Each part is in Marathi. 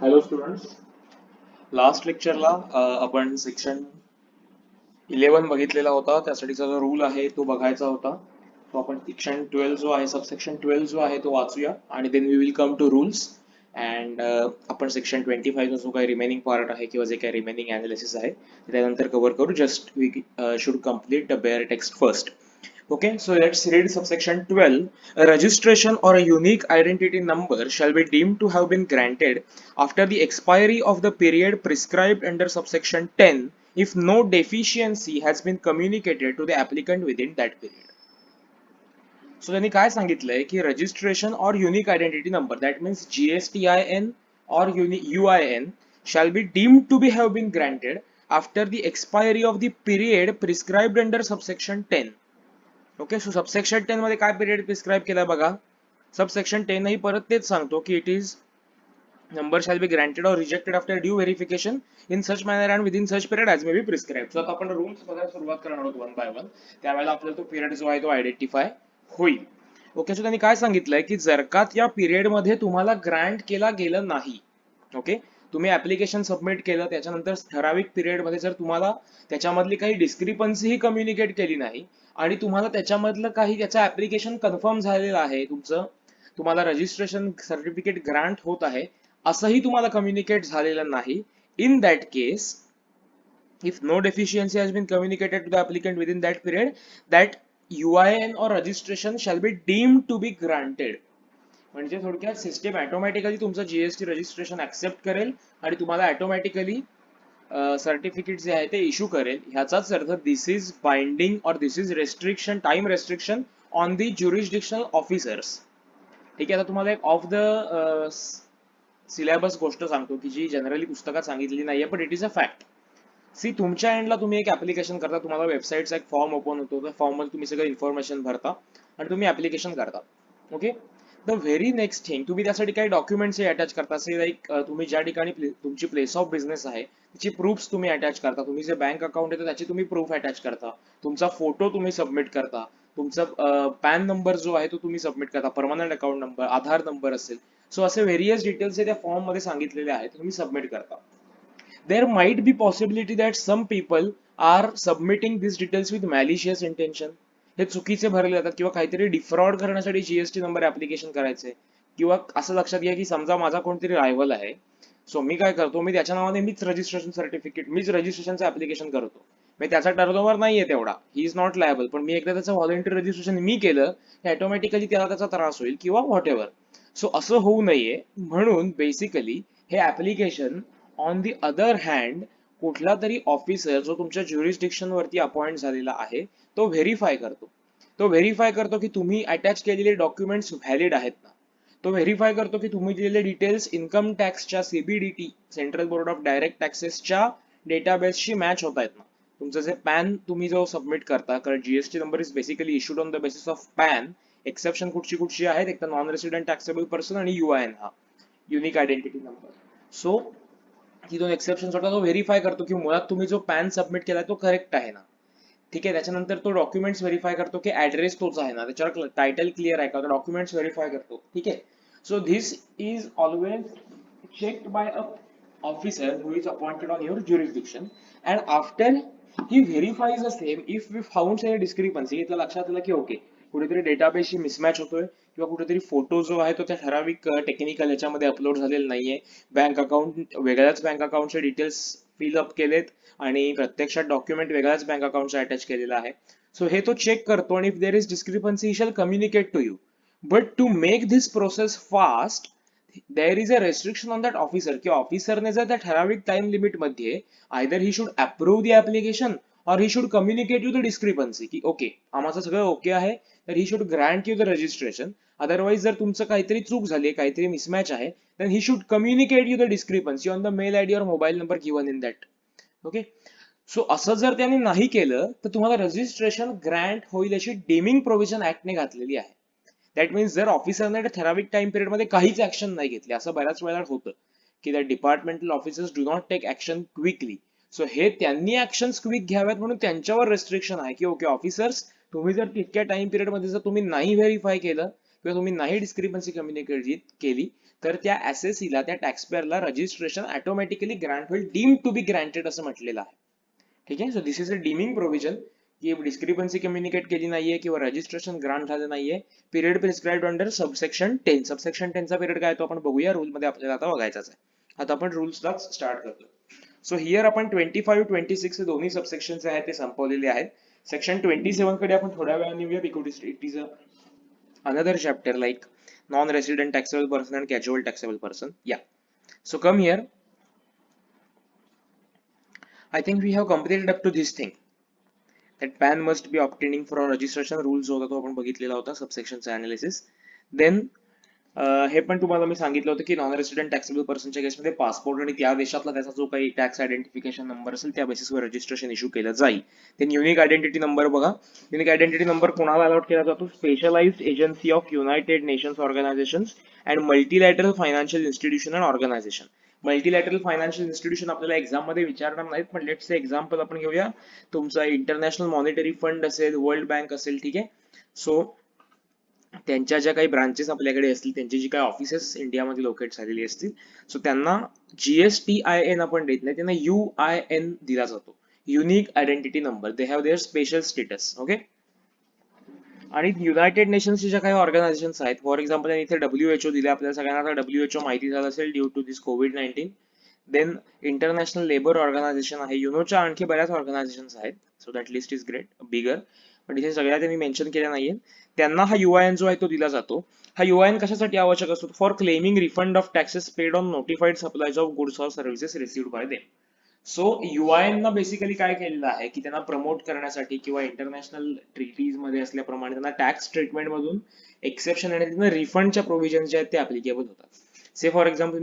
Hello students. लास्ट लेक्चरला आपण सेक्शन 11 बघितलेला होता. त्यासाठीचा जो रूल आहे तो बघायचा होता. तो आपण सेक्शन 12 जो आहे, सबसेक्शन 12 जो आहे तो वाचूया आणि then we will come to rules. And आपण सेक्शन 25 जो काही रिमेनिंग पार्ट आहे किंवा जे काही रिमेनिंग अनालिसिस आहे ते त्यानंतर कव्हर करू. Just we should complete the bare text first. Okay, so let's read subsection 12. A registration or a unique identity number shall be deemed to have been granted after the expiry of the period prescribed under subsection 10 if no deficiency has been communicated to the applicant within that period. So त्यांनी काय सांगितलंय की registration or unique identity number, that means GSTIN or UIN shall be deemed to be have been granted after the expiry of the period prescribed under subsection 10. Okay, so subsection 10 मध्ये काय पिरियड प्रिस्क्राइब केलाय बघा. सबसेक्शन 10 ही परत तेच सांगतो की it is number shall be granted or rejected after due verification in such manner and within such period as may be prescribe. So आता आपण रूल्स बघायला सुरुवात करणार आहोत वन बाय वन. त्यावेळेला आपल्याला तो पिरियड जो आहे तो आयडेंटिफाय होईल. ओके, सो त्यांनी काय सांगितलंय की जर का त्या पिरियड मध्ये तुम्हाला ग्रँट केला गेलं नाही, ओके, तुम्ही ऍप्लिकेशन सबमिट केलं त्याच्यानंतर ठराविक पिरियड मध्ये जर तुम्हाला त्याच्यामधली काही डिस्क्रिपन्सी ही कम्युनिकेट केली नाही आणि तुम्हाला त्याच्यामधलं काही त्याचं ऍप्लिकेशन कन्फर्म झालेलं आहे, तुम्हाला रजिस्ट्रेशन सर्टिफिकेट ग्रँट होत आहे असंही तुम्हाला कम्युनिकेट झालेलं नाही, in that case if no deficiency has been communicated to the applicant within that period, that UIN or registration shall be deemed to be granted. म्हणजे थोडक्यात सिस्टम ऑटोमॅटिकली तुमचं जीएसटी रजिस्ट्रेशन ऍक्सेप्ट करेल आणि तुम्हाला ऑटोमॅटिकली सर्टिफिकेट जे आहे ते इश्यू करेल. ह्याचाच earth this is binding or this is restriction, time restriction on the jurisdictional officers. ठीक आहे, आता तुम्हाला एक ऑफ द सिलेबस गोष्ट सांगतो की जी जनरली पुस्तकात सांगितलेली नाहीये, पण it is a fact. See, तुमच्या एंडला तुम्ही एक ऍप्लिकेशन करता, तुम्हाला वेबसाईटचा एक फॉर्म ओपन होतो, त्या फॉर्म मध्ये तुम्ही सगळं इन्फॉर्मेशन भरता आणि तुम्ही ऍप्लिकेशन करता. Okay, the very next thing तुम्ही त्यासाठी काही डॉक्युमेंट्स अटॅच करता. से लाईक तुम्ही ज्या ठिकाणी तुमची प्लेस ऑफ बिझनेस आहे त्याची प्रूफ्स तुम्ही अटॅच करता. तुम्ही जे बँक अकाउंट आहे त्याची तुम्ही प्रूफ अटॅच करता. तुमचा फोटो तुम्ही सबमिट करता. तुमचा पॅन नंबर जो आहे तो तुम्ही सबमिट करता. परमनंट अकाउंट नंबर, आधार नंबर असेल. सो असे व्हेरियस डिटेल्स त्या फॉर्म मध्ये सांगितलेले आहेत, तुम्ही सबमिट करता. There might be possibility that some people are submitting these details with malicious intention. हे चुकीचे भरले जातात किंवा काहीतरी डिफ्रॉड करण्यासाठी जीएसटी नंबर ऍप्लिकेशन करायचे, किंवा असं लक्षात घ्या की समजा माझा कोणतरी रायव्हल आहे. सो मी काय करतो, मी त्याच्या नावाने मीच रजिस्ट्रेशन सर्टिफिकेट, मीच रजिस्ट्रेशनचं ऍप्लिकेशन करतो. मी त्याचा टर्नओव्हर नाहीये तेवढा, ही इज नॉट लायबल, पण मी एकदा त्याचं व्हॉलंटरी रजिस्ट्रेशन मी केलं की ऑटोमॅटिकली त्याला त्याचा त्रास होईल किंवा व्हॉट एव्हर. सो असं होऊ नये म्हणून बेसिकली हे application on the other hand कुठला तरी ऑफिसर जो तुमच्या ज्युरिस्डिक्शन वरती अपॉइंट झालेला आहे तो व्हेरीफाय करतो. तो व्हेरीफाय करतो की तुम्ही अटॅच केलेले डॉक्युमेंट्स व्हॅलिड आहेत ना. तो व्हेरीफाय करतो की तुम्ही दिलेले डिटेल्स इन्कम टॅक्सच्या CBDT, central board of direct टॅक्सेसच्या डेटाबेसशी मॅच होत आहेत ना. तुमचं जे पॅन तुम्ही जो सबमिट करता, कारण GST number is basically issued on the basis of pan. Exception कुठची कुठची आहेत, एक तर नॉन रेसिडेंट टॅक्सेबल पर्सन आणि युआयएन, हा युनिक आयडेंटिटी नंबर. सो ही दोन एक्सेप्शन होता, तो व्हेरीफाय करतो की मुळात तुम्ही जो पॅन सबमिट केलाय तो करेक्ट आहे ना. ठीक आहे, त्याच्यानंतर तो डॉक्युमेंट्स व्हेरीफाय करतो की ऍड्रेस तोच आहे ना, त्याच्यावर टायटल क्लिअर आहे का, डॉक्युमेंट्स व्हेरीफाय करतो. ठीक आहे, so this is always checked by a officer who is appointed on your jurisdiction, and after he verifies the same, if we found any discrepancy, इथलं लक्षात आलं की ओके कुठेतरी डेटाबेसशी मिसमॅच होतोय किंवा कुठेतरी फोटो जो आहे तो त्या ठराविक टेक्निकल याच्यामध्ये अपलोड झालेला नाहीये, बँक अकाउंट वेगळ्याच बँक अकाउंटचे डिटेल्स फिल अप केलेत आणि प्रत्यक्षात डॉक्युमेंट वेगळ्याच बँक अकाउंटचा अटॅच केलेला आहे. सो हे तो चेक करतो आणि if there is discrepancy he shall communicate to you. But to make this process fast there is a restriction on that officer, की ऑफिसरने जर त्या ठराविक टाइम लिमिट मध्ये either he should approve the application or he should communicate you the discrepancy की ओके आम्हाला सगळं ओके आहे, तर he should grant you the registration. Otherwise जर तुमचं काहीतरी चूक झाली, काहीतरी मिसमॅच आहे, then he should communicate you the discrepancy on the mail ID or mobile number given in that. Okay, so असं जर त्यांनी नाही केलं तर तुम्हाला रजिस्ट्रेशन ग्रँट होईल अशी डीमिंग प्रोव्हिजन ऍक्टने घातलेली आहे. दॅट मीन्स जर ऑफिसरने ठराविक टाइम पिरियड मध्ये काहीच ऍक्शन नाही घेतली, असं बऱ्याच वेळा होतं की the departmental officers do not take action quickly. So हे त्यांनी ऍक्शन क्विक घ्याव्यात म्हणून त्यांच्यावर रेस्ट्रिक्शन आहे की ओके ऑफिसर्स, तुम्ही जर तितक्या टाइम पिरियड मध्ये जर तुम्ही नाही व्हेरीफाय केलं किंवा तुम्ही नाही डिस्क्रिपन्सी कम्युनिकेट केली तर त्या एसएससीला, त्या टॅक्सपेअरला रजिस्ट्रेशन ऑटोमॅटिकली ग्रँट होईल, डीम टू बी ग्रँटेड असं म्हटलेलं आहे. ठीक आहे. So this is a dimming provision की डिस्क्रिपन्सी कम्युनिकेट केली नाहीये किंवा रजिस्ट्रेशन ग्रांट झालं नाहीये. Period prescribed under subsection 10. Subsection 10 चा पिरियड काय तो आपण बघूया, रूल मध्ये आपल्याला आता बघायचाच आहे. आता आपण रूल्सला स्टार्ट करतो. सो हियर आपण 25, 26 हे दोन्ही सबसेक्शन आहेत ते संपवलेले आहेत. सेक्शन 27 कडे आपण थोड्या वेळाने येऊया because it is another chapter like non-resident taxable person and casual taxable person. Yeah. So come here. I think we have completed up to this thing. That PAN must be obtaining for registration rules होता तो आपण बघितलेला होता सबसेक्शनचा अनालिसिस. देन हे पण तुम्हाला मी सांगितलं होतं की नॉन रेसिडेंट टॅक्सेबल पर्सनच्या केसमध्ये पासपोर्ट आणि त्या देशातला त्याचा जो काही टॅक्स आयडेंटिफिकेशन नंबर असेल त्या बेसिसवर रजिस्ट्रेशन इश्यू केलं जाईल. देन युनिक आयडेंटिटी नंबर बघा. युनिक आयडेंटिटी नंबर कोणाला अलॉट केला जातो? Specialised agency of United Nations organisations and multilateral financial institution and organisation. Multilateral financial institution आपल्याला एक्झाम मध्ये विचारणार नाहीत, पण लेट्स से एक्झाम्पल आपण घेऊया. तुमचा इंटरनॅशनल मॉनिटरी फंड असेल, वर्ल्ड बँक असेल, ठीक आहे. सो त्यांच्या ज्या काही ब्रांचेस आपल्याकडे असतील, त्यांची जी काही ऑफिसेस इंडियामध्ये लोकेट झालेली असतील, सो त्यांना GSTIN आपण देत नाही, त्यांना UIN दिला जातो, unique identity number. They have there special status. Okay. आणि युनायटेड नेशन्सच्या ज्या काही ऑर्गनायझेशन्स आहेत, फॉर एक्झाम्पल इथे WHO दिले आपल्याला सगळ्यांना. WHO माहिती झालं असेल due to this COVID-19. Then International Labour Organisation आहे, युनोच्या आणखी बऱ्याच ऑर्गनायझेशन्स आहेत. So that list is great bigger, पण इथे सगळ्या त्यांनी मेन्शन केल्या नाहीये. त्यांना हा UIN जो आहे तो दिला जातो. हा UIN कशासाठी आवश्यक असतो? For claiming refund of taxes paid on notified supplies of goods or services received by them. So UIN ना बेसिकली काय केलेलं आहे की त्यांना प्रमोट करण्यासाठी किंवा इंटरनॅशनल ट्रीटीज मध्ये असल्याप्रमाणे त्यांना टॅक्स ट्रीटमेंट मधून एक्सेप्शन आणि त्यांना रिफंडच्या प्रोव्हिजन जे आहेत ते ऍप्लिकेबल होतात. से फॉर एक्झाम्पल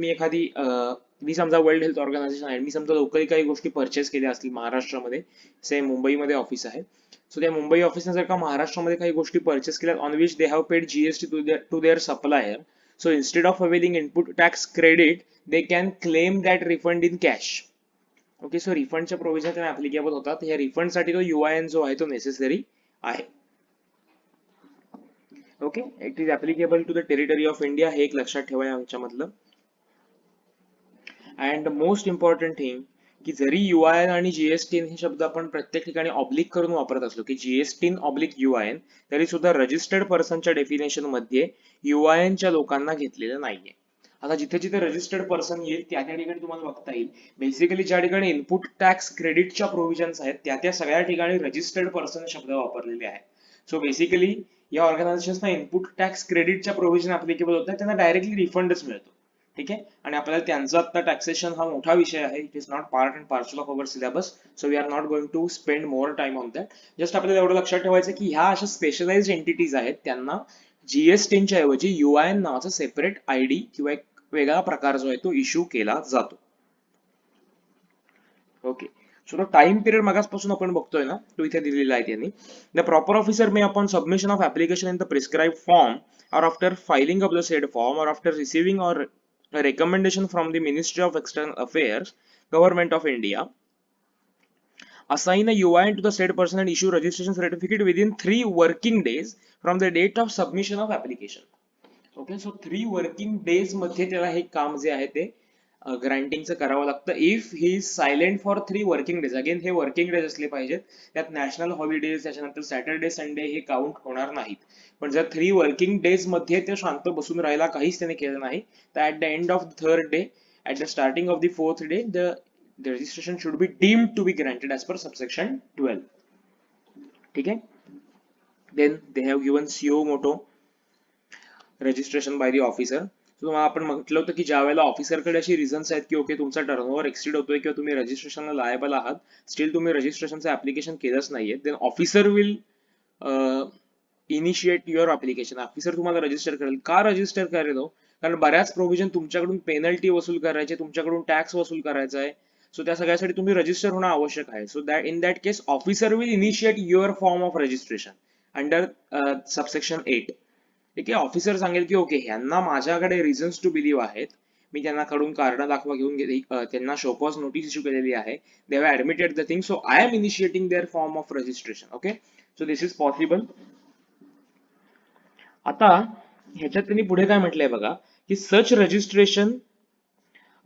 मी समजा वर्ल्ड हेल्थ ऑर्गनायझेशन आहे, मी समजा लोकली काही गोष्टी परचेस केल्या असतील महाराष्ट्रामध्ये, से मुंबईमध्ये ऑफिस आहे. सो त्या मुंबई ऑफिसने जर का महाराष्ट्रामध्ये काही गोष्टी परचेस केल्या on which they have paid GST to their supplier, so instead of availing input tax credit they can claim that refund in cash. Okay. So रिफंडच्या प्रोव्हिजन त्यांना ऍप्लिकेबल होतात. या रिफंडसाठी तो UIN जो आहे तो नेसेसरी आहे. Okay. It is applicable to the territory of India, हे एक लक्षात ठेवा याच्यामधलं. अँड मोस्ट इम्पॉर्टंट थिंग की जरी UIN आणि GSTIN हे शब्द आपण प्रत्येक ठिकाणी ऑब्लिक करून वापरत असलो की GSTIN ऑब्लिक UIN, तरी सुद्धा रजिस्टर्ड पर्सनच्या डेफिनेशन मध्ये UIN च्या लोकांना घेतलेलं नाहीये. आता जिथे जिथे रजिस्टर्ड पर्सन येईल त्या त्या ठिकाणी तुम्हाला बघता येईल बेसिकली ज्या ठिकाणी इनपुट टॅक्स क्रेडिटच्या प्रोव्हिजन्स आहेत त्या त्या सगळ्या ठिकाणी रजिस्टर्ड पर्सन शब्द वापरलेले आहेत. सो बेसिकली या ऑर्गनायझेशन्सना इनपुट टॅक्स क्रेडिटच्या प्रोव्हिजन ऍप्लिकेबल होतात, त्यांना डायरेक्टली रिफंडच मिळतो. ठीक आहे. आणि आपल्याला त्यांचा आता टॅक्सेशन हा मोठा विषय आहे. It is not part and parcel of our syllabus, so we are not going to spend more time on that. Just आपल्याला एवढं लक्षात ठेवायचं की ह्या अशा स्पेशलाइज्ड एंटिटीज आहेत, त्यांना GSTIN ऐवजी UIN नावाचा सेपरेट ID किंवा एक वेगळा प्रकार जो आहे तो इश्यू केला जातो. ओके. सो तो टाइम पिरियड मागासपासून आपण बघतोय ना, तो इथे दिलेला आहे त्यांनी. The proper officer may upon submission of application in the prescribe form or after filing of the said form or after receiving or a recommendation from the Ministry of External Affairs, Government of India, assign a UIN to the said person and issue registration certificate within 3 working days from the date of submission of application. Okay, so 3 working days मध्ये त्याला हे काम जे आहे ते ग्रँटिंगचं करावं लागतं. If he is silent for 3 working days, again हे वर्किंग डेज असले पाहिजेत, त्यात नॅशनल हॉलिडेज त्याच्यानंतर सॅटर्डे संडे हे काउंट होणार नाहीत. पण जर 3 वर्किंग डेज मध्ये ते शांत बसून राहिला, काहीच त्याने केलं नाही, तर at the end of the 3rd day, at the starting of the 4th day, the registration should be deemed to be granted as per subsection 12. ठीक आहे. Then they have given CO motu registration by the officer. तुम्हाला आपण म्हटलं होतं की ज्या वेळेला ऑफिसरकडे अशी रिझन्स आहेत की ओके तुमचा टर्नओव्हर एक्सीड होतोय किंवा तुम्ही रजिस्ट्रेशनला लायबल आहात, स्टील तुम्ही रजिस्ट्रेशनचं ऍप्लिकेशन केलंच नाहीये, then officer will initiate your application. Officer तुम्हाला रजिस्टर करेल. का रजिस्टर करेल हो? कारण बऱ्याच प्रोव्हिजन तुमच्याकडून पेनल्टी वसूल करायचे, तुमच्याकडून टॅक्स वसूल करायचा आहे. सो त्या सगळ्यासाठी तुम्ही रजिस्टर होणं आवश्यक आहे. So that in that case officer will initiate your form of registration under subsection 8. ठीक आहे. ऑफिसर सांगेल की ओके ह्यांना माझ्याकडे रिझन्स टू बिलीव्ह आहेत, मी त्यांना कडून कारण दाखवा घेऊन त्यांना शोकॉज नोटीस इश्यू केलेली आहे, they have admitted the thing, so I am initiating their form of registration. Okay. So this is possible. आता ह्याच्यात त्यांनी पुढे काय म्हटलंय बघा, की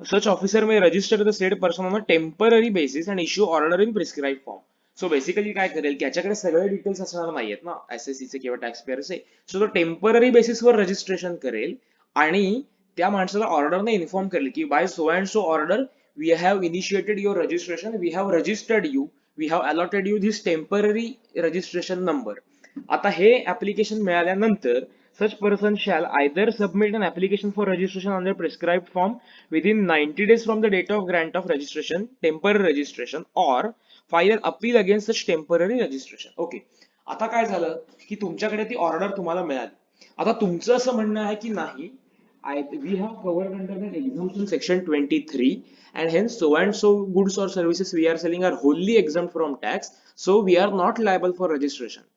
such officer may register the said person on a temporary basis and issue order in prescribed form. So basically काय करेल की याच्याकडे सगळे डिटेल्स असणार नाहीयेत ना एसएससीचे किंवा टॅक्स पेअरचे. सो तो टेम्पररी बेसिसवर रजिस्ट्रेशन करेल आणि त्या माणसाला ऑर्डरने इन्फॉर्म करेल की by so and so order we have initiated your registration, we have registered you, we have allotted you this temporary registration number. आता हे ऍप्लिकेशन मिळाल्यानंतर such person shall either submit an application for registration under prescribed form within 90 days from the date of grant of registration, temporary registration, or file an appeal against such temporary registration. Okay, आता काय झालं की तुमच्याकडे ती ऑर्डर तुम्हाला मिळाली. आता तुमचं असं म्हणणं आहे की नाही, we have covered under that exemption section 23 and hence so and so goods or services we are selling are wholly exempt from tax, so we are not liable for registration.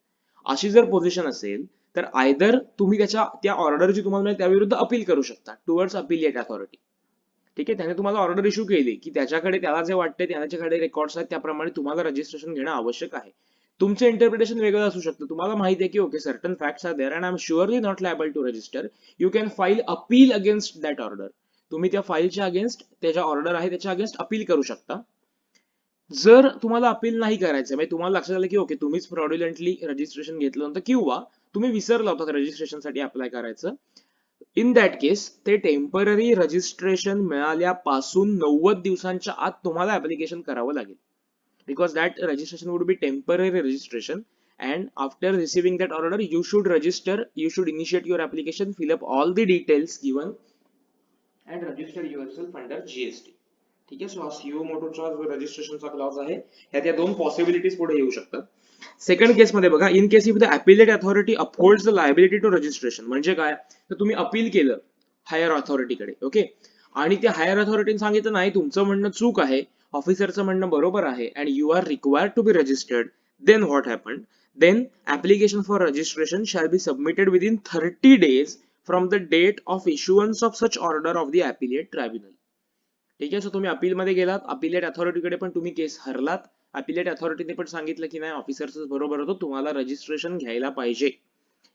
अशी जर पोझिशन असेल तर आयदर तुम्ही त्या ऑर्डर जी तुम्हाला मिळेल त्याविरुद्ध अपील करू शकता टुवर्ड्स अपिलिएट अथॉरिटी. ठीक आहे, त्याने तुम्हाला ऑर्डर इश्यू केली की त्याच्याकडे त्याला जे वाटते त्याच्याकडे रेकॉर्ड्स आहेत त्याप्रमाणे तुम्हाला रजिस्ट्रेशन घेणं आवश्यक आहे. तुमचं इंटरप्रिटेशन वेगळं असू शकतं. तुम्हाला माहिती आहे की okay certain facts are there and I am surely not liable to register, you can file appeal against that order. तुम्ही त्या फाईलच्या अगेन्स्ट त्याच्या ऑर्डर आहे त्याच्या अगेन्स्ट अपील करू शकता. जर तुम्हाला अपील नाही करायचं म्हणजे तुम्हाला लक्षात आलं की ओके तुम्हीच फ्रॉड्युलंटली रजिस्ट्रेशन घेतलं होतं किंवा तुम्ही विसरला होता रजिस्ट्रेशनसाठी अप्लाय करायचं, इन दॅट केस ते टेम्पररी रजिस्ट्रेशन मिळाल्यापासून 90 दिवसांच्या आत तुम्हाला ऍप्लिकेशन करावं लागेल. Because that registration would be temporary registration and after receiving that order you should register, you should initiate your application, fill up all the details given and register yourself under GST. ठीक आहे, सो हा सीओ मोटोचा रजिस्ट्रेशनचा क्लॉज आहे. ह्यात या दोन पॉसिबिलिटीज पुढे येऊ शकतात. सेकंड केस मध्ये बघा, in case if the appellate authority upholds the liability to registration. म्हणजे काय तर तुम्ही अपील केलं हायर अथॉरिटीकडे, ओके, आणि त्या हायर अथॉरिटीने सांगितलं नाही तुमचं म्हणणं चूक आहे, ऑफिसरचं म्हणणं बरोबर आहे and you are required to be registered, then what happen, then application for registration shall be submitted within 30 days from the date of issuance of such order of the appellate tribunal. ठीक आहे, सो तुम्ही अपील मध्ये गेलात, अपिलेट अथॉरिटीकडे पण तुम्ही केस हरलात, अपिलेट अथॉरिटीने पण सांगितलं की नाही ऑफिसरच बरोबर होतं, तुम्हाला रजिस्ट्रेशन घ्यायला पाहिजे.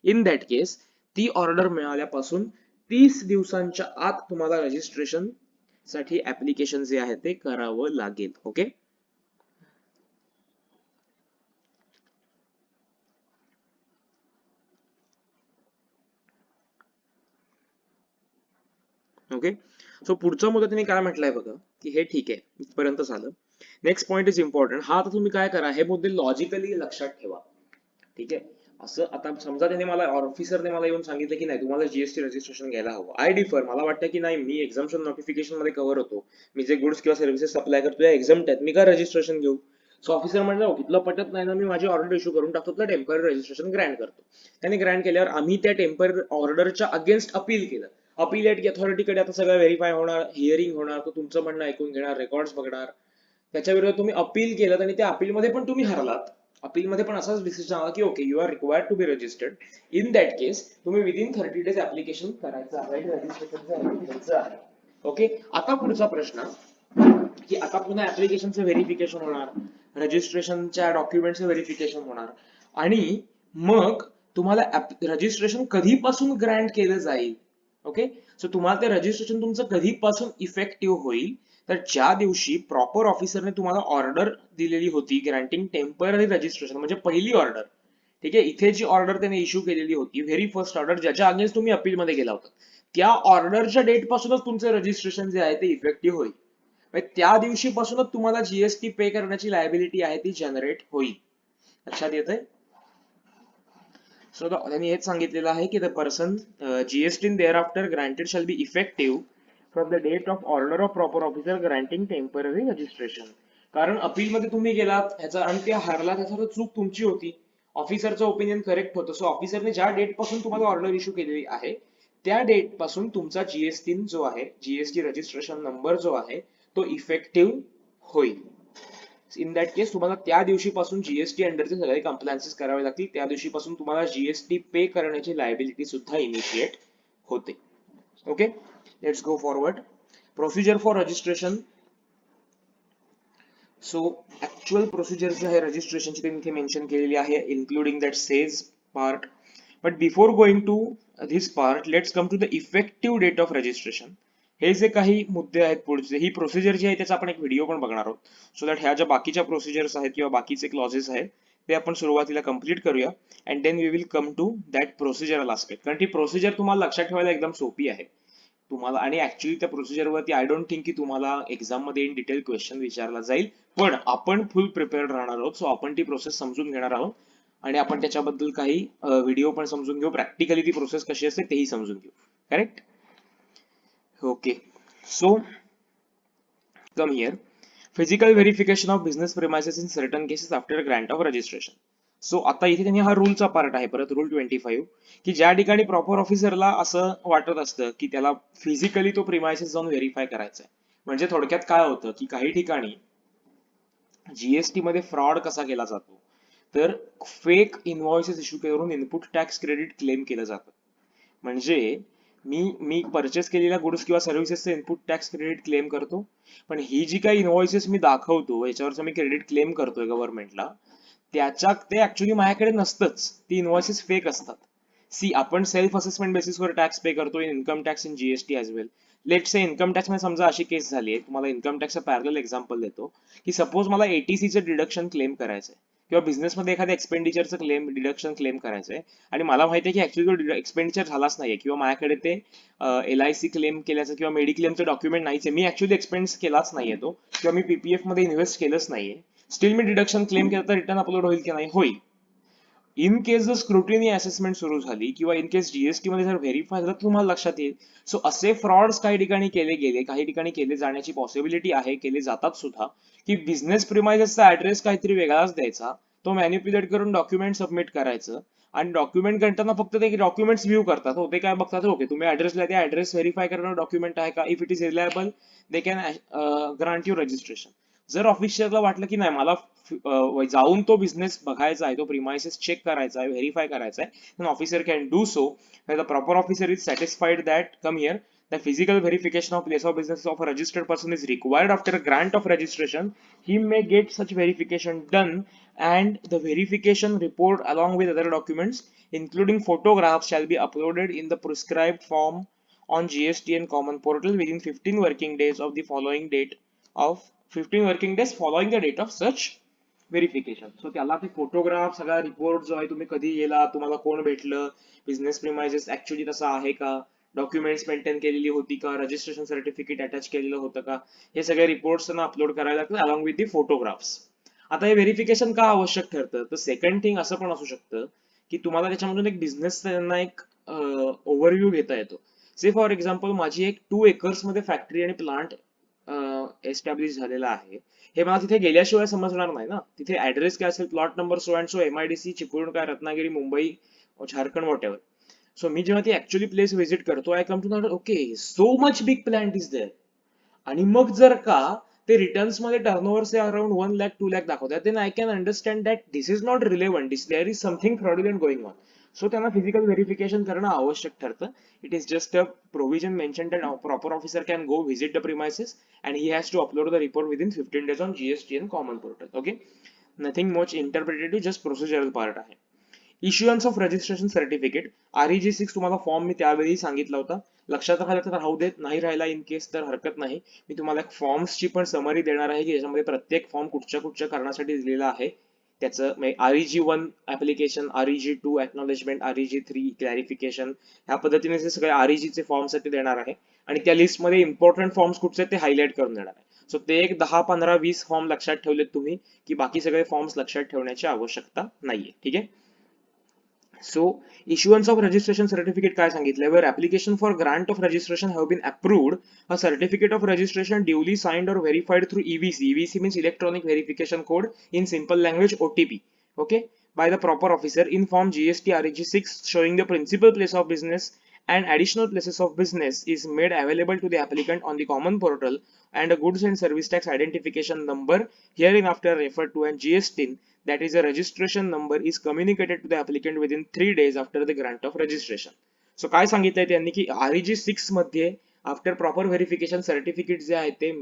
इन दॅट केस ती ऑर्डर मिळाल्यापासून 30 दिवसांच्या आत तुम्हाला रजिस्ट्रेशन साठी ऍप्लिकेशन जे आहे ते करावं लागेल. ओके, ओके, सो पुढचा मुद्दा त्यांनी काय म्हटलंय बघा की हे ठीक आहे इथपर्यंत झालं. Next point is important. हा आता तुम्ही काय करा, हे मुद्दे लॉजिकली लक्षात ठेवा. ठीक आहे, असं आता समजा त्याने मला ऑफिसरने मला येऊन सांगितलं की नाही तुम्हाला जीएसटी रजिस्ट्रेशन घ्यायला हवं. आय डिफर, मला वाटतं की नाही मी एक्झाम्पशन नोटिफिकेशन मध्ये कव्हर होतो, मी जे गुड्स किंवा सर्व्हिसेस सप्लाय करतो या एक्झाम्प्ट आहेत, मी का रजिस्ट्रेशन घेऊ. सो ऑफिसर म्हणलं ओके तुला पटत नाही ना, मी माझी ऑर्डर इश्यू करून टाकतो, तुला टेम्पररी रजिस्ट्रेशन ग्रँट करतो. त्याने ग्रँट केल्यावर आम्ही त्या टेम्पररी ऑर्डरच्या अगेन्स्ट अपील केलं. अपीलेट अथॉरिटीकडे आता सगळं व्हेरीफाय होणार, हिअरिंग होणार, तो तुमचं म्हणणं ऐकून घेणार, रेकॉर्ड्स बघणार, त्याच्या विरोधात तुम्ही अपील केलं आणि त्या अपीलमध्ये पण तुम्ही हरलात. अपीलमध्ये पण असाच डिसिजन आला की okay you are required to be registered. In that case तुम्ही विदिन 30 days ऍप्लिकेशन करायचं आहे, रजिस्ट्रेशन घ्यायचं आहे. ओके, आता पुढचा प्रश्न की आता पुन्हा ऍप्लिकेशनचं व्हेरिफिकेशन होणार, रजिस्ट्रेशनच्या डॉक्युमेंटचं व्हेरिफिकेशन होणार आणि मग तुम्हाला रजिस्ट्रेशन कधीपासून ग्रँट केलं जाईल. ओके, सो तुम्हाला ते रजिस्ट्रेशन तुमचं कधीपासून इफेक्टिव्ह होईल तर ज्या दिवशी प्रॉपर ऑफिसरने तुम्हाला ऑर्डर दिलेली होती ग्रँटिंग टेम्पररी रजिस्ट्रेशन, म्हणजे पहिली ऑर्डर. ठीक आहे, इथे जी ऑर्डर त्याने इश्यू केलेली होती व्हेरी फर्स्ट ऑर्डर ज्याच्या अगेन्स्ट तुम्ही अपील मध्ये गेला होता, त्या ऑर्डरच्या डेट पासूनच तुमचं रजिस्ट्रेशन जे आहे ते इफेक्टिव्ह होईल. त्या दिवशीपासूनच तुम्हाला जीएसटी पे करण्याची लायबिलिटी आहे ती जनरेट होईल. लक्षात येतंय. सो त्यांनी हेच सांगितलेलं आहे की the person GST thereafter granted shall be effective from the date of order of proper officer granting temporary registration. कारण अपील मध्ये तुम्ही गेलात ह्याचा आणि ते हरला त्याचा तर चूक तुमची होती, ऑफिसरचं ओपिनियन करेक्ट होतं. सो ऑफिसरने ज्या डेट पासून तुम्हाला ऑर्डर इश्यू केलेली आहे त्या डेट पासून तुमचा जीएसटी जो आहे, जीएसटी रजिस्ट्रेशन नंबर जो आहे तो इफेक्टिव्ह होईल. इन दॅट केस तुम्हाला त्या दिवशीपासून जीएसटी अंडरचे सगळे कंप्लायन्सेस करावे लागतील, त्या दिवशीपासून तुम्हाला जीएसटी पे करण्याची लायबिलिटी सुद्धा इनिशिएट होते. Okay, let's go forward. Procedure for registration. So actual procedure जे आहे रजिस्ट्रेशनची ते इथे मेन्शन केलेली आहे, including that SEZ part. But before going to this part, let's come to the effective date of registration. हे जे काही मुद्दे आहेत पुढचे, ही प्रोसिजर जी आहे त्याचा आपण एक व्हिडिओ पण बघणार आहोत, सो दॅट ह्या ज्या बाकीच्या प्रोसिजर्स आहेत किंवा बाकीचे क्लॉजेस आहेत ते आपण सुरुवातीला कम्प्लीट करूया and then we will come to that procedural aspect. कारण ती प्रोसिजर तुम्हाला लक्षात ठेवायला एकदम सोपी आहे तुम्हाला, आणि ऍक्च्युली त्या प्रोसिजरवरती आय डोंट थिंक की तुम्हाला एक्झाम मध्ये इन डिटेल क्वेश्चन विचारला जाईल, पण आपण फुल प्रिपेअर्ड राहणार आहोत. सो आपण ती प्रोसेस समजून घेणार आहोत आणि आपण त्याच्याबद्दल काही व्हिडिओ पण समजून घेऊ, प्रॅक्टिकली ती प्रोसेस कशी असते तेही समजून घेऊ. Correct? Okay, so come here. Physical verification of business premises in certain cases after Grant of registration. So आता इथे त्यांनी हा रूलचा पार्ट आहे परत, रूल 25, की ज्या ठिकाणी प्रॉपर ऑफिसरला असं वाटत असतं की त्याला फिजिकली तो प्रिमायसेस जाऊन व्हेरीफाय करायचा आहे. म्हणजे थोडक्यात काय होतं की काही ठिकाणी जीएसटी मध्ये फ्रॉड कसा केला जातो, तर फेक इनव्हॉइसेस इश्यू करून इनपुट टॅक्स क्रेडिट क्लेम केलं जातं. म्हणजे मी मी परचेस केलेल्या गुड्स किंवा सर्व्हिसेसचे इनपुट टॅक्स क्रेडिट क्लेम करतो, पण ही जी काही इनव्हॉइसेस मी दाखवतो याच्यावरचं मी क्रेडिट क्लेम करतोय गव्हर्नमेंटला, ते ऍक्च्युली माझ्याकडे नसतंच, ती इनव्हॉइसेस फेक असतात. सी, आपण सेल्फ असेसमेंट बेसिसवर टॅक्स पे करतो in income tax in GST as well. Let say income tax मध्ये समजा अशी केस झाली आहे, तुम्हाला इन्कम टॅक्सचं पॅरल एक्झाम्पल देतो, की सपोज मला एटीसीचं डिडक्शन क्लेम करायचंय किंवा बिझनेसमध्ये एखाद्या एक्सपेंडिचरचं डिडक्शन क्लेम करायचंय आणि मला माहिती आहे की ऍक्च्युली तो एक्सपेंडिचर झालाच नाहीये किंवा माझ्याकडे ते LIC क्लेम केल्याचं किंवा मेडिक्लेमचं डॉक्युमेंट नाहीच आहे, मी ऍक्च्युली एक्सपेन्स केलाच नाहीये तो, किंवा मी पीपीएफ मध्ये इन्व्हेस्ट केलंच नाहीये, स्टील मी डिडक्शन क्लेम केलं तर रिटर्न अपलोड होईल की नाही? होईल. इन केस जर स्क्रुटिनी असेसमेंट सुरू झाली किंवा इन केस जीएसटी मध्ये जर व्हेरीफाय झालं, तुम्हाला लक्षात येईल. सो असे फ्रॉड्स काही ठिकाणी केले गेले, काही ठिकाणी केले जाण्याची पॉसिबिलिटी आहे, केले जातात सुद्धा, की बिझनेस प्रिमायसेसचा ऍड्रेस काहीतरी वेगळाच द्यायचा, तो मॅन्युप्युलेट करून डॉक्युमेंट सबमिट करायचं आणि डॉक्युमेंट करताना फक्त ते डॉक्युमेंट्स व्ह्यू करतात. हो, ते काय बघतात, ओके तुम्ही ऍड्रेस लिहा, ऍड्रेस व्हेरीफाय करणं डॉक्युमेंट आहे का, if it is reliable they can grant you registration. जर ऑफिशियलला वाटलं की नाही मला जाऊन तो बिझनेस बघायचा आहे, तो प्रिमायसेस चेक करायचा आहे, व्हेरीफाय करायचा आहे, then officer can do so. When the proper officer is satisfied that, come here, the physical verification of place of business of a registered person is required after a grant of registration, he may get such verification done, and the verification report along with other documents including photographs shall be uploaded in the prescribed form on GST and common portal within 15 working days of the following date of 15 working days following the date of such verification. So त्याला ते फोटोग्राफ, सगळा रिपोर्ट जो आहे, तुम्ही कधी गेला, तुम्हाला कोण भेटलं, बिझनेस प्रिमायसेस ऍक्च्युली तसा आहे का, डॉक्युमेंट्स मेंटेन केलेली होती का, रजिस्ट्रेशन सर्टिफिकेट अटॅच केलेलं होतं का, हे सगळे रिपोर्ट्स त्यांना अपलोड करायला लागतात अलॉंग विथ दी फोटोग्राफ्स. आता हे व्हेरिफिकेशन का आवश्यक ठरतं, तर सेकंड थिंग असं पण असू शकतं की तुम्हाला त्याच्यामधून एक बिझनेस त्यांना एक ओव्हरव्ह्यू घेता येतो. से फॉर एक्झाम्पल माझी एक 2 एकर्स मध्ये फॅक्टरी आणि प्लांट एस्टॅब्लिश झालेला आहे, हे मला तिथे गेल्याशिवाय समजणार नाही ना. तिथे ऍड्रेस काय असेल, plot number so and so, MIDC Chiplun काय Ratnagiri Mumbai Jharkhand whatever. So मी जेव्हा ती ऍक्च्युली प्लेस व्हिजिट करतो, I come to know okay so much big plant is there. आणि मग जर का ते रिटर्न्स मध्ये turnover say around 1 lakh 2 lakh दाखवतात, then I can understand that this is not relevant, there is something fraudulent going on. So त्यांना फिजिकल व्हेरिफिकेशन करणं आवश्यक ठरतं. It is just a provision mention that proper officer can go visit the premises and he has to upload the report within 15 days on GST and common portal. Okay, nothing much interpretative, just procedural part आहे. इश्युअन्स ऑफ रजिस्ट्रेशन सर्टिफिकेट, REG6 तुम्हाला फॉर्म मी त्यावेळी सांगितला होता, लक्षात राहिला तर राहू देत, नाही राहिला इन केस तर हरकत नाही. मी तुम्हाला एक फॉर्म्सची पण समरी देणार आहे की ज्याच्यामध्ये प्रत्येक फॉर्म कुठच्या कुठच्या कारणासाठी दिलेला आहे त्याचं, REG1 application, REG2 acknowledgement, REG3 clarification, ह्या पद्धतीने जे सगळे REG चे फॉर्म्स आहेत ते देणार आहे आणि त्या लिस्टमध्ये इम्पॉर्टंट फॉर्म्स कुठचे आहेत ते हायलाइट करून देणार आहे. सो ते एक 10, 15, 20 फॉर्म लक्षात ठेवलेत तुम्ही, की बाकी सगळे फॉर्म्स लक्षात ठेवण्याची आवश्यकता नाहीये. ठीक आहे. So issuance of registration certificate काय सांगितलंय, where application for grant of registration have been approved, a certificate of registration duly signed or verified through EVC. EVC means electronic verification code, in simple language OTP. Okay, by the proper officer in form GST REG6 showing the principal place of business and additional places of business is made available to the applicant on the common portal, and a goods and service tax identification number hereinafter referred to as GST, that is a registration number, is communicated to the applicant within 3 days after the grant of registration. So काय सांगितलंय त्यांनी की REG6 मध्ये आफ्टर प्रॉपर व्हेरिफिकेशन सर्टिफिकेट जे आहे ते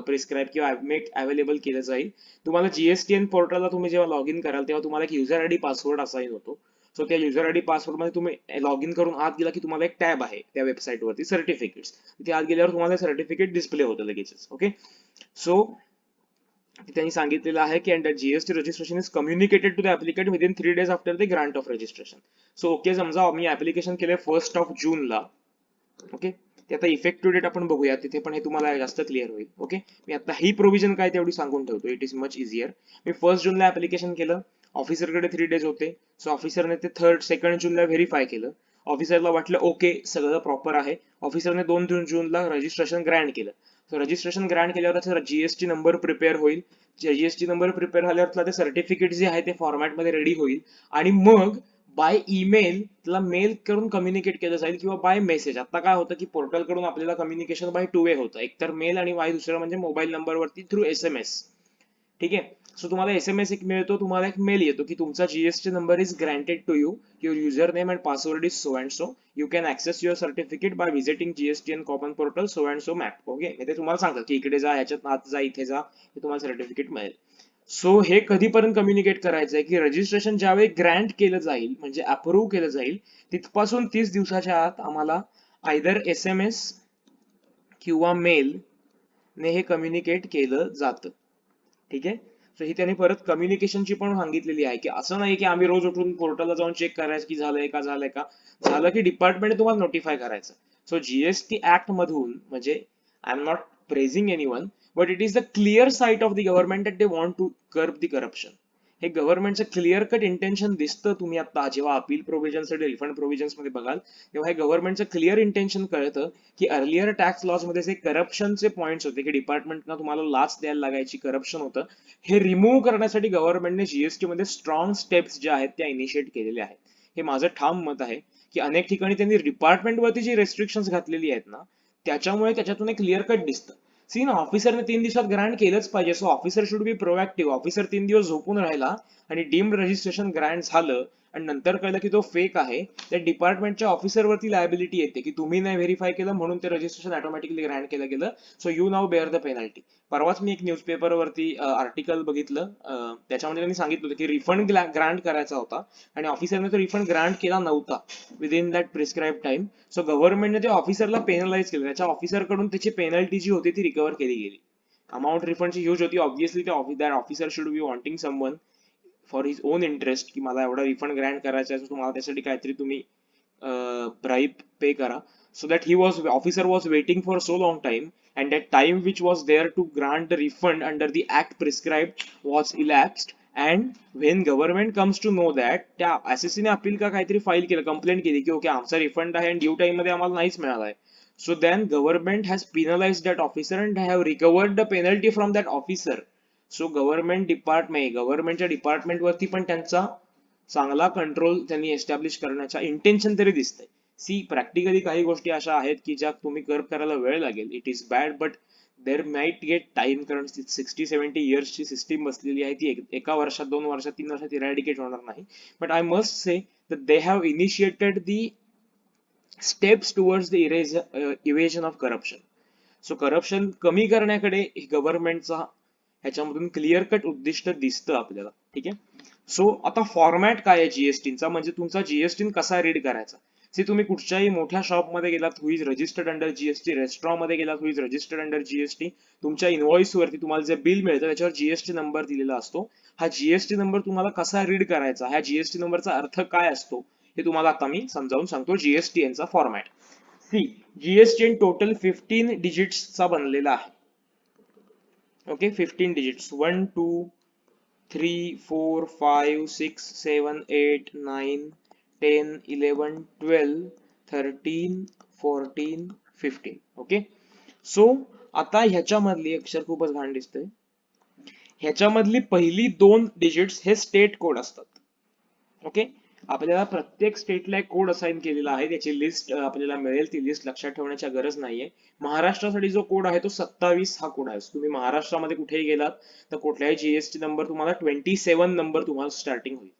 प्रिस्क्राईब किंवा मेक अवेलेबल केलं जाईल. तुम्हाला GSTN पोर्टलला तुम्ही जेव्हा लॉग इन कराल तेव्हा तुम्हाला एक युजर ID पासवर्ड असाइन होतो. सो त्या युजर आयडी पासवर्ड मध्ये तुम्ही लॉग इन करून आत गेला की तुम्हाला एक टॅब आहे त्या वेबसाईट वरती सर्टिफिकेट्स, तिथे आत गेल्यावर तुम्हाला सर्टिफिकेट डिस्प्ले होतं लगेच. ओके, सो त्यांनी सांगितलेलं आहे की under GST registration is communicated to the applicant within 3 days after the grant of registration. So okay, समजा मी ऍप्लिकेशन केलंय 1 जूनला. ओके, ते आता इफेक्टिव्ह डेट आपण बघूया, तिथे पण हे तुम्हाला जास्त क्लिअर होईल. ओके, मी आता ही प्रोव्हिजन काय तेवढी सांगून ठेवतो, इट इज मच इझियर. मी 1 जूनला ऍप्लिकेशन केलं, ऑफिसरकडे 3 days होते, सो ऑफिसरने ते 2 जूनला व्हेरीफाय केलं. ऑफिसरला वाटलं ओके सगळं प्रॉपर आहे, ऑफिसरने 2 जूनला रजिस्ट्रेशन ग्रँट केलं. सो रजिस्ट्रेशन ग्रँट केल्यावर जीएसटी नंबर प्रिपेअर होईल. जीएसटी नंबर प्रिपेअर झाल्यावर तुला ते सर्टिफिकेट जे आहे ते फॉर्मॅट मध्ये रेडी होईल, आणि मग बाय ईमेल तुला मेल करून कम्युनिकेट केलं जाईल किंवा बाय मेसेज. आता काय होतं की पोर्टल कडून आपल्याला कम्युनिकेशन बाय 2 वे होतं, एकतर मेल आणि बाय दुसरं म्हणजे मोबाईल नंबर वरती थ्रू SMS. ठीक आहे, सो तुम्हाला SMS एक मिळतो, तुम्हाला एक मेल येतो की तुमचा GST number is granted to you, your user name and password is so and so, you can access your certificate by visiting GST and common portal so and so map. Okay, ते तुम्हाला सांगतात की इकडे जा, ह्याच्यात आत जा, इथे जा, हे तुम्हाला सर्टिफिकेट मिळेल. सो हे कधीपर्यंत कम्युनिकेट करायचं आहे की रजिस्ट्रेशन ज्यावेळी ग्रँट केलं जाईल म्हणजे अप्रूव्ह केलं जाईल तिथपासून 30 दिवसाच्या आत आम्हाला आयदर SMS किंवा मेल ने हे कम्युनिकेट केलं जातं. ठीक आहे, सो ही त्यांनी परत कम्युनिकेशनची पण सांगितलेली आहे की असं नाही की आम्ही रोज उठून पोर्टलला जाऊन चेक करायचं की झालंय का झालंय का, झालं की डिपार्टमेंट तुम्हाला नोटिफाय करायचं. सो जीएसटी ऍक्ट मधून म्हणजे I am not praising anyone, but it is the clear sight of the government that they want to curb the corruption. हे गव्हर्नमेंटचं क्लिअर कट इंटेन्शन दिसतं. तुम्ही आता जेव्हा अपील प्रोव्हिजन्स रिफंड प्रोव्हिजन्स मध्ये बघाल तेव्हा हे गव्हर्नमेंटचं क्लिअर इंटेन्शन कळतं की अर्लियर टॅक्स लॉज मध्ये जे करप्शनचे पॉइंट्स होते की डिपार्टमेंटना तुम्हाला लाच द्यायला लागायची, करप्शन होतं, हे रिमूव्ह करण्यासाठी गव्हर्नमेंटने जीएसटी मध्ये स्ट्रॉंग स्टेप्स ज्या आहेत त्या इनिशिएट केलेल्या आहेत. हे माझं ठाम मत आहे की अनेक ठिकाणी त्यांनी डिपार्टमेंटवरती जी रेस्ट्रिक्शन्स घातलेली आहेत ना त्याच्यामुळे त्याच्यातून एक क्लिअर कट दिसतं. सी ना, ऑफिसरने 3 दिवसात ग्रँट केलंच पाहिजे, so officer should be proactive. Officer 3 दिवस झोपून राहिला आणि डीम्ड रजिस्ट्रेशन ग्रँट झालं आणि नंतर कळलं की तो फेक आहे, त्या डिपार्टमेंटच्या ऑफिसरवरती लायबिलिटी येते की तुम्ही नाही व्हेरीफाय केलं म्हणून ते रजिस्ट्रेशन ऑटोमॅटिकली ग्रँट केलं गेलं, so you now bear the penalty. परवाच मी एक न्यूजपेपर वरती आर्टिकल बघितलं, त्याच्यामध्ये त्यांनी सांगितलं होतं की रिफंड ग्रँट करायचा होता आणि ऑफिसरने तो रिफंड ग्रँट केला नव्हता within that prescribe time. So गव्हर्नमेंटने ते ऑफिसरला पेनलाइज केलं, त्याच्या ऑफिसरकडून त्याची पेनल्टी जी होती ती रिकव्हर केली गेली. अमाऊंट रिफंडची ह्यूज होती, obviously that officer should be wanting someone for his on interest की मला एवढा रिफंड ग्रँट करायचा आहे, तुम्हाला त्यासाठी काहीतरी तुम्ही ब्राईब पे करा. So that officer was waiting for so long time, and that time which was there to grant the refund under the act prescribed was elapsed. And when government comes to know that त्या एसएससी ने अपील का काहीतरी फाईल केलं, कंप्लेंट केली की ओके आमचा रिफंड आहे आणि ड्यू टाइम मध्ये आम्हाला नाहीच मिळाला आहे. So then government has penalise that officer and have recovered the penalty from that officer. So गव्हर्नमेंटच्या डिपार्टमेंट वरती पण त्यांचा चांगला कंट्रोल त्यांनी एस्टॅब्लिश करण्याचा इंटेन्शन तरी दिसतंय. सी, प्रॅक्टिकली काही गोष्टी अशा आहेत की ज्या तुम्ही कर्ब करायला वेळ लागेल, it is bad, but there might get time, कारण 60-70 इयर्सची सिस्टीम बसलेली आहे, ती एका वर्षात 2 वर्षात 3 वर्षात इरॅडिकेट होणार नाही. But I must say that they have initiated the steps towards the evasion of corruption. So corruption कमी करण्याकडे गव्हर्नमेंटचा ह्याच्यामधून क्लिअर कट उद्दिष्ट दिसतं आपल्याला. ठीक आहे, सो आता फॉर्मॅट काय आहे जीएसटीचा, म्हणजे तुमचा जीएसटी कसा रीड करायचा. सी, तुम्ही कुठच्याही मोठ्या शॉप मध्ये गेलात, who is registered under GST, restaurant मध्ये गेलात, who is registered under GST, तुमच्या इनव्हॉइस वरती तुम्हाला जे बिल मिळतं त्याच्यावर जीएसटी नंबर दिलेला असतो. हा जीएसटी नंबर तुम्हाला कसा रीड करायचा, ह्या जीएसटी नंबरचा अर्थ काय असतो हे तुम्हाला आता मी समजावून सांगतो. जीएसटीएन चा फॉर्मॅट. सी, जीएसटीएन टोटल 15 डिजिट्सचा बनलेला आहे. Okay, 15 digits, 1 2 3 4 5 6 7 8 9 10 11 12 13 14 15. ओके, सो आता ह्याच्यामधली अक्षर खूपच घाण दिसतंय, ह्याच्यामधली पहिली 2 डिजिट्स हे स्टेट कोड असतात. ओके, आपल्याला प्रत्येक स्टेटला एक कोड असाइन केलेला आहे, त्याची लिस्ट आपल्याला मिळेल, ती लिस्ट लक्षात ठेवण्याची गरज नाहीये. महाराष्ट्रासाठी जो कोड आहे तो 27 हा कोड आहे. तुम्ही महाराष्ट्रामध्ये कुठेही गेलात तर कुठल्याही जीएसटी नंबर तुम्हाला 27 नंबर तुम्हाला स्टार्टिंग होईल.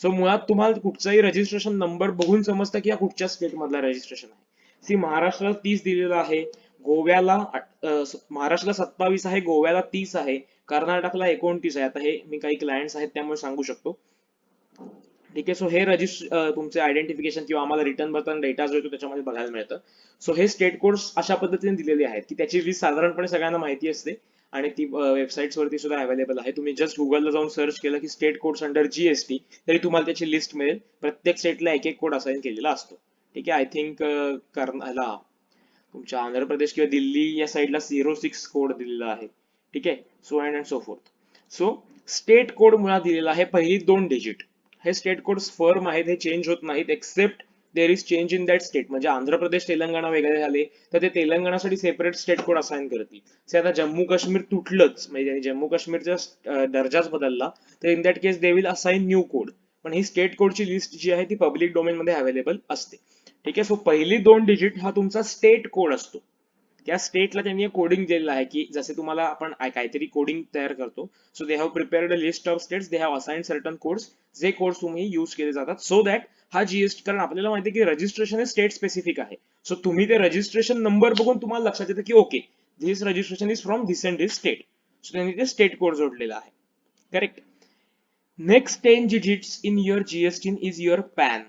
सो मुळात तुम्हाला कुठचाही रजिस्ट्रेशन नंबर बघून समजतं की या कुठच्या स्टेट मधला रजिस्ट्रेशन आहे. सी, महाराष्ट्राला 30 दिलेला आहे, गोव्याला महाराष्ट्राला 27 आहे, गोव्याला 30 आहे, कर्नाटकला 29 आहे. आता हे मी काही क्लायंट्स आहेत त्यामुळे सांगू शकतो. ठीक आहे. सो हे तुमचे आयडेंटिफिकेशन किंवा आम्हाला रिटर्न भरताना डेटा जो येतो त्याच्यामध्ये बघायला मिळतं. सो हे स्टेट कोड्स अशा पद्धतीने दिलेले आहेत की त्याची लिस्ट साधारणपणे सगळ्यांना माहिती असते आणि ती वेबसाईट्स वरती सुद्धा अवेलेबल आहे. तुम्ही जस्ट गुगलला जाऊन सर्च केलं की स्टेट कोड्स अंडर जीएसटी तरी तुम्हाला त्याची लिस्ट मिळेल. प्रत्येक स्टेटला एक एक कोड असाइन केलेला असतो. ठीक आहे. आय थिंक ह्याला तुमच्या आंध्र प्रदेश किंवा दिल्ली या साईडला 06 कोड दिलेला आहे. ठीक आहे. So and so fourth. So state code मुळात दिलेला आहे पहिली 2 डिजिट. हे स्टेट कोड फर्म आहेत, हे चेंज होत नाहीत except there is change in that state. म्हणजे आंध्र प्रदेश तेलंगणा वेगळे झाले तर ते तेलंगणासाठी सेपरेट स्टेट कोड असाइन करतील. से आता जम्मू काश्मीर तुटलंच म्हणजे जम्मू काश्मीरचा दर्जाच बदलला तर in that case they will assign new code. पण ही स्टेट कोडची लिस्ट जी आहे ती पब्लिक डोमेन मध्ये अवेलेबल असते. ठीक आहे. सो पहिली 2 डिजिट हा तुमचा स्टेट कोड असतो. त्या स्टेटला त्यांनी कोडिंग दिलेलं आहे की जसे तुम्हाला आपण काहीतरी कोडिंग तयार करतो. So they have prepared a list of states, they have assigned certain codes, जे कोड्स तुम्ही युज केले जातात सो दॅट हा जीएसटी, कारण आपल्याला माहिती आहे की रजिस्ट्रेशन हे स्टेट स्पेसिफिक आहे. सो तुम्ही ते रजिस्ट्रेशन नंबर बघून तुम्हाला लक्षात येतं की okay this registration is from this and this state. So त्यांनी ते स्टेट कोड जोडलेला आहे. Correct. Next 10 digits in your GST is your PAN.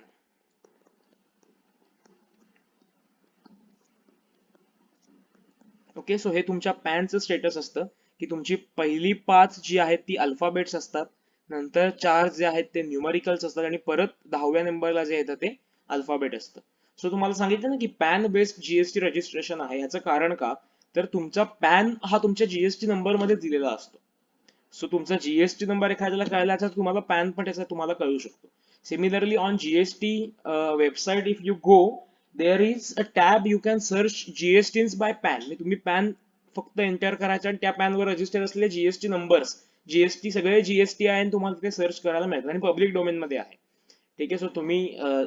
Okay. So हे तुमच्या पॅनचं स्टेटस असतं की तुमची पहिली 5 जी आहेत ती अल्फाबेट्स असतात, नंतर 4 जे आहेत ते न्यूमरिकल्स असतात आणि परत 10व्या नंबरला जे येतं ते अल्फाबेट असतं. सो तुम्हाला सांगितलं ना की पॅन बेस्ड जीएसटी रजिस्ट्रेशन आहे. ह्याचं कारण का, तर तुमचा पॅन हा तुमच्या जीएसटी नंबर मध्ये दिलेला असतो. सो तुमचा जीएसटी नंबर एखाद्याला कळला तर तुम्हाला पॅन पण त्याचा तुम्हाला कळू शकतो. Similarly on GST website if you go there is a tab you can search GST by PAN. तुम्ही पॅन फक्त एंटर करायचं आणि त्या पॅनवर रजिस्टर असलेले जीएसटी नंबर्स, जीएसटी सगळे जीएसटी आहे आणि तुम्हाला तिथे सर्च करायला मिळतात आणि पब्लिक डोमेन मध्ये आहे. ठीक आहे. सो तुम्ही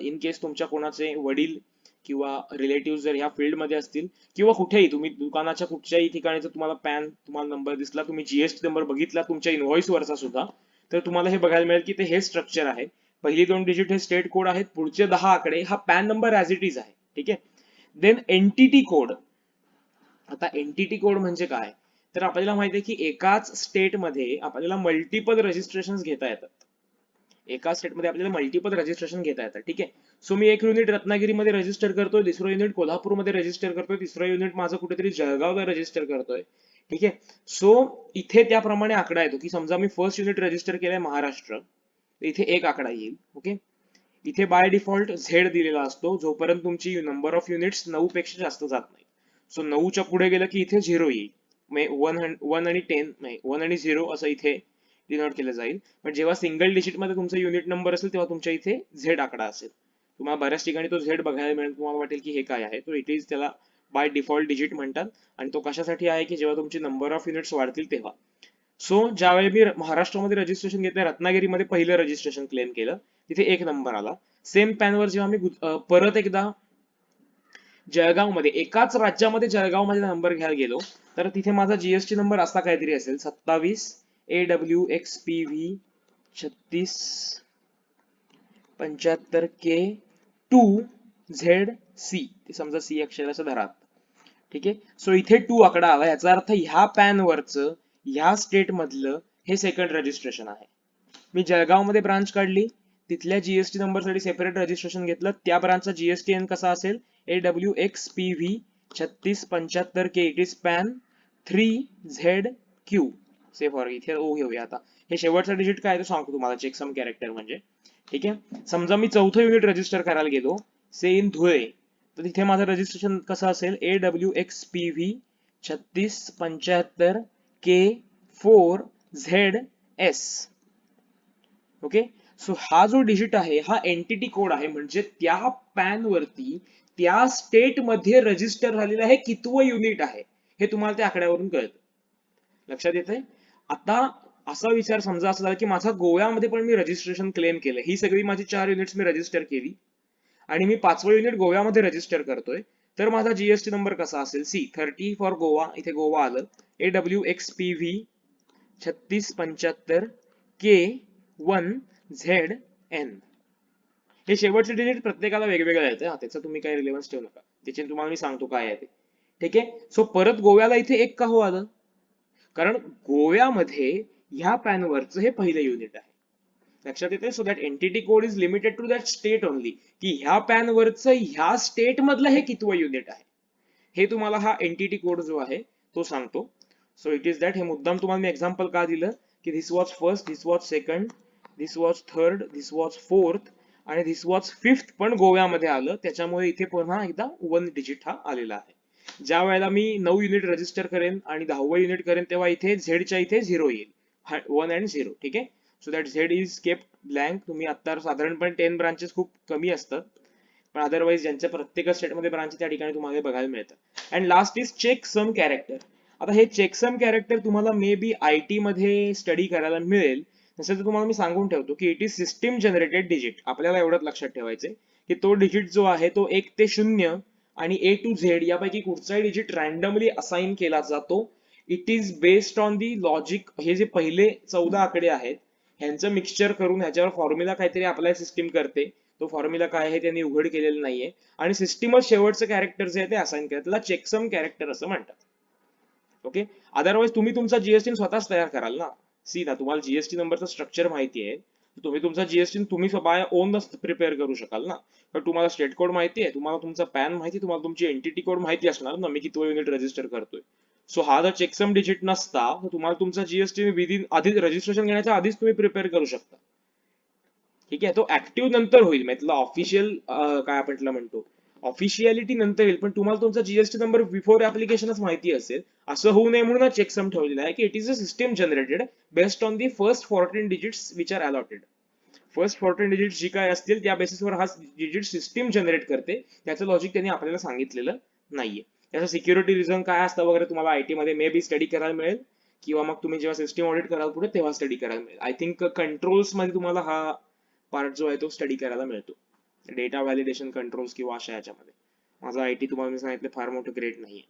इन केस तुमच्या कोणाचे वडील किंवा रिलेटिव्ह जर ह्या फील्ड मध्ये असतील किंवा कुठेही तुम्ही दुकानाच्या कुठच्याही ठिकाणी जर तुम्हाला पॅन तुम्हाला नंबर दिसला, तुम्ही जीएसटी नंबर बघितला तुमच्या इनव्हॉइस वरचा सुद्धा, तर तुम्हाला हे बघायला मिळेल की ते हे स्ट्रक्चर आहे. पहिली 2 डिजिट हे स्टेट कोड आहेत, पुढचे 10 आकडे हा PAN number as it is आहे. ठीक आहे. Then entity code. आता एनटीटी कोड म्हणजे काय, तर आपल्याला माहिती आहे की एकाच स्टेटमध्ये आपल्याला मल्टिपल रजिस्ट्रेशन घेता येतात. एका स्टेटमध्ये आपल्याला मल्टिपल रजिस्ट्रेशन घेता येतात. ठीक आहे. सो मी एक युनिट रत्नागिरीमध्ये रजिस्टर करतोय, दुसरं युनिट कोल्हापूरमध्ये रजिस्टर करतोय, तिसरं युनिट माझं कुठेतरी जळगावला रजिस्टर करतोय. ठीक आहे. सो इथे त्याप्रमाणे आकडा येतो की समजा मी फर्स्ट युनिट रजिस्टर केलंय महाराष्ट्र, इथे एक आकडा येईल. ओके. इथे बाय डिफॉल्ट झेड दिलेला असतो जोपर्यंत तुमची नंबर ऑफ युनिट्स 9 पेक्षा जास्त जात नाही. सो 9च्या पुढे गेलं की इथे 0 येईल. 1 आणि 10 नाही, 1 आणि 0 असं इथे डिनोट केलं जाईल. पण जेव्हा सिंगल डिजिट मध्ये तुमचा युनिट नंबर असेल तेव्हा तुमच्या इथे झेड आकडा असेल. तुम्हाला बऱ्याच ठिकाणी तो झेड बघायला मिळेल, तुम्हाला वाटेल की हे काय आहे, तो इट इज त्याला बाय डिफॉल्ट डिजिट म्हणतात. आणि तो कशासाठी आहे की जेव्हा तुमची नंबर ऑफ युनिट्स वाढतील तेव्हा. सो ज्यावेळी मी महाराष्ट्रामध्ये रजिस्ट्रेशन घेतलं, रत्नागिरीमध्ये पहिलं रजिस्ट्रेशन क्लेम केलं, तिथे एक नंबर आला. सेम पॅनवर जेव्हा मी परत एकदा जळगावमध्ये, एकाच राज्यामध्ये जळगावमध्ये नंबर घ्यायला गेलो, तर तिथे माझा जीएसटी नंबर असा काहीतरी असेल 27 AWXPV 3675K2ZC. समजा सी अक्षराचं धरा. ठीक आहे. सो इथे 2 आकडा आला, याचा अर्थ ह्या पॅन वरचं ह्या स्टेट मधलं हे सेकंड रजिस्ट्रेशन आहे. मी जळगावमध्ये ब्रांच काढली, तिथल्या जीएसटी नंबर साठी सेपरेट रजिस्ट्रेशन घेतलं, त्या ब्रांचचा जीएसटी एन कसा असेल, AWXPV 3675K. It is pan 3ZQ. Say for इथे ओ घेऊया. आता हे शेवटचा डिजिट काय ते सांगतो तुम्हाला, चेकसम कॅरेक्टर म्हणजे. ठीक आहे. समजा मी चौथं युनिट रजिस्टर करायला गेलो, से इन धुळे, तर तिथे माझं रजिस्ट्रेशन कसं असेल, AWXPV 3675K4ZS. ओके. सो हा जो डिजिट आहे हा एनटीटी कोड आहे, म्हणजे त्या पॅन वरती त्या स्टेट मध्ये रजिस्टर झालेलं आहे कितवं युनिट आहे हे तुम्हाला त्या आकड्यावरून कळतं. लक्षात येतंय. आता असा विचार समजा असं झाला की माझा गोव्यामध्ये पण मी रजिस्ट्रेशन क्लेम केलं, ही सगळी माझी 4 युनिट्स मी रजिस्टर केली आणि मी 5वं युनिट गोव्यामध्ये रजिस्टर करतोय, तर माझा जीएसटी नंबर कसा असेल, सी 30 फॉर गोवा, इथे गोवा आलं, AWXPV 3675K1ZN. हे शेवटचे डिजिट प्रत्येकाला वेगवेगळं येतं, त्याचा तुम्ही काही रिलेव्हन्स ठेवू नका, त्याचे तुम्हाला मी सांगतो काय आहे ते. ठीक आहे. सो परत गोव्याला इथे एक का हो आलं, कारण गोव्यामध्ये ह्या पॅनवरचं हे पहिलं युनिट आहे लक्षात येते. So that entity code is limited to that state only, की ह्या पॅन वरचं ह्या स्टेट मधलं हे कितवं युनिट आहे, हे तुम्हाला हा एंटिटी कोड जो आहे तो सांगतो. So it is that. हे मुद्दाम तुम्हाला मी एक्झाम्पल का दिलं, की this was first, this was second, this was third, this was fourth आणि दिस वॉज फिफ्थ पण गोव्यामध्ये आलं, त्याच्यामुळे इथे पुन्हा एकदा 1 डिजिट हा आलेला आहे. ज्या वेळेला मी 9 युनिट रजिस्टर करेन आणि 10वं युनिट करेन तेव्हा इथे झेडच्या इथे 0 येईल, 1 and 0. ठीक आहे. So that Z is kept blank. तुम्ही आता साधारणपणे 10 ब्रांचेस खूप कमी असतात, पण अदरवाईज ज्यांच्या प्रत्येक स्टेटमध्ये ब्रांच त्या ठिकाणी तुम्हाला बघायला मिळतं. And last is check sum character. आता हे चेक सम कॅरेक्टर तुम्हाला मे बी IT मध्ये स्टडी करायला मिळेल. तसं तर तुम्हाला मी सांगून ठेवतो की it is system generated digit. आपल्याला एवढंच लक्षात ठेवायचंय की तो डिजिट जो आहे तो 1 ते 0 आणि A to Z यापैकी कुठचाही डिजिट रॅन्डमली असाइन केला जातो. It is based on the logic. हे जे पहिले 14 आकडे आहेत ह्यांचं मिक्सचर करून ह्याच्यावर फॉर्म्युला काहीतरी अप्लाय सिस्टीम करते. तो फॉर्म्युला काय आहे त्यांनी उघड केलेला नाहीये, आणि सिस्टीमच शेवटचं कॅरेक्टर जे आहे ते असाइन करतात. त्याला चेकसम कॅरेक्टर असं म्हणतात. ओके. अदरवाईज तुम्ही तुमचा जीएसटी स्वतःच तयार कराल ना. सी ना, तुम्हाला जीएसटी नंबरचं स्ट्रक्चर माहिती आहे, तुम्ही तुमचा जीएसटी तुम्ही बाय ओनच प्रिपेअर करू शकाल ना. तर तुम्हाला स्टेट कोड माहिती आहे, तुम्हाला तुमचा पॅन माहिती, तुम्हाला तुमची एंटिटी कोड माहिती असणार ना, मी किती युनिट रजिस्टर करतोय. सो हा जर चेकसम डिजिट नसता तर तुम्हाला तुमचा जीएसटी विदिन आधीच रजिस्ट्रेशन घेण्याच्या आधीच तुम्ही प्रिपेअर करू शकता. ठीक आहे. तो ऍक्टिव्ह नंतर होईल, म्हणजे ऑफिशियल काय आपण त्याला म्हणतो ऑफिशियालिटी नंतर येईल, पण तुम्हाला तुमचा जीएसटी नंबर बिफोर ऍप्लिकेशनच माहिती असेल. असं होऊ नये म्हणून चेकसम ठेवलेला आहे की it is a system generated based on the first 14 digits which are allotted. First 14 digits जी काय असतील त्या बेसिसवर हा डिजिट सिस्टीम जनरेट करते. त्याचं लॉजिक त्यांनी आपल्याला सांगितलेलं नाहीये. त्याचं सिक्युरिटी रिझन काय असतं वगैरे तुम्हाला IT मध्ये मे बी स्टडी करायला मिळेल, किंवा मग तुम्ही जेव्हा सिस्टीम ऑडिट कराल पुढे तेव्हा स्टडी करायला मिळेल. आय थिंक कंट्रोल्स मध्ये तुम्हाला हा पार्ट जो आहे तो स्टडी करायला मिळतो, डेटा व्हॅलिडेशन कंट्रोल्स किंवा अशा याच्यामध्ये. माझा IT तुम्हाला मी सांगितलं फार मोठं ग्रेड नाहीये.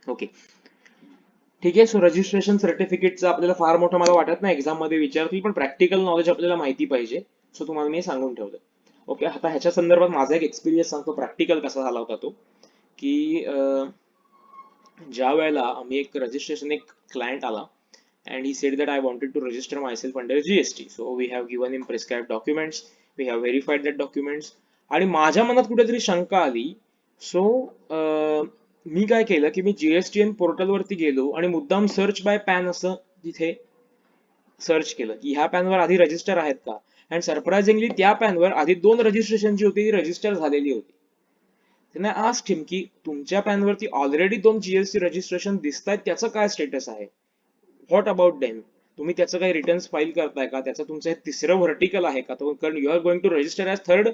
ओके. ठीक आहे. सो रजिस्ट्रेशन सर्टिफिकेटचं आपल्याला फार मोठं मला वाटत नाही एक्झाम मध्ये विचारतील, पण प्रॅक्टिकल नॉलेज आपल्याला माहिती पाहिजे. सो तुम्हाला मी सांगून ठेवलं. ओके. आता ह्याच्या संदर्भात माझा एक एक्सपिरियन्स सांगतो प्रॅक्टिकल कसा झाला होता तो, की ज्या वेळेला आम्ही एक रजिस्ट्रेशन एक क्लायंट आला and he said that I wanted to register myself under GST. So we have given him prescribed documents, we have verified that documents. आणि माझ्या मनात कुठेतरी शंका आली. सो मी काय केलं की मी GSTN पोर्टल वरती गेलो आणि मुद्दाम सर्च बाय पॅन असं तिथे सर्च केलं की ह्या पॅनवर आधी रजिस्टर आहेत का. अँड सरप्राइझिंगली त्या पॅनवर आधी 2 रजिस्ट्रेशन जी होती ती रजिस्टर झालेली होती. त्यांना आस्क्ड हिम की तुमच्या पॅनवरती ऑलरेडी 2 GST रजिस्ट्रेशन दिसतायत, त्याचं काय स्टेटस आहे. What about them. तुम्ही त्याचं काही रिटर्न्स फाईल करताय का, त्याचं तुमचं हे तिसरं व्हर्टिकल आहे का, कारण you are going to register as third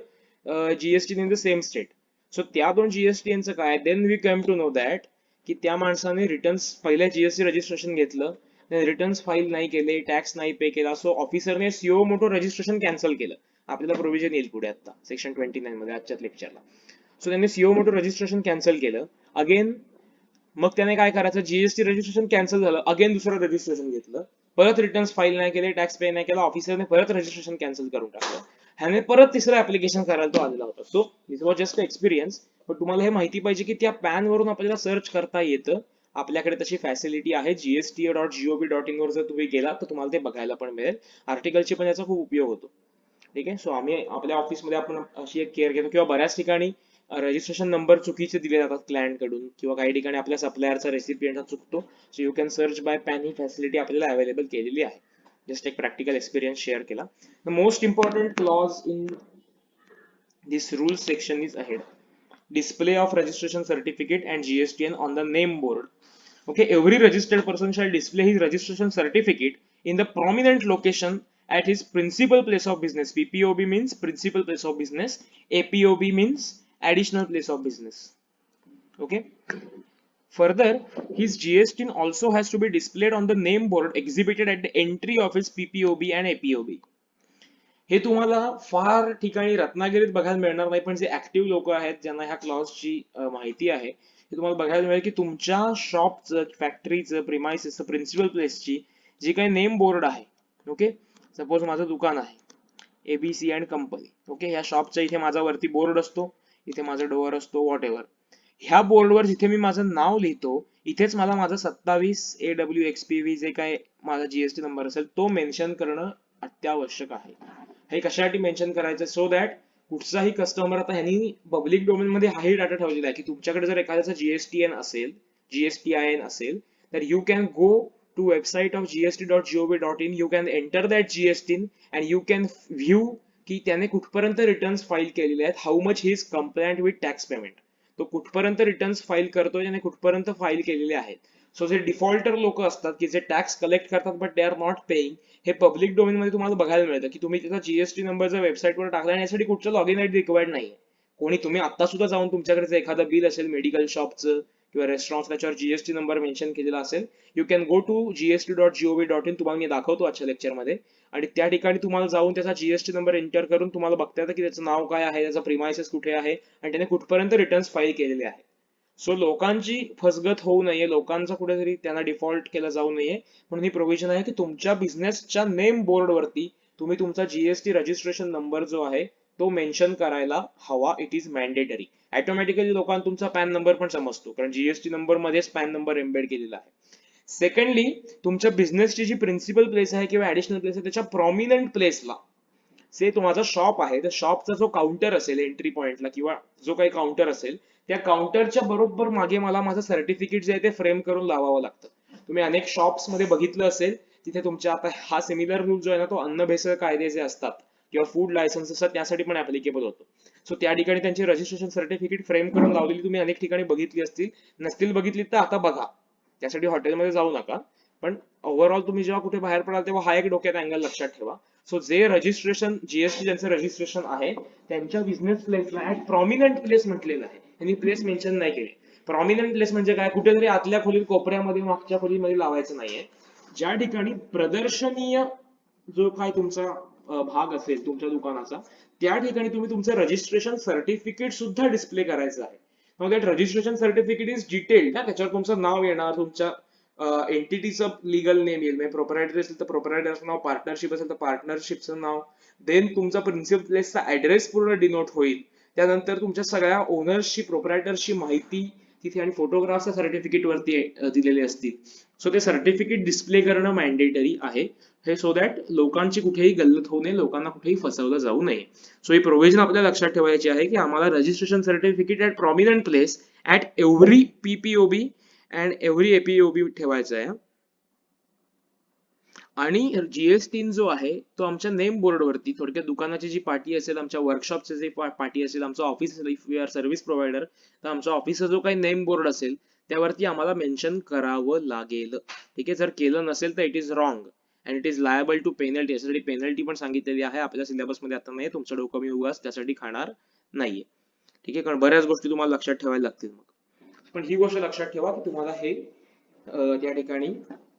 GST in the same state. So त्या 2 GSTNचं काय. Then we come to know that की त्या माणसाने रिटर्न्स पहिल्या GST रजिस्ट्रेशन घेतलं, रिटर्न्स फाईल नाही केले, टॅक्स नाही पे केला. सो ऑफिसरने सीओ मोटो रजिस्ट्रेशन कॅन्सल केलं. आपल्याला प्रोव्हिजन येईल पुढे आता सेक्शन 29 मध्ये आजच्या लेक्चरला. सो त्यांनी सीओ मोटो रजिस्ट्रेशन कॅन्सल केलं. अगेन मग त्याने काय करायचं, जीएसटी रजिस्ट्रेशन कॅन्सल झालं, अगेन दुसरं रजिस्ट्रेशन घेतलं, परत रिटर्न्स फाईल नाही केले, टॅक्स पे नाही केला, ऑफिसरने परत रजिस्ट्रेशन कॅन्सल करून टाकलं. ह्याने परत तिसरं ऍप्लिकेशन करायला तो आलेला होता. So this was just experience. पण तुम्हाला हे माहिती पाहिजे की त्या पॅन वरून आपल्याला सर्च करता येतं. आपल्याकडे तशी फॅसिलिटी आहे. gst.gov.in वर जर तुम्ही गेला तर तुम्हाला ते बघायला पण मिळेल. आर्टिकलची पण याचा खूप उपयोग होतो. ठीक आहे. सो आम्ही आपल्या ऑफिसमध्ये आपण अशी एक केअर घेतो, किंवा बऱ्याच ठिकाणी रजिस्ट्रेशन नंबर चुकीचे दिले जातात क्लायंट कडून, किंवा काही ठिकाणी आपल्या सप्लायरचा रेसिपियंट हा चुकतो. So you can search by pan he facility आपल्याला अवेलेबल केलेली आहे. जस्ट एक प्रॅक्टिकल एक्सपिरियन्स शेअर केला. The most important clause in this rule section is ahead. Display of registration certificate and GSTN on the name board. Okay, every registered person shall display his registration certificate in the prominent location at his principal place of business. PPOB means principal place of business. APOB means additional place of business. Okay. Further, his GSTN also has to be displayed on the name board exhibited at the entry of his PPOB and APOB. हे तुम्हाला फार ठिकाणी रत्नागिरीत बघायला मिळणार नाही, पण जे ऍक्टिव्ह लोक आहेत ज्यांना ह्या क्लॉजची माहिती आहे हे तुम्हाला बघायला मिळेल की तुमच्या शॉपचं, फॅक्टरीचं, प्रिमाइसेसचं, प्रिन्सिपल प्लेसची जी काही नेम बोर्ड आहे. ओके. सपोज माझं दुकान आहे ABC अँड कंपनी. ओके. ह्या शॉपच्या इथे माझा वरती बोर्ड असतो, इथे माझा डोअर असतो, व्हॉट एव्हर. ह्या बोर्डवर जिथे मी माझं नाव लिहितो इथेच मला माझा 27 AWXPV जे काय माझा जीएसटी नंबर असेल तो मेन्शन करणं अत्यावश्यक आहे. हे कशासाठी मेन्शन करायचं, सो दॅट कुठचाही कस्टमर, आता ह्यांनी पब्लिक डोमेन मध्ये हाही डाटा ठेवलेला आहे की तुमच्याकडे जर एखाद्याचा जीएसटीएन असेल, जीएसटीआयएन असेल, तर you can go to website of gst.gov.in, you can enter that GSTIN and you can view की त्याने कुठपर्यंत रिटर्न्स फाईल केलेले आहेत, how much he is compliant with tax payment. तो कुठपर्यंत रिटर्न्स फाईल करतोय आणि कुठपर्यंत फाईल केलेले आहेत. सो जे डिफॉल्टर लोक असतात की जे टॅक्स कलेक्ट करतात but they are not paying, हे पब्लिक डोमेन मध्ये तुम्हाला बघायला मिळतं की तुम्ही त्याचा जीएसटी नंबर जर वेबसाईटवर टाकला आणि यासाठी कुठचं लॉगिन आयडी रिक्वायर्ड नाही. कोणी तुम्ही आता सुद्धा जाऊन तुमच्याकडे एखादं बिल असेल मेडिकल शॉपचं किंवा रेस्टॉरंट, त्याच्यावर जीएसटी नंबर मेन्शन केलेला असेल, you can go to gst.gov.in, तुम्हाला मी दाखवतो आजच्या लेक्चरमध्ये, आणि त्या ठिकाणी तुम्हाला जाऊन त्याचा जीएसटी नंबर एंटर करून तुम्हाला बघता येतं की त्याचं नाव काय आहे, त्याचा प्रिमायसेस कुठे आहे आणि त्याने कुठपर्यंत रिटर्न्स फाईल केलेले आहेत. सो लोकांची फसगत होऊ नये, लोकांचा कुठेतरी त्यांना डिफॉल्ट केलं जाऊ नये म्हणून ही प्रोव्हिजन आहे की तुमच्या बिझनेसच्या नेम बोर्ड वरती तुम्ही तुमचा जीएसटी रजिस्ट्रेशन नंबर जो आहे तो मेन्शन करायला हवा. It is mandatory. ऑटोमॅटिकली लोकांना तुमचा पॅन नंबर पण समजतो, कारण जीएसटी नंबर मध्येच पॅन नंबर एम्बेड केलेला आहे. सेकंडली, तुमच्या बिझनेसची जी प्रिन्सिपल प्लेस आहे किंवा ऍडिशनल प्लेस आहे त्याच्या प्रॉमिनंट प्लेसला, से तो माझा शॉप आहे, तर शॉपचा जो काउंटर असेल एंट्री पॉइंटला किंवा जो काही काउंटर असेल त्या काउंटरच्या बरोबर मागे मला माझं सर्टिफिकेट जे आहे ते फ्रेम करून लावावं लागतं. तुम्ही अनेक शॉप्स मध्ये बघितलं असेल तिथे तुमच्या, आता हा सिमिलर रूल जो आहे ना तो अन्न भेसळ कायदे जे असतात किंवा फूड लायसन्स असतात त्यासाठी पण ऍप्लिकेबल होतो. सो त्या ठिकाणी त्यांची रजिस्ट्रेशन सर्टिफिकेट फ्रेम करून लावलेली तुम्ही अनेक ठिकाणी बघितली असतील, नसतील बघितली तर आता बघा. त्यासाठी हॉटेलमध्ये जाऊ नका, पण ओव्हरऑल तुम्ही जेव्हा कुठे बाहेर पडाल तेव्हा हा एक डोक्यात अँगल लक्षात ठेवा. सो जे रजिस्ट्रेशन जीएसटी ज्यांचं रजिस्ट्रेशन आहे त्यांच्या बिझनेस प्लेसला ऍट प्रॉमिनंट प्लेस म्हटलेलं आहे, त्यांनी प्लेस मेन्शन नाही केली. प्रॉमिनंट प्लेस म्हणजे काय, कुठेतरी आतल्या खोलीत कोपऱ्यामध्ये मागच्या खोलीमध्ये लावायचं नाहीये. ज्या ठिकाणी प्रदर्शनीय जो काय तुमचा भाग असेल तुमच्या दुकानाचा, त्या ठिकाणी तुम्ही तुमचं रजिस्ट्रेशन सर्टिफिकेट सुद्धा डिस्प्ले करायचं आहे. Now that registration certificate is detailed ना, त्याच्यावर तुमचं नाव येणार, तुमच्या एंटिटीचं लिगल नेम येईल, म्हणजे प्रोप्रायटरी असेल तर प्रोप्रायटरचं नाव, पार्टनरशिप असेल तर पार्टनरशिपचं नाव, देन तुमचा प्रिन्सिपल प्लेसचा ऍड्रेस पूर्ण डिनोट होईल. त्यानंतर तुमच्या सगळ्या ओनर्सची, प्रोप्रायटरची माहिती तिथे आणि फोटोग्राफच्या सर्टिफिकेट वरती दिलेले असतील. सो ते सर्टिफिकेट डिस्प्ले करणं मॅन्डेटरी आहे, हे सो दॅट लोकांची कुठेही गल्लत होऊ नये, लोकांना कुठेही फसवलं जाऊ नये. सो ही प्रोव्हिजन आपल्याला लक्षात ठेवायची आहे की आम्हाला registration certificate at prominent place at every PPOB and every APOB ठेवायचा आहे. आणि जीएसटी जो आहे तो आमच्या नेम बोर्ड वरती, थोडक्यात दुकानाची जी पाटी असेल, आमच्या वर्कशॉपची जी पाटी असेल, आमचं ऑफिस असेल, if we are service provider, तर आमच्या ऑफिसचा जो काही नेम बोर्ड असेल त्यावरती आम्हाला मेन्शन करावं लागेल. ठीक आहे, जर केलं नसेल तर it is wrong and it is liable to penalty. यासाठी पेनल्टी पण सांगितलेली आहे, आपल्या सिलेबस मध्ये आता नाही, तुमचं डोकं मी उगाच त्यासाठी खाणार नाहीये. ठीक आहे, कारण बऱ्याच गोष्टी तुम्हाला लक्षात ठेवायला लागतील. मग पण ही गोष्ट लक्षात ठेवा की तुम्हाला हे त्या ठिकाणी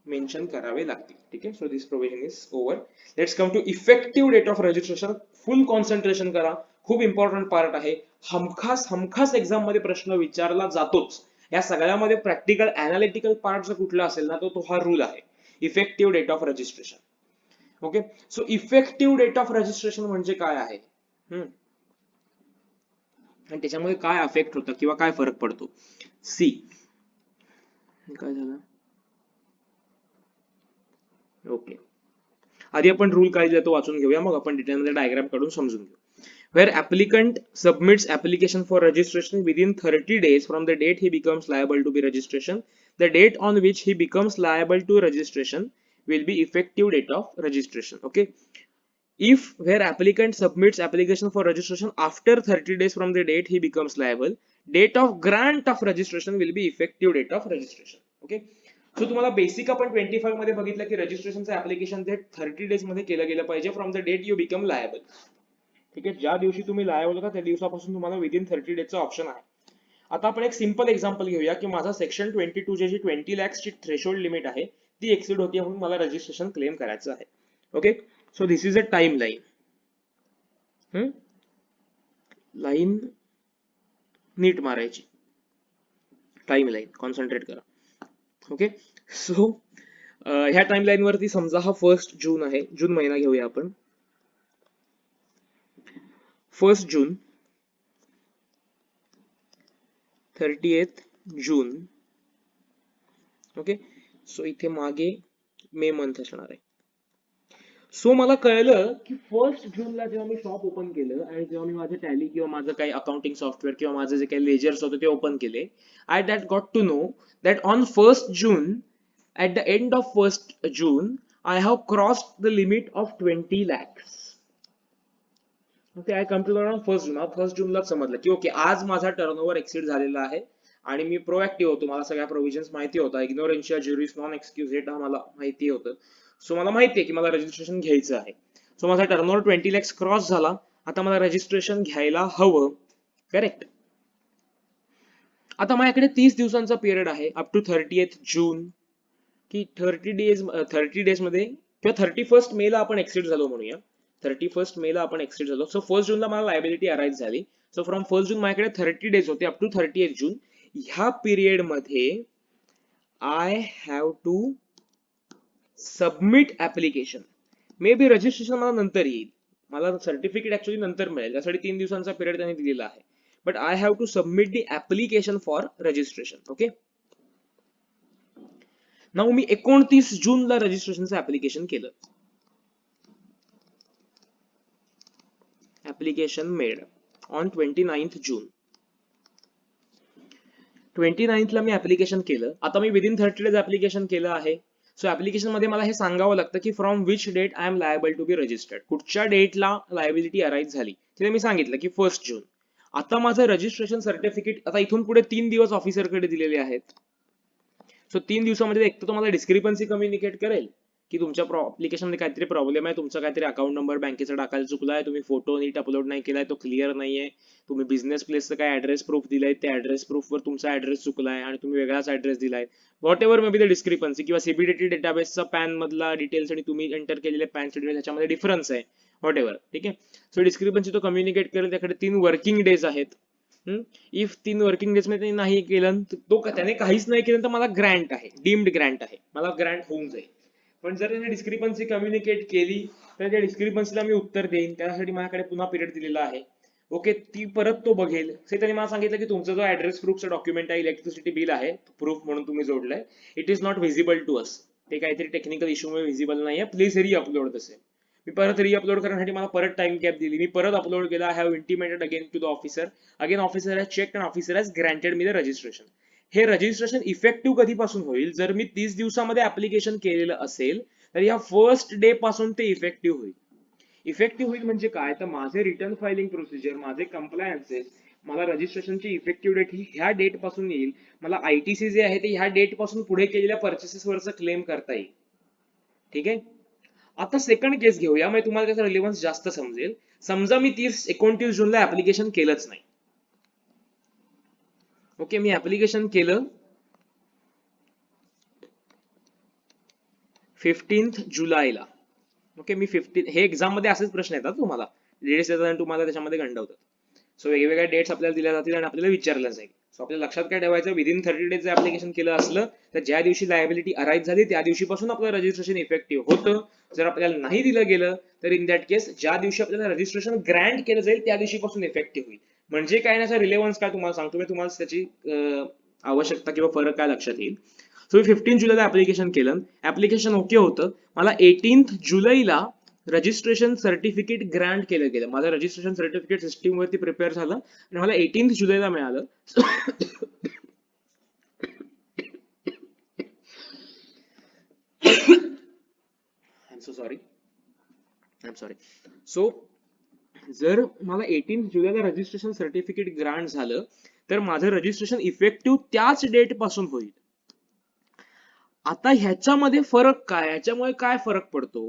मेन्शन करावे लागतील. ठीक आहे, so this provision is over. Let's come to effective date of registration. Full concentration करा, खूप इम्पॉर्टंट पार्ट आहे. हमखास हमखास एक्झाम मध्ये प्रश्न विचारला जातोच. या सगळ्यामध्ये प्रॅक्टिकल अनालिटिकल पार्ट जर कुठला असेल ना तो हा रूल आहे, effective date of registration. Okay, so effective date of registration म्हणजे काय आहे आणि त्याच्यामध्ये काय अफेक्ट होतं किंवा काय फरक पडतो. सी, काय झालं, ओके, आधी आपण रूल काय दिला तो वाचून घेऊया, मग आपण डिटेलमध्ये डायग्राम काढून समजून घेऊ. Where applicant submits application for registration within 30 days from the date he becomes liable to be registration, the date on which he becomes liable to registration will be effective date of registration. Okay, if where applicant submits application for registration after 30 days from the date he becomes liable, date of grant of registration will be effective date of registration. Okay, so तुम्हाला बेसिक आपण 25 मध्ये बघितलं की रजिस्ट्रेशनचं ऍप्लिकेशन ते 30 डेज मध्ये केलं गेलं पाहिजे from the date you become liable. ठीक आहे, ज्या दिवशी तुम्ही लायबल होता त्या दिवसापासून तुम्हाला विदिन 30 डेजचा ऑप्शन आहे. आता आपण एक सिंपल एक्झाम्पल घेऊया की माझा सेक्शन 22 जी 20 lakhs ची थ्रेशोल्ड लिमिट आहे ती एक्सिड होती म्हणून मला रजिस्ट्रेशन क्लेम करायचं आहे. Okay, so this is a time line. Line नीट मारायची, टाइम लाईन कॉन्सन्ट्रेट करा. ओके, सो ह्या टाइम लाईन वरती समजा हा 1 जून आहे, जून महिना घेऊया आपण. 1 जून, 30th जून ओके, सो इथे मागे मे मंथ असणार आहे. सो मला कळलं की 1 जूनला जेव्हा मी शॉप ओपन केलं आणि जेव्हा मी माझं टॅली किंवा माझं काही अकाउंटिंग सॉफ्टवेअर किंवा माझं जे काही लेजर्स होते ते ओपन केले, I that got to know that on 1 June, at the end of 1 June, I have crossed the limit of 20 lakhs. Okay, I come to on 1 June. 1 जूनला समजलं की ओके आज माझा टर्नओव्हर एक्सीड झालेला आहे आणि मी प्रोएक्टिव्ह होतो. मला सगळ्या प्रोव्हिजन्स माहिती होता. इग्नोरेन्शिया ज्युरिस नॉन एक्सक्युजेट हा मला माहिती होतं. सो मला माहिती आहे की मला रजिस्ट्रेशन घ्यायचं आहे. सो माझा टर्नओव्हर 20 लॅक्स क्रॉस झाला. आता मला रजिस्ट्रेशन घ्यायला हवं. करेक्ट. आता माझ्याकडे 30 दिवसांचा पिरियड आहे अप टू 30th जून, की 30 डेज मध्ये किंवा 31 मे ला आपण एक्सिट झालो म्हणूया. 31 मे ला आपण एक्सिट झालो. सो 1 जूनला मला लायबिलिटी अराईज झाली. सो फ्रॉम 1 जून माझ्याकडे 30 डेज होते अप टू 30th जून. ह्या पिरियड मध्ये I have to submit application. May be registration मला नंतर येईल, मला सर्टिफिकेट ऍक्च्युली नंतर मिळेल, त्यासाठी 3 दिवसांचा पिरियड त्यांनी दिलेला आहे. But I have to submit the application for registration. Okay, now मी 29 जूनला रजिस्ट्रेशनचं ऍप्लिकेशन केलं. Application made on 29th June. 29ला मी ऍप्लिकेशन केलं. आता मी विदिन 30 डेज ऍप्लिकेशन केलं आहे. सो ऍप्लिकेशन मध्ये मला हे सांगावं लागतं की from which date I am liable to be registered. कुठच्या डेटला लायबिलिटी अराईज झाली तिथे मी सांगितलं की 1 जून. आता माझं रजिस्ट्रेशन सर्टिफिकेट आता इथून पुढे 3 दिवस ऑफिसरकडे दिलेले आहेत. सो 3 दिवसामध्ये एक तर तुम्हाला डिस्क्रिपन्सी कम्युनिकेट करेल की तुमच्या ऍप्लिकेशन मध्ये काहीतरी प्रॉब्लेम आहे, तुमचा काहीतरी अकाउंट नंबर बँकेचा टाकायला चुकलाय, तुम्ही फोटो नीट अपलोड नाही केलाय, तो क्लिअर नाहीये, तुम्ही बिझनेस प्लेसचं काय ऍड्रेस प्रूफ दिलाय, त्या ऍड्रेस प्रूफवर तुमचा ऍड्रेस चुकलाय आणि तुम्ही वेगळाच ऍड्रेस दिलाय. Whatever may be the discrepancy, किंवा सीबीडीटी डेटाबेसचा पॅन मधला डिटेल्स आणि तुम्ही एंटर केलेले पॅन डिटेल्स ह्याच्यामध्ये डिफरन्स आहे. व्हॉट एव्हर, ठीक आहे. सो डिस्क्रिपन्सी तो कम्युनिकेट करेल. त्याकडे 3 वर्किंग डेज आहेत. इफ 3 वर्किंग डेज मध्ये त्यांनी नाही केलं, तो त्याने काहीच नाही केलं तर मला ग्रँट आहे, डीम्ड ग्रँट आहे, मला ग्रँट होऊन जाईल. पण जर त्याने डिस्क्रिपन्सी कम्युनिकेट केली तर त्या डिस्क्रिपन्सीला मी उत्तर देईन. त्यासाठी माझ्याकडे पुन्हा पिरियड दिलेला आहे. ओके, ती परत तो बघेल. त्याने मला सांगितलं की तुमचा जो ऍड्रेस प्रूफचा डॉक्युमेंट आहे, इलेक्ट्रिसिटी बिल आहे, प्रूफ म्हणून तुम्ही जोडलंय, it is not visible to us. ते काहीतरी टेक्निकल इश्यूमुळे व्हिजिबल नाहीये, प्लीज री अपलोड तसे. मी परत री अपलोड करण्यासाठी मला परत टाइम कॅप दिली. मी परत अपलोड केला. I have intimated again to the officer. Again officer has checked and officer has granted me the registration. हे रजिस्ट्रेशन इफेक्टिव्ह कधीपासून होईल? जर मी 30 दिवसामध्ये ऍप्लिकेशन केलेलं असेल तर या फर्स्ट डे पासून ते इफेक्टिव्ह होईल. इफेक्टिव्ह होईल म्हणजे काय, तर माझे रिटर्न फायलिंग प्रोसिजर, माझे कंप्लायन्सेस, मला रजिस्ट्रेशनची इफेक्टिव्ह डेट ही ह्या डेट पासून येईल. मला आयटीसी जे आहे ते ह्या डेट पासून पुढे केलेल्या पर्चेसेस वरचं क्लेम करता येईल. ठीक आहे. आता सेकंड केस घेऊया, म्हणजे तुम्हाला त्याचा रिलेव्हन्स जास्त समजेल. समजा मी 29 जूनला ऍप्लिकेशन केलंच नाही. ओके, मी ऍप्लिकेशन केलं 15th जुलैला. ओके, मी 15 हे एक्झाम मध्ये असेच प्रश्न येतात तुम्हाला, डेट्स येतात आणि तुम्हाला त्याच्यामध्ये गंडवतात. सो वेगवेगळ्या डेट्स आपल्याला दिल्या जातील आणि आपल्याला विचारल्या जाईल. सो आपल्या लक्षात काय ठेवायचं, विदिन 30 डेज ऍप्लिकेशन केलं असलं तर ज्या दिवशी लायबिलिटी अराईज झाली त्या दिवशीपासून आपलं रजिस्ट्रेशन इफेक्टिव्ह होतं. जर आपल्याला नाही दिलं गेलं तर इन दॅट केस ज्या दिवशी आपल्याला रजिस्ट्रेशन ग्रँट केलं जाईल त्या दिवशीपासून इफेक्टिव्ह होईल. म्हणजे काय ना, रिलेव्हन्स काय तुम्हाला सांगतो मी, तुम्हाला त्याची आवश्यकता किंवा फरक काय लक्षात येईल. सो मी 15 जुलैला ऍप्लिकेशन केलं. ऍप्लिकेशन ओके होतं. मला 18th जुलैला रजिस्ट्रेशन सर्टिफिकेट ग्रँट केलं गेलं. माझं रजिस्ट्रेशन सर्टिफिकेट सिस्टीम वरती प्रिपेअर झालं आणि मला 18th जुलैला मिळालं. I am sorry. सो जर मला 18th जुलैला रजिस्ट्रेशन सर्टिफिकेट ग्रँट झालं तर माझं रजिस्ट्रेशन इफेक्टिव्ह त्याच डेट पासून होईल. आता ह्याच्यामध्ये फरक काय, ह्याच्यामुळे काय फरक पडतो?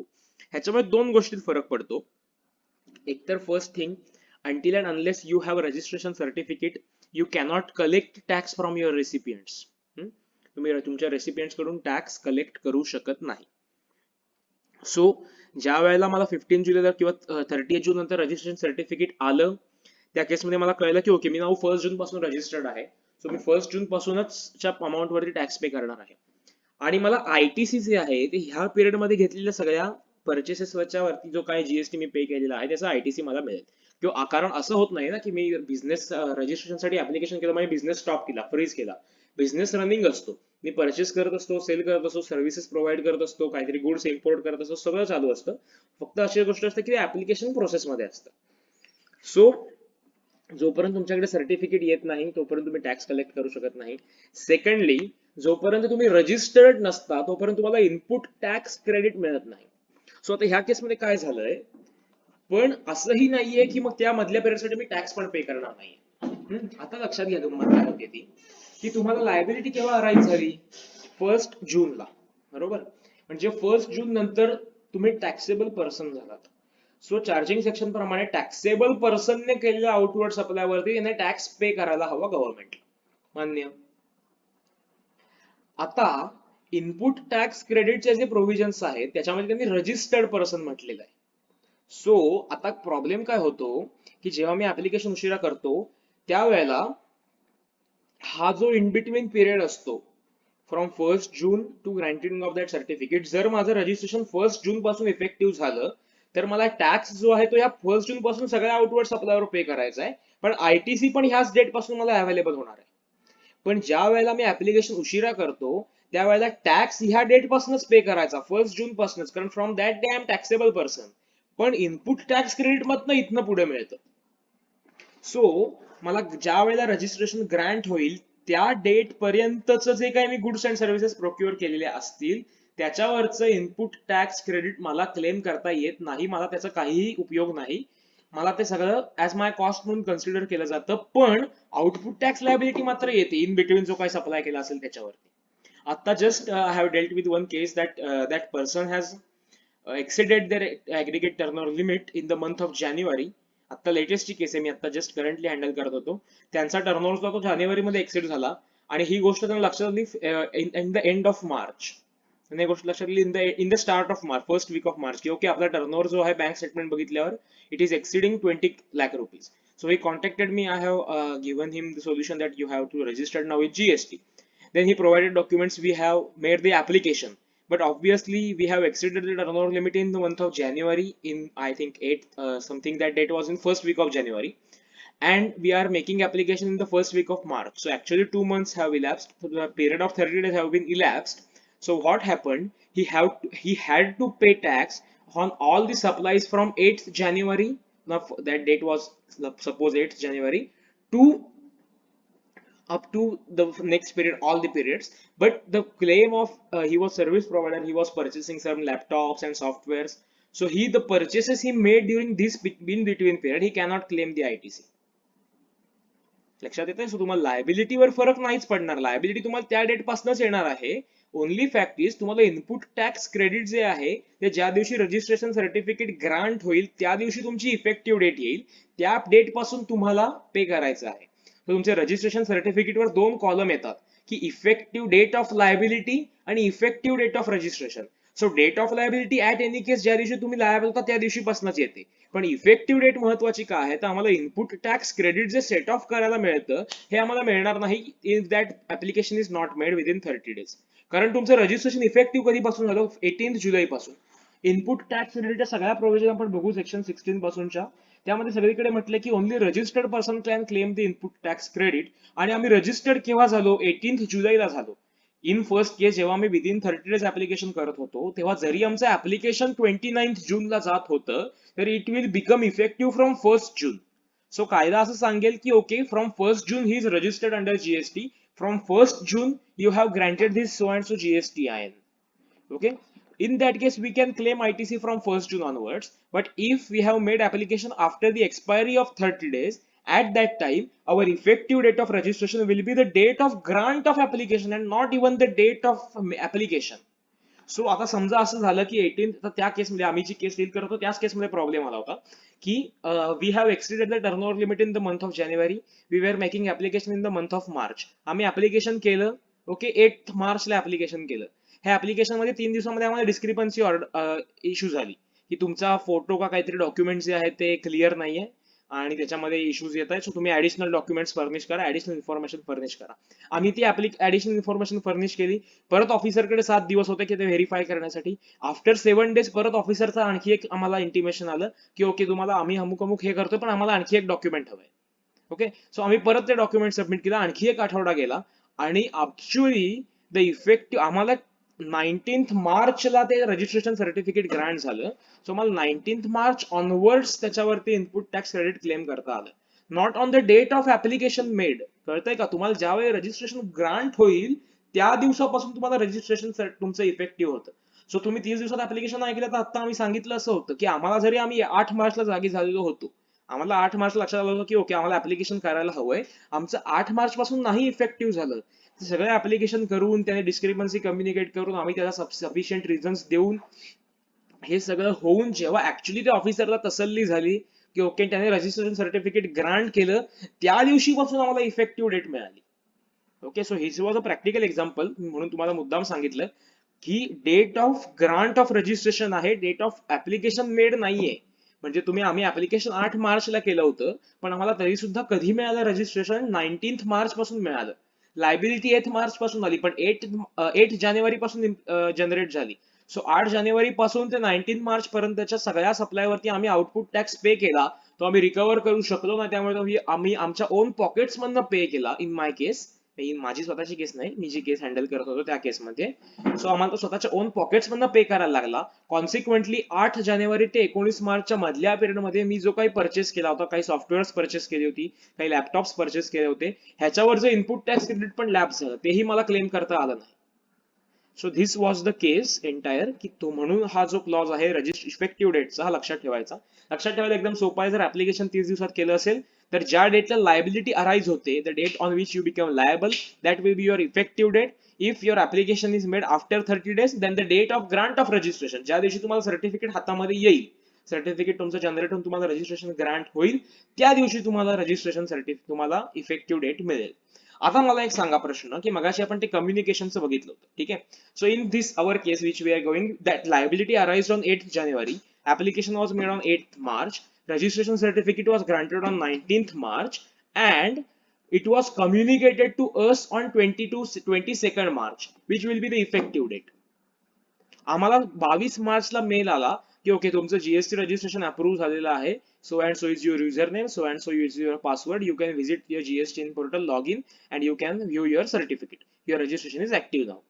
ह्याच्यामुळे 2 गोष्टीत फरक पडतो. एक तर first thing, until and unless you have a registration certificate you cannot collect tax from your recipients. तुम्ही तुमच्या रेसिपियंट्स कडून टॅक्स कलेक्ट करू शकत नाही. सो ज्या वेळेला मला 15 जुलैला किंवा 30 जून नंतर रजिस्ट्रेशन सर्टिफिकेट आलं त्या केसमध्ये मला कळलं की ओके, मी नाव 1 जून पासून रजिस्टर्ड आहे. सो मी 1 जून पासूनच अमाऊंट वरती टॅक्स पे करणार आहे. आणि मला आयटीसी जे आहे ते ह्या पिरियड मध्ये घेतलेल्या सगळ्या परचेसेस वरती जो काय जीएसटी मी पे केलेला आहे त्याचा आयटीसी मला मिळेल. किंवा कारण असं होत नाही ना की मी बिझनेस रजिस्ट्रेशन साठी ऍप्लिकेशन केलं, म्हणजे बिझनेस स्टॉप केला, फ्रीज केला. बिझनेस रनिंग असतो. मी परचेस करत असतो, सेल करत असतो, सर्व्हिसेस प्रोव्हाइड करत असतो, काहीतरी गुड्स इम्पोर्ट करत असतो, सगळं चालू असतं. फक्त अशी गोष्ट असते की ऍप्लिकेशन प्रोसेसमध्ये असतं. सो जोपर्यंत तुमच्याकडे सर्टिफिकेट येत नाही तोपर्यंत तुम्ही टॅक्स कलेक्ट करू शकत नाही. सेकंडली, जोपर्यंत तुम्ही रजिस्टर्ड नसता तोपर्यंत तुम्हाला इनपुट टॅक्स क्रेडिट मिळत नाही. सो आता ह्या केसमध्ये काय झालंय, पण असंही नाहीये की मग त्या मधल्या पिरियडसाठी मी टॅक्स पण पे करणार नाहीये. आता लक्षात घ्या गंमत काय होते ती, की तुम्हाला लायबिलिटी केव्हा अराईज झाली, 1 जूनला, बरोबर. म्हणजे 1 जून नंतर तुम्ही टॅक्सेबल पर्सन झालात. सो चार्जिंग सेक्शन प्रमाणे टॅक्सेबल पर्सनने केलेल्या आउटवर्ड सप्लायवरती याने टॅक्स पे करायला हवा गव्हर्नमेंट. मान्य. आता इनपुट टॅक्स क्रेडिटचे जे प्रोव्हिजन्स आहेत त्याच्यामध्ये त्यांनी रजिस्टर्ड पर्सन म्हटलेलं आहे. सो आता प्रॉब्लेम काय होतो, की जेव्हा मी ऍप्लिकेशन उशिरा करतो त्यावेळेला हा जो इन बिटवीन पिरियड असतो from 1 June to granting of that certificate, जर माझं रजिस्ट्रेशन 1 जून पासून इफेक्टिव्ह झालं तर मला टॅक्स जो आहे तो या 1 जून पासून सगळ्या आउटवर्ड सप्लायवर पे करायचा आहे, पण आयटीसी पण ह्याच डेट पासून मला अवेलेबल होणार आहे. पण ज्या वेळेला मी ऍप्लिकेशन उशिरा करतो त्यावेळेला टॅक्स ह्या डेट पासूनच पे करायचा, 1 जून पासूनच, कारण from that day I am taxable person. पण इनपुट टॅक्स क्रेडिट मधनं इथनं पुढे मिळतं. सो मला ज्या वेळेला रजिस्ट्रेशन ग्रँट होईल त्या डेट पर्यंतच जे काही मी गुड्स अँड सर्व्हिसेस प्रोक्युअर केलेले असतील त्याच्यावरचं इनपुट टॅक्स क्रेडिट मला क्लेम करता येत नाही. मला त्याचा काहीही उपयोग नाही. मला ते सगळं ऍज माय कॉस्ट म्हणून कन्सिडर केलं जातं. पण आउटपुट टॅक्स लायबिलिटी मात्र येते इन बिटवीन जो काही सप्लाय केला असेल त्याच्यावरती. आता just I have dealt with one case that person has exceeded their aggregate turnover limit in the month of January. आता लेटेस्टची केस आहे, मी आता जस्ट करंटली हँडल करत होतो. त्यांचा टर्नओव्हर तो जानेवारीमध्ये एक्सिड झाला आणि ही गोष्ट त्यांना लक्षात आली in the end of March. ही गोष्ट लक्षात आली in the start of March, first week of March, की ओके आपला टर्नओव्हर जो आहे बँक स्टेटमेंट बघितल्यावर it is exceeding 20 lakh rupees. So he contacted me. I have given him the solution that you have to register now with GST. Then he provided documents. We have made the application. But obviously we have exceeded the turnover limit in the month of January in I think 8 something, that date was in first week of January, and we are making application in the first week of March. So actually 2 months have elapsed. So the period of 30 days have been elapsed. So what happened? He had to pay tax on all the supplies from 8th January. Now that date was suppose 8th January to up to the next period, all the periods. But the claim of he was service provider, he was purchasing some laptops and softwares. So the purchases he made during this in between period, he cannot claim the ITC. लक्षात येतंय. सो तुम्हाला लायबिलिटीवर फरक नाहीच पडणार. लायबिलिटी तुम्हाला त्या डेट पासूनच येणार आहे. ओनली फॅक्ट इज तुम्हाला इनपुट टॅक्स क्रेडिट जे आहे ते ज्या दिवशी रजिस्ट्रेशन सर्टिफिकेट ग्रांट होईल त्या दिवशी तुमची इफेक्टिव्ह डेट येईल, त्या डेट पासून तुम्हाला पे करायचं आहे. तुमच्या रजिस्ट्रेशन सर्टिफिकेटवर 2 कॉलम येतात, की इफेक्टिव्ह डेट ऑफ लायबिलिटी आणि effective date of registration. So date of liability at any case ज्या दिवशी तुम्ही लायबल होता त्या दिवशीपासूनच येते, पण इफेक्टिव्ह डेट महत्वाची का आहे तर आम्हाला इनपुट टॅक्स क्रेडिट जे सेट ऑफ करायला मिळतं हे आम्हाला मिळणार नाही if that application is not made within 30 days. कारण तुमचं रजिस्ट्रेशन इफेक्टिव्ह कधीपासून झालं, 18 जुलै पासून. इनपुट टॅक्स क्रेडिटच्या सगळ्या प्रोव्हिजन आपण बघू सेक्शन 16 पासूनच्या, त्यामध्ये सगळीकडे म्हटलं की only registered person can claim the input tax credit. आणि आम्ही रजिस्टर्ड केव्हा झालो, 18 जुलैला झालो. इन फर्स्ट केस जेव्हा मी विदिन 30 days ऍप्लिकेशन करत होतो तेव्हा जरी आमचं ऍप्लिकेशन 29 जूनला जात होतं तर it will become effective from 1 June. So कायदा असं सांगेल की okay from 1 June he is registered under GST, from 1 June you have granted this so and so GSTIN. Okay, in that case we can claim ITC from 1st June onwards. But if we have made application after the expiry of 30 days, at that time our effective date of registration will be the date of grant of application and not even the date of application. So आता समजा असं झालं की 18 त्या केसमध्ये आम्ही जी केस डील करत होतो त्याच केसमध्ये प्रॉब्लेम आला होता की we have exceeded the turnover limit in the month of January, we were making application in the month of March. आम्ही ऍप्लिकेशन केलं, ओके 8 मार्चला ऍप्लिकेशन केलं. ह्या ऍप्लिकेशन मध्ये 3 दिवसामध्ये आम्हाला डिस्क्रिपन्सी इश्यू झाली की तुमचा फोटो का काहीतरी डॉक्युमेंट जे आहे ते क्लिअर नाहीये आणि त्याच्यामध्ये इश्यूज येत आहेत. सो तुम्ही ऍडिशनल डॉक्युमेंट्स फर्निश करा, ऍडिशनल इन्फॉर्मेशन फर्निश करा. आम्ही ती ऍडिशनल इन्फॉर्मेशन फर्निश केली. परत ऑफिसरकडे 7 दिवस होते की ते व्हेरीफाय करण्यासाठी. आफ्टर 7 days परत ऑफिसरचं आणखी एक आम्हाला इंटिमेशन आलं की ओके तुम्हाला आम्ही अमुक अमुक हे करतो पण आम्हाला आणखी एक डॉक्युमेंट हवंय. ओके, सो आम्ही परत ते डॉक्युमेंट सबमिट केलं. आणखी एक आठवडा गेला आणि ऍक्च्युअली द इफेक्टिव्ह आम्हाला 19th मार्चला ते रजिस्ट्रेशन सर्टिफिकेट ग्रँट झालं. सो मला 19th मार्च ऑनवर्ड्स त्याच्यावरती इनपुट टॅक्स क्रेडिट क्लेम करता आलं. Not on the date of application made. कळतंय का तुम्हाला? ज्यावेळी रजिस्ट्रेशन ग्रांट होईल त्या दिवसापासून तुम्हाला रजिस्ट्रेशन तुमचं इफेक्टिव्ह होतं. सो तुम्ही 30 दिवसात ऍप्लिकेशन ऐकलं तर आता आम्ही सांगितलं असं होतं की आम्हाला जरी आम्ही 8 मार्चला जागी झालेलो होतो, आम्हाला 8 मार्च लक्षात आलं होतं की ओके आम्हाला ऍप्लिकेशन करायला हवंय, आमचं 8 मार्च पासून नाही इफेक्टिव्ह झालं, सगळं ऍप्लिकेशन करून त्याने डिस्क्रिपन्सी कम्युनिकेट करून आम्ही त्याला सफिशियंट रिझन्स देऊन हे सगळं होऊन जेव्हा ऍक्च्युली त्या ऑफिसरला तसल्ली झाली की ओके त्याने रजिस्ट्रेशन सर्टिफिकेट ग्रांट केलं, त्या दिवशीपासून आम्हाला इफेक्टिव्ह डेट मिळाली. Okay, so which was a practical example, म्हणून तुम्हाला मुद्दाम सांगितलं की date of grant of registration आहे, डेट ऑफ ऍप्लिकेशन मेड नाहीये. म्हणजे आम्ही ऍप्लिकेशन 8 मार्चला केलं होतं, पण आम्हाला तरी सुद्धा कधी मिळालं रजिस्ट्रेशन? 19th मार्च पासून मिळालं. लायबिलिटी 8 मार्च पासून आली, पण 8 जानेवारी पासून जनरेट झाली. सो 8 जानेवारी पासून ते 19 मार्च पर्यंतच्या सगळ्या सप्लायवरती आम्ही आउटपुट टॅक्स पे केला, तो आम्ही रिकव्हर करू शकलो ना, त्यामुळे आम्ही आमच्या ओन पॉकेट्स मधनं पे केला. इन माय केस, माझी स्वतःची केस नाही, मी जी केस हँडल करत होतो त्या केसमध्ये, सो आम्हाला तो स्वतःच्या ओन पॉकेट्स मधनं पे करायला लागला. कॉन्सिक्वेंटली 8 जानेवारी ते 19 मार्चच्या मधल्या पिरियडमध्ये मी जो काही परचेस केला होता, काही सॉफ्टवेअर्स परचेस केली होती, काही लॅपटॉप्स परचेस केले होते, ह्याच्यावर जो इनपुट टॅक्स क्रेडिट पण लॅप्स झालं, तेही मला क्लेम करता आलं नाही. So this was the case entire, की तो म्हणून हा जो क्लॉज आहे इफेक्टिव्ह डेटचा, हा लक्षात ठेवायचा. लक्षात ठेवायला एकदम सोपा आहे. जर ऍप्लिकेशन 30 दिवसात केलं असेल तर ज्या डेटला लायबिलिटी अराइज होते, the date on which you become liable, that will be your effective date. If your application is made after 30 days, then the date of grant of registration, ज्या दिवशी तुम्हाला सर्टिफिकेट हातामध्ये येईल, सर्टिफिकेट तुमचं जनरेट होऊन तुम्हाला रजिस्ट्रेशन ग्रांट होईल, त्या दिवशी तुम्हाला रजिस्ट्रेशन सर्टिफिकेट तुम्हाला इफेक्टिव्ह डेट मिळेल. आता मला एक सांगा प्रश्न, की मगाशी आपण ते कम्युनिकेशनचं बघितलं होतं, ठीक आहे. So in this our case which we are going, that liability arise on 8th January, application was made on 8th March, registration certificate was granted on 19th March, and it was communicated to us on 22nd March, which will be the effective date. आम्हाला 22 मार्चला मेल आला की ओके तुमचं जीएसटी रजिस्ट्रेशन अप्रूव्ह झालेलं आहे, so and so is your user name, so and so is your password, you can visit your GST in portal, log in and you can view your certificate, your registration is active now.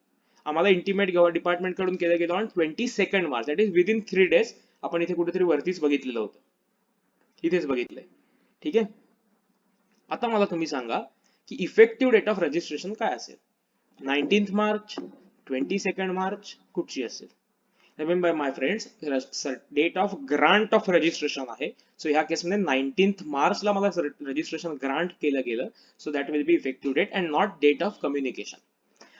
आम्हाला इंटिमेट डिपार्टमेंट कडून केलं गेलं on 22nd March, that is within 3 days. आपण इथे कुठेतरी वरतीच बघितलेलं होतं, इथेच बघितलंय, ठीक आहे. आता मला तुम्ही सांगा की इफेक्टिव्ह डेट ऑफ रजिस्ट्रेशन काय असेल? 19th मार्च, 22nd मार्च, कुठची असेल? Remember my friends, date of grant of registration आहे. सो ह्या केसमध्ये 19th मार्चला मला रजिस्ट्रेशन ग्रांट केलं गेलं, so that will be effective date and not date of communication.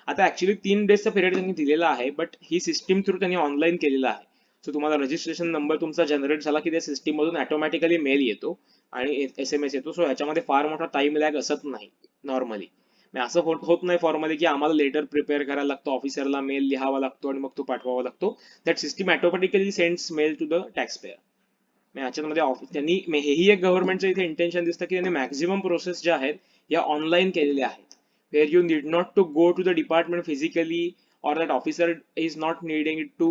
आता ऍक्च्युली 3 डेजचा पिरियड त्यांनी दिलेला आहे, बट ही सिस्टीम थ्रू त्यांनी ऑनलाईन केलेला आहे. सो तुम्हाला रजिस्ट्रेशन नंबर तुमचा जनरेट झाला की त्या सिस्टीम मधून ऑटोमॅटिकली मेल येतो आणि SMS येतो. सो ह्याच्यामध्ये फार मोठा टाइम लॅग असत नाही नॉर्मली. असं होत नाही फॉर्मली की आम्हाला लेटर प्रिपेअर करायला लागतो, ऑफिसरला मेल लिहावा लागतो आणि मग तो पाठवावा लागतो. That system automatically sends mail to the taxpayer. ह्याच्यामध्ये त्यांनी हेही एक गव्हर्नमेंटचं इथे इंटेन्शन दिसतं की त्यांनी मॅक्झिमम प्रोसेस ज्या आहेत या ऑनलाईन केलेल्या आहेत, where you need not to go to the department physically, or that officer is not needing to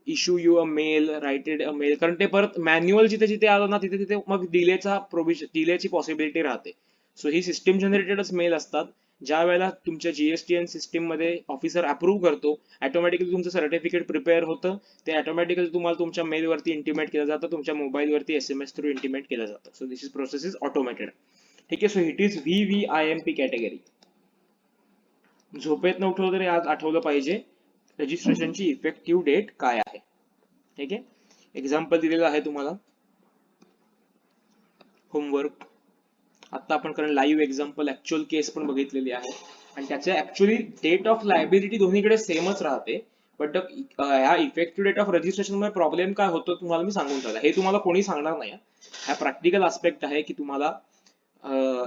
issue you a mail, write it a mail, कारण ते परत मॅन्युअल जिथे जिथे आलं ना तिथे तिथे मग डिलेची पॉसिबिलिटी राहते. सो ही सिस्टीम जनरेटेडच मेल असतात. ज्या वेळेला तुमच्या जीएसटीएन सिस्टीम मध्ये ऑफिसर अप्रूव्ह करतो, ऑटोमॅटिकली तुमचं सर्टिफिकेट प्रिपेअर होतं, ते ऑटोमॅटिकली तुम्हाला तुमच्या मेलवरती इंटिमेट केलं जातं, तुमच्या मोबाईलवरती SMS थ्रू इंटिमेट केलं जातं. So this is process is automated, ठीक आहे. So it is VVIMP category. झोपेत न उठवलं तरी आज आठवलं पाहिजे रजिस्ट्रेशनची इफेक्टिव्ह डेट काय आहे, ठीक आहे. एक्झाम्पल दिलेलं आहे तुम्हाला, होमवर्क. आता आपण कारण लाईव्ह एक्झाम्पल ऍक्च्युअल केस पण बघितलेली आहे आणि त्याच्या ऍक्च्युअली डेट ऑफ लायबिलिटी दोन्हीकडे सेमच राहते, बट ह्या इफेक्टिव्ह डेट ऑफ रजिस्ट्रेशन मध्ये प्रॉब्लेम काय होतो तुम्हाला मी सांगून ठेवला. हे तुम्हाला कोणी सांगणार नाही, हा प्रॅक्टिकल आस्पेक्ट आहे की तुम्हाला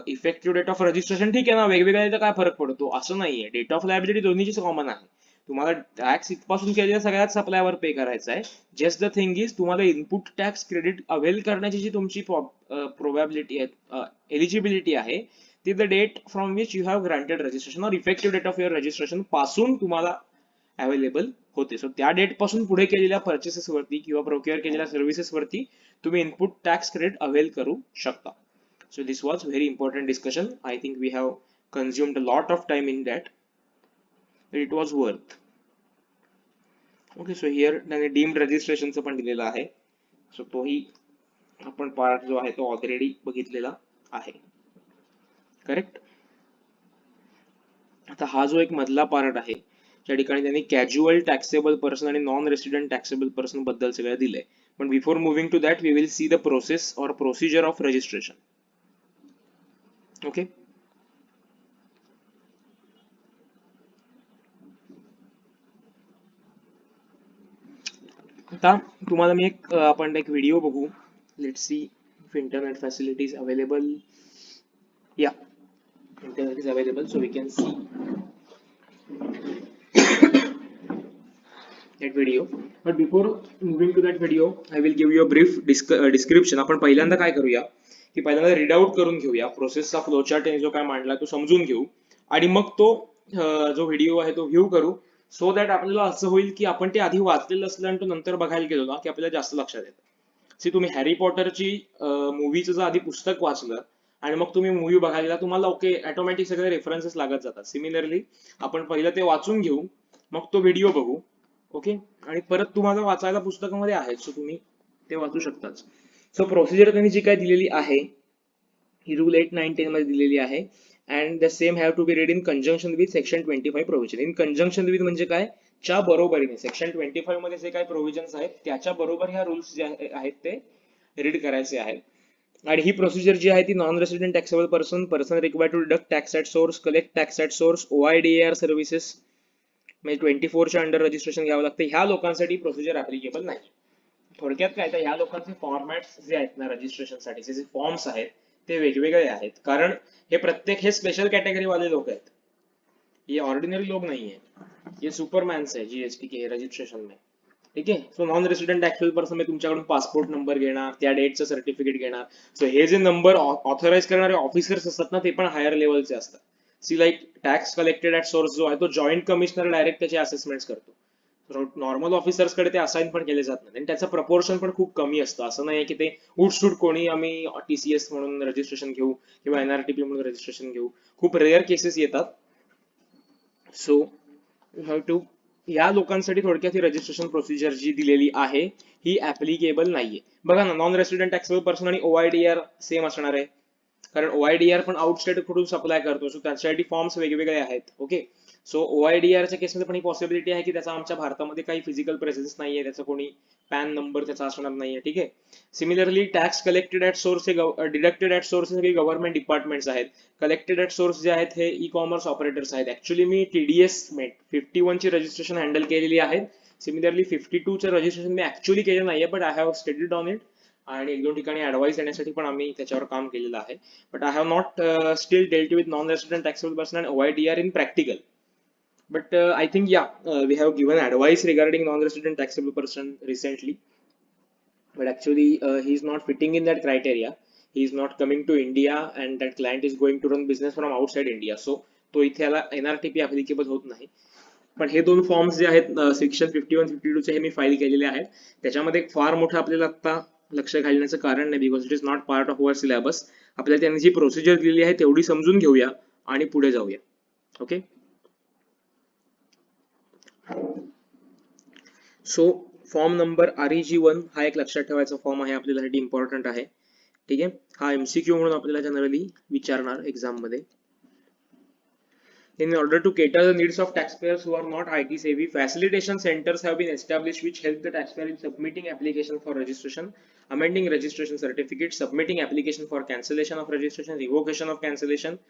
इफेक्टिव्ह डेट ऑफ रजिस्ट्रेशन ठीक आहे ना, वेगवेगळ्या काय फरक पडतो असं नाहीये. डेट ऑफ लायबिलिटी दोन्हीचीच कॉमन आहे. तुम्हाला टॅक्स इथपासून केलेल्या सगळ्याच सप्लायवर पे करायचा आहे. जस्ट द थिंग इज तुम्हाला इनपुट टॅक्स क्रेडिट अवेल करण्याची जी तुमची प्रोबॅबिलिटी आहे, एलिजिबिलिटी आहे, ती the date from which you have granted registration or effective date of your registration पासून तुम्हाला अवेलेबल होते. सो त्या डेट पासून पुढे केलेल्या पर्चेसेस वरती किंवा प्रोक्युअर केलेल्या सर्व्हिसेस वरती तुम्ही इनपुट टॅक्स क्रेडिट अवेल करू शकता. So this was very important discussion. I think we have consumed a lot of time in that. It was worth. Okay, so here त्याने डीम्ड रजिस्ट्रेशनचं पण दिलेलं आहे. सो तोही आपण पार्ट जो आहे तो ऑलरेडी बघितलेला आहे. करेक्ट. आता हा जो एक मधला पार्ट आहे ज्या ठिकाणी त्यांनी कॅज्युअल टॅक्सेबल पर्सन आणि नॉन रेसिडेंट टॅक्सेबल पर्सन बद्दल सगळं दिलंय. पण before moving to that we will see the process or procedure of registration. Okay. आता तुम्हाला मी आपण एक व्हिडिओ बघू. Let's see if internet facilities available. Yeah, internet is available so we can see that video. But before moving to that video I will give you a brief description. आपण पहिल्यांदा काय करूया की पहिल्यांदा रीड आउट करून घेऊया प्रोसेसचा फ्लो चार्ट जो काय मांडला तो समजून घेऊ आणि मग तो जो व्हिडिओ आहे तो व्ह्यू करू. सो दॅट आपल्याला असं होईल की आपण ते आधी वाचलेलं असलं आणि तो नंतर बघायला गेलो ना की आपल्याला जास्त लक्षात येतं. सी तुम्ही हॅरी पॉटरची मूवीचं जर आधी पुस्तक वाचलं आणि मग तुम्ही मूवी बघायला तुम्हाला ओके ऑटोमॅटिक सगळे रेफरन्सेस लागत जातात. सिमिलरली आपण पहिलं ते वाचून घेऊ मग तो व्हिडिओ बघू. ओके, आणि परत तुम्हाला वाचायला पुस्तकामध्ये आहे सो तुम्ही ते वाचू शकताच. सो प्रोसिजर त्यांनी जी काय दिलेली आहे ही रूल 8, 9, 10 मध्ये दिलेली आहे. And the same have to be read in conjunction with section 25 provision. In conjunction with म्हणजे काय, च्या बरोबरीने सेक्शन 25 मध्ये जे काही प्रोव्हिजन्स आहेत त्याच्या बरोबर ह्या रूल्स जे आहेत ते रीड करायचे आहेत. आणि ही प्रोसिजर जी आहे ती non resident taxable person required to deduct tax at source, collect tax at source, OIDAR services म्हणजे 24च्या अंडर रजिस्ट्रेशन घ्यावं लागतं. ह्या लोकांसाठी प्रोसिजर ऍप्लिकेबल नाही. थोडक्यात काय तर ह्या लोकांचे फॉर्मॅट्स जे आहेत ना रजिस्ट्रेशनसाठी जे फॉर्म्स आहेत ते वेगवेगळे आहेत. कारण हे प्रत्येक हे स्पेशल कॅटेगरी वाले लोक आहेत, ये ऑर्डिनरी लोग नहीं है, ये सुपरमॅन्स है जीएसटी के रजिस्ट्रेशन में. ठीक आहे. So non resident taxable person मी तुमच्याकडून पासपोर्ट नंबर घेणार, त्या डेटचं सर्टिफिकेट घेणार. सो हे जे नंबर ऑथराइज करणारे ऑफिसर्स असतात ना ते पण हायर लेवलचे असतात. See like tax collected at source जो आहे तो जॉईंट कमिशनर डायरेक्ट त्याचे असेसमेंट करतो. नॉर्मल ऑफिसर्स कडे ते असाइन पण केले जात नाही आणि त्याचं प्रपोर्शन पण खूप कमी असतं. असं नाही की ते उठसूट कोणी आम्ही TCS म्हणून रजिस्ट्रेशन घेऊ किंवा NRTP म्हणून रजिस्ट्रेशन घेऊ. खूप रेअर केसेस येतात. सो यू हॅव टू या लोकांसाठी थोडक्यात ही रजिस्ट्रेशन प्रोसिजर जी दिलेली आहे ही ऍप्लिकेबल नाहीये. बघा ना, नॉन रेसिडेंट टॅक्सेबल पर्सन आणि OIDAR सेम असणार आहे कारण OIDAR पण आउटस्टेट कडून सप्लाय करतो. सो त्याच्यासाठी फॉर्म्स वेगवेगळे आहेत. ओके, सो OIDARच्या केसमध्ये पण ही पॉसिबिलिटी आहे की त्याचा आमच्या भारतामध्ये काही फिजिकल प्रेझेन्स नाहीये, त्याचा कोणी पॅन नंबर त्याचा असणार नाहीये. ठीक आहे. Similarly tax collected at source हे डिडक्टेड ऍट सोर्स हे गव्हर्नमेंट डिपार्टमेंट्स आहेत. कलेक्टेड ऍट सोर्स जे आहेत हे ई-कॉमर्स ऑपरेटर्स आहेत. ऍक्च्युली मी TDS 51 ची रजिस्ट्रेशन हँडल केलेली आहे. सिमिलरली 52 चं रजिस्ट्रेशन मी ऍक्च्युली केलेलं नाहीये but I have studied on it आणि 1-2 ठिकाणी ऍडवाइस देण्यासाठी पण आम्ही त्याच्यावर काम केलेलं आहे. But I have not steel dealt with non resident taxable person and OIDAR in practical. But I think we have given advice regarding non-resident taxable person recently. But actually, he is not fitting in that criteria. He is not coming to India, and that client is going to run business from outside India. So तो इथे याला NRTP applicable होत नाही. पण हे दोन फॉर्म्स जे आहेत सेक्शन 51, 52 चे हे मी फाईल केलेले आहेत. त्याच्यामध्ये एक फार मोठं आपल्याला आता लक्ष घालण्याचं कारण नाही because it is not part of our syllabus. आपल्याला त्यांनी जी प्रोसिजर दिलेली आहे तेवढी समजून घेऊया आणि पुढे जाऊया. Okay. So form number REG1 हा एक लक्षात ठेवायचा फॉर्म आहे, आपल्यासाठी इम्पॉर्टंट आहे. ठीक आहे. हा MCQ म्हणून आपल्याला जनरली विचारणार एक्झाम मध्ये. In order to cater the needs of taxpayers who are not IT savvy, facilitation centers have been established which help the taxpayer in submitting application for registration, amending registration certificate, submitting application for cancellation of registration, revocation of cancellation.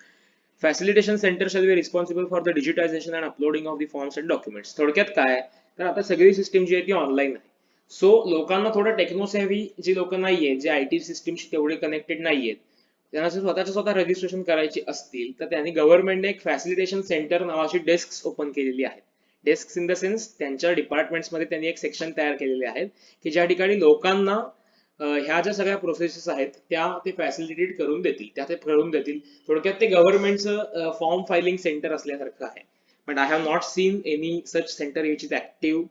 Facilitation center shall be responsible for the digitization and uploading of the forms and documents. थोडक्यात काय तर आता सगळी सिस्टीम जी आहे ती ऑनलाईन आहे. सो लोकांना थोडं टेक्नो सेव्ही जी लोक नाहीये, जे IT सिस्टीमशी तेवढे कनेक्टेड नाहीयेत, त्यांना स्वतः रजिस्ट्रेशन करायची असतील तर त्यांनी गव्हर्नमेंटने एक फॅसिलिटेशन सेंटर नावाची डेस्क ओपन केलेली आहे. डेस्क इन द सेन्स त्यांच्या डिपार्टमेंट्समध्ये त्यांनी एक सेक्शन तयार केलेले आहेत की ज्या ठिकाणी लोकांना ह्या ज्या सगळ्या प्रोसेसेस आहेत त्या ते फॅसिलिटेट करून देतील, त्या ते करून देतील. थोडक्यात ते गव्हर्नमेंटचं फॉर्म फायलिंग सेंटर असल्यासारखं आहे. But I have not seen any such centre which is active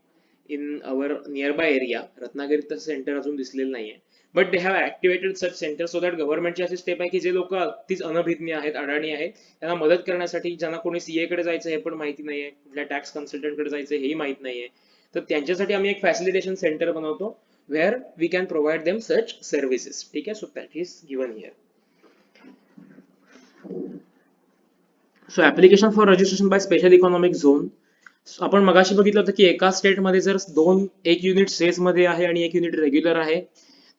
in our near by area. रत्नागिरीत तसं सेंटर अजून दिसलेलं नाहीये. But they have activated such centre so that गव्हर्नमेंटची अशी स्टेप आहे की जे लोक अगदीच अनभिज्ञ आहेत, अडाणी आहेत, त्यांना मदत करण्यासाठी, ज्यांना कोणी सीए कडे जायचं हे पण माहिती नाहीये, कुठल्या टॅक्स कन्सल्टंट कडे जायचं हेही माहित नाहीये, तर त्यांच्यासाठी आम्ही एक फॅसिलिटेशन सेंटर बनवतो where we can provide them such services. ठीक आहे, so that is given here. So application for registration by special economic zone. आपण मगाशी बघितलं होतं की एका स्टेटमध्ये जर एक युनिट सेस मध्ये आहे आणि एक युनिट रेग्युलर आहे,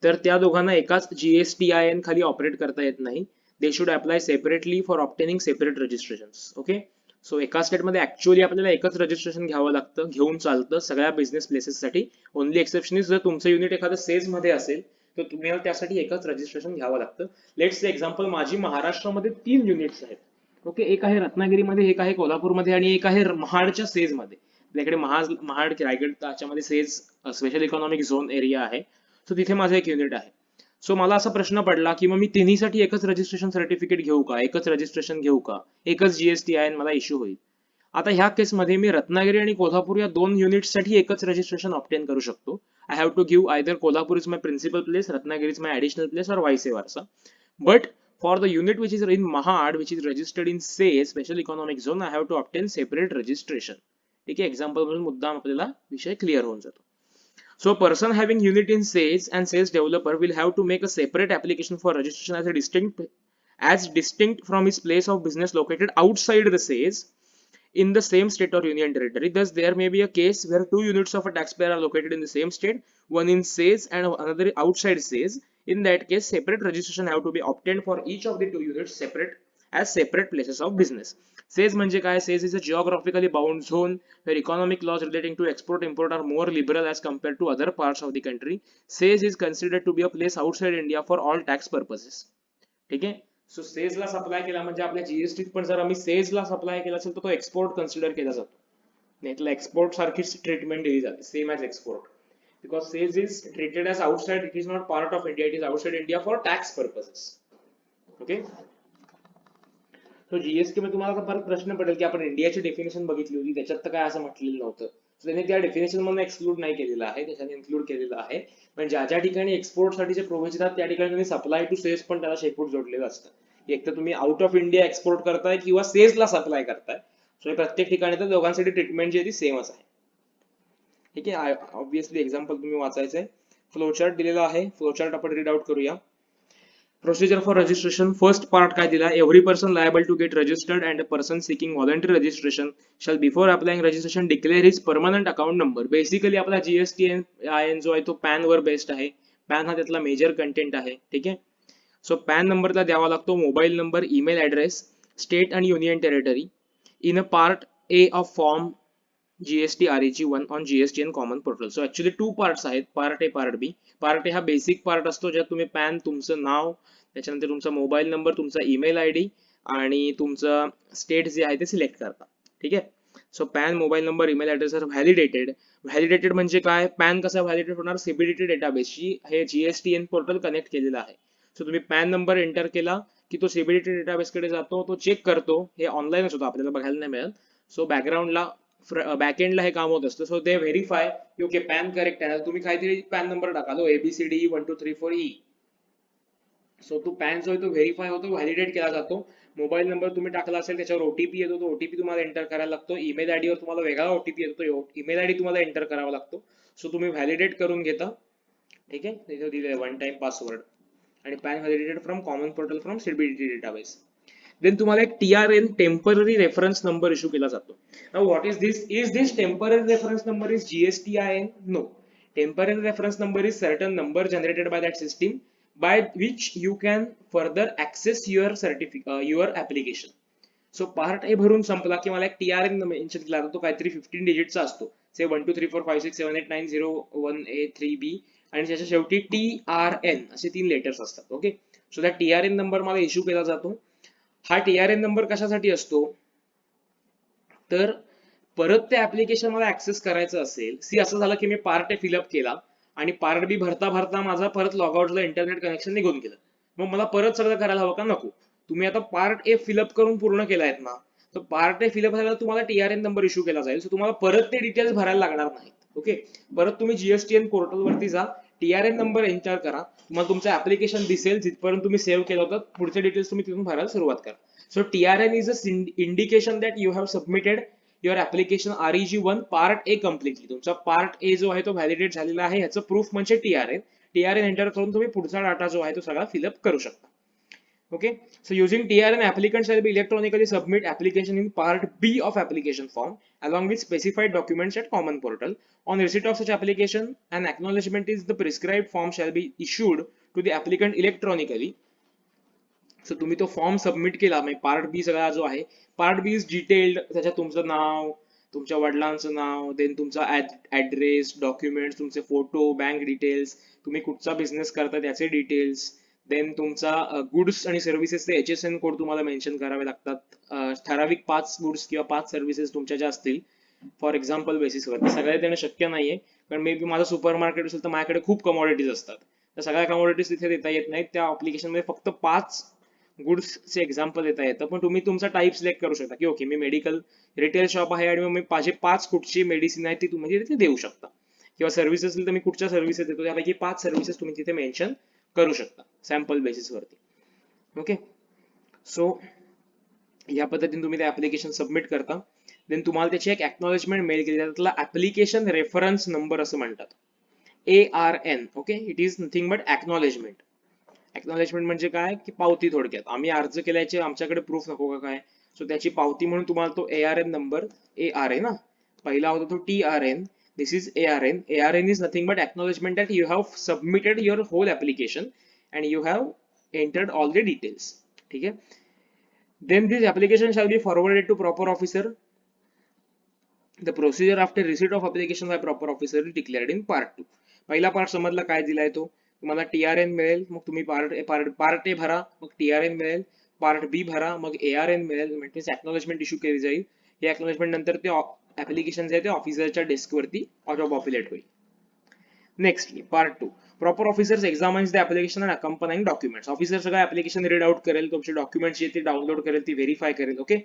तर त्या दोघांना एकाच GSTIN खाली ऑपरेट करता येत नाही. They should apply separately for obtaining separate registration. Okay, so एका स्टेटमध्ये ऍक्च्युअली आपल्याला एकच रजिस्ट्रेशन घ्यावं लागतं, घेऊन चालतं सगळ्या बिझनेस प्लेसेससाठी. ओनली एक्सेप्शन इज जर तुमचं युनिट एखादं सेज मध्ये असेल तर तुम्हाला त्यासाठी एकच रजिस्ट्रेशन घ्यावं लागतं. लेट्स एक्झाम्पल, माझी महाराष्ट्रामध्ये 3 युनिट्स आहेत. ओके, एक आहे रत्नागिरीमध्ये, एक आहे कोल्हापूरमध्ये आणि एक आहे महाडच्या सेज मध्ये. आपल्याकडे महाड रायगड त्याच्यामध्ये says special economic zone area आहे. सो तिथे माझं एक युनिट आहे. सो मला असा प्रश्न पडला की मग मी तिन्हीसाठी एकच रजिस्ट्रेशन सर्टिफिकेट घेऊ का, एकच रजिस्ट्रेशन घेऊ का, एकच GSTIN मला इश्यू होईल. आता ह्या केसमध्ये मी रत्नागिरी आणि कोल्हापूर या 2 युनिट्ससाठी एकच रजिस्ट्रेशन ऑप्टेन करू शकतो. I have to give either Kolhapur is my principal place, Ratnagiri is my additional place, or vice versa. But for the unit which is in Mahad, which is registered in SAY, Special Economic Zone, I have to obtain separate registration. ठीक आहे, एक्झाम्पल म्हणून मुद्दाम आपल्याला विषय क्लिअर होऊन जातो. So a person having unit in SAYS and SAYS developer will have to make a separate application for registration as distinct from his place of business located outside the SAYS in the same state or union territory. Thus, there may be a case where 2 units of a taxpayer are located in the same state, one in SAYS and another outside SAYS. In that case, separate registration have to be obtained for each of the 2 units as separate places of business. SAYS म्हणजे काय? SAYS is a geographically bound zone where economic laws relating to export-import are more liberal as compared to other parts of the country. SAYS is considered to be a place outside India for all tax purposes. ठीक आहे, सो सेज ला सप्लाय केला म्हणजे आपल्या जीएसटी पण जर आम्ही सेज ला सप्लाय केला असेल तर तो एक्सपोर्ट कन्सिडर केला जातो. नाही त्याला एक्सपोर्ट सारखीच ट्रीटमेंट दिली जाते, same as export, because says is treated as outside, it is not part of India, it is outside India for tax purposes. Okay, तो जीएसटी मध्ये तुम्हाला परत प्रश्न पडेल की आपण इंडियाची डेफिनेशन बघितली होती, त्याच्यात तर काय असं म्हटलेलं नव्हतं. त्यांनी त्या डेफिनेशन मध्ये एक्सक्लूड नाही केलेलं आहे, त्याच्याने इन्क्लूड केलेलं आहे. पण ज्या ज्या ठिकाणी एक्सपोर्ट साठीचे प्रोव्हिजन आहेत त्या ठिकाणी त्यांनी सप्लाय टू सेज पण त्याला शेपूट जोडलेलं असतं. एक तर तुम्ही आउट ऑफ इंडिया एक्सपोर्ट करताय किंवा सेजला सप्लाय करताय, सो प्रत्येक ठिकाणी तर दोघांसाठी ट्रीटमेंट जी आहे ती सेमच आहे. ठीक आहे, ऑब्विसली एक्झाम्पल तुम्ही वाचायचंय. फ्लोचार्ट दिलेला आहे, फ्लोचार्ट आपण रीड आउट करूया. Procedure for registration. First part काय दिला? Every person liable to get registered and a person seeking voluntary registration shall before applying registration declare his permanent account number. Basically आपला GSTIN जो आहे तो पॅन वर बेस्ड आहे. पॅन हा त्यातला मेजर कंटेंट आहे. ठीक आहे, सो पॅन नंबरला द्यावा लागतो mobile number, email address, state आणि union territory. In a part A of form GST REG1 on GSTN common portal. So actually 2 parts आहेत, part A part B. Part A हा बेसिक पार्ट असतो ज्यात तुम्ही पॅन, तुमचं नाव, त्याच्यानंतर तुमचा मोबाईल नंबर, तुमचा ईमेल आयडी आणि तुमचं स्टेट जे आहे ते सिलेक्ट करता. ठीक आहे, so PAN, mobile number, email address are validated. Validated म्हणजे काय? पॅन कसा व्हॅलिडेट होणार? CBDT डेटाबेसशी हे GSTN पोर्टल कनेक्ट केलेलं आहे. सो तुम्ही पॅन नंबर एंटर केला की तो CBDT डेटाबेस कडे जातो, तो चेक करतो. हे ऑनलाईनच होतं, आपल्याला बघायला नाही मिळत. सो बॅकग्राऊंडला बॅकएंडला हे काम होत असतं. सो ते व्हेरीफाय की ओके पॅन करेक्ट आहे. तुम्ही काहीतरी पॅन नंबर टाका, ABCD 1 2 3 4 E. सो तो पॅन जो आहे तो व्हेरीफाय होतो, व्हॅलिडेट केला जातो. मोबाईल नंबर तुम्ही टाकला असेल त्याच्यावर ओटीपी येतो, तो ओटीपी तुम्हाला एंटर करायला लागतो. ईमेल आयडी वर तुम्हाला वेगळा ओटीपी येतो, तो ईमेल आयडी तुम्हाला एंटर करावा लागतो. सो तुम्ही व्हॅलिडेट करून घेता. ठीक आहे, तिथे दिले वन टाइम पासवर्ड आणि PAN validated from common portal from CBDT database. Then तुम्हाला एक TRN temporary reference number issue केला जातो. Now what is this? Is this temporary reference number is GSTIN? No. Temporary reference number is certain number generated by that system by which you can further access your application. So part A भरून संपला की मला एक TRN मेन्शन केला जातो, काहीतरी 15 डिजिटचा असतो. से 1 2 3 4 5 6 7 8 9 0 1 A 3 B आणि त्याच्या शेवटी TRN असे 3 लेटर्स असतात. ओके, सो त्या TRN नंबर मला इश्यू केला जातो. हा TRN नंबर कशासाठी असतो? तर परत ते ऍप्लिकेशन मला ऍक्सेस करायचं असेल, असं झालं की मी पार्ट ए फिलअप केला आणि पार्ट बी भरता भरता माझा परत लॉगआउटला इंटरनेट कनेक्शन निघून गेलं, मग मला परत सगळं करायला हवं का? नको. तुम्ही आता पार्ट ए फिलअप करून पूर्ण केलायत ना, तर पार्ट ए फिलअप झाल्यावर तुम्हाला TRN नंबर इश्यू केला जाईल. सो तुम्हाला परत ते डिटेल्स भरायला लागणार नाहीत. ओके, परत तुम्ही GSTN पोर्टल वरती जा, TRN नंबर एंटर करा, तुम्हाला तुमचं ऍप्लिकेशन दिसेल, जिथपर्यंत तुम्ही सेव्ह केलं होतं पुढचे डिटेल्स तुम्ही तिथून भरायला सुरुवात करा. So TRN is a indication that you have submitted your application REG1 part A completely. तुमचा पार्ट ए जो आहे तो व्हॅलिडेट झालेला आहे, ह्याचं प्रूफ म्हणजे TRN. TRN एंटर करून तुम्ही पुढचा डाटा जो आहे तो सगळा फिलअप करू शकता. Okay, so using TRN, applicant shall be electronically submit application in part B of application form along with specified documents at common portal. On receipt of such application, an acknowledgement is the prescribed form shall be issued to the applicant electronically. So तुम्ही तो फॉर्म सबमिट केला, म्हणजे पार्ट बी सगळा जो आहे, पार्ट बी इज डिटेल्ड. त्याच्यात तुमचं नाव, तुमच्या वडिलांचं नाव, देन तुमचा ऍड्रेस, डॉक्युमेंट्स, तुमचे फोटो, बँक डिटेल्स, तुम्ही कुठचा बिझनेस करता त्याचे डिटेल्स, देन तुमचा गुड्स आणि सर्व्हिसेसचे HSN कोड तुम्हाला मेन्शन करावे लागतात. ठराविक 5 गुड्स किंवा 5 सर्व्हिसेस तुमच्या ज्या असतील फॉर एक्झाम्पल बेसिसवर, सगळ्या देणं शक्य नाहीये, कारण मे बी माझं सुपर मार्केट असेल तर माझ्याकडे खूप कमॉडिटीज असतात, तर सगळ्या कमॉडिटीज तिथे देता येत नाहीत. त्या अप्लिकेशन मध्ये फक्त 5 गुड्सचे एक्झाम्पल देता येतं. पण तुम्ही तुमचा टाईप सिलेक्ट करू शकता की ओके, मी मेडिकल रिटेल शॉप आहे आणि मी माझे 5 कुठची मेडिसिन आहे ती तुम्ही तिथे देऊ शकता, किंवा सर्व्हिस असेल तर मी कुठच्या सर्व्हिसेस देतो त्यापैकी 5 सर्व्हिसेस तुम्ही तिथे मेन्शन करू शकता सॅम्पल बेसिस वरती. ओके, सो या पद्धतीने तुम्ही ते ऍप्लिकेशन सबमिट करता. देन तुम्हाला त्याची एक एक्नॉलेजमेंट मेल केली जाते, त्याला ऍप्लिकेशन रेफरन्स नंबर असं म्हणतात, ARN. Okay, it is nothing but acknowledgement. Acknowledgement म्हणजे काय की पावती, थोडक्यात आम्ही अर्ज केल्याचे आमच्याकडे प्रूफ नको का काय, सो त्याची पावती म्हणून तुम्हाला तो ARN नंबर, AR आहे ना, पहिला होता तो TRN, this is ARN. ARN is nothing but acknowledgement that you have submitted your whole application and you have entered all the details. ठीक है. Then this application shall be forwarded to proper officer. The procedure after receipt of application by proper officer is declared in part 2. पहिला पार्ट समजला काय दिलाय तो, तुम्हाला TRN मिळेल, मग तुम्ही पार्ट ए भरा, मग TRN मिळेल, पार्ट बी भरा, मग ARN मिळेल, म्हणजे एक्नॉलेजमेंट इश्यू केली जाईल. या एक्नॉलेजमेंट नंतर ते ऍप्लिकेशन जे आहे ते ऑफिसरच्या डेस्क वरती ऑटो पॉप्युलेट होईल. Next part 2, proper officers examines the application and accompanying documents. Officer सगळं ऍप्लिकेशन रीड आउट करेल, तुमचे डॉक्युमेंट्स जे ते डाउनलोड करेल, ती व्हेरीफाय करेल. Okay,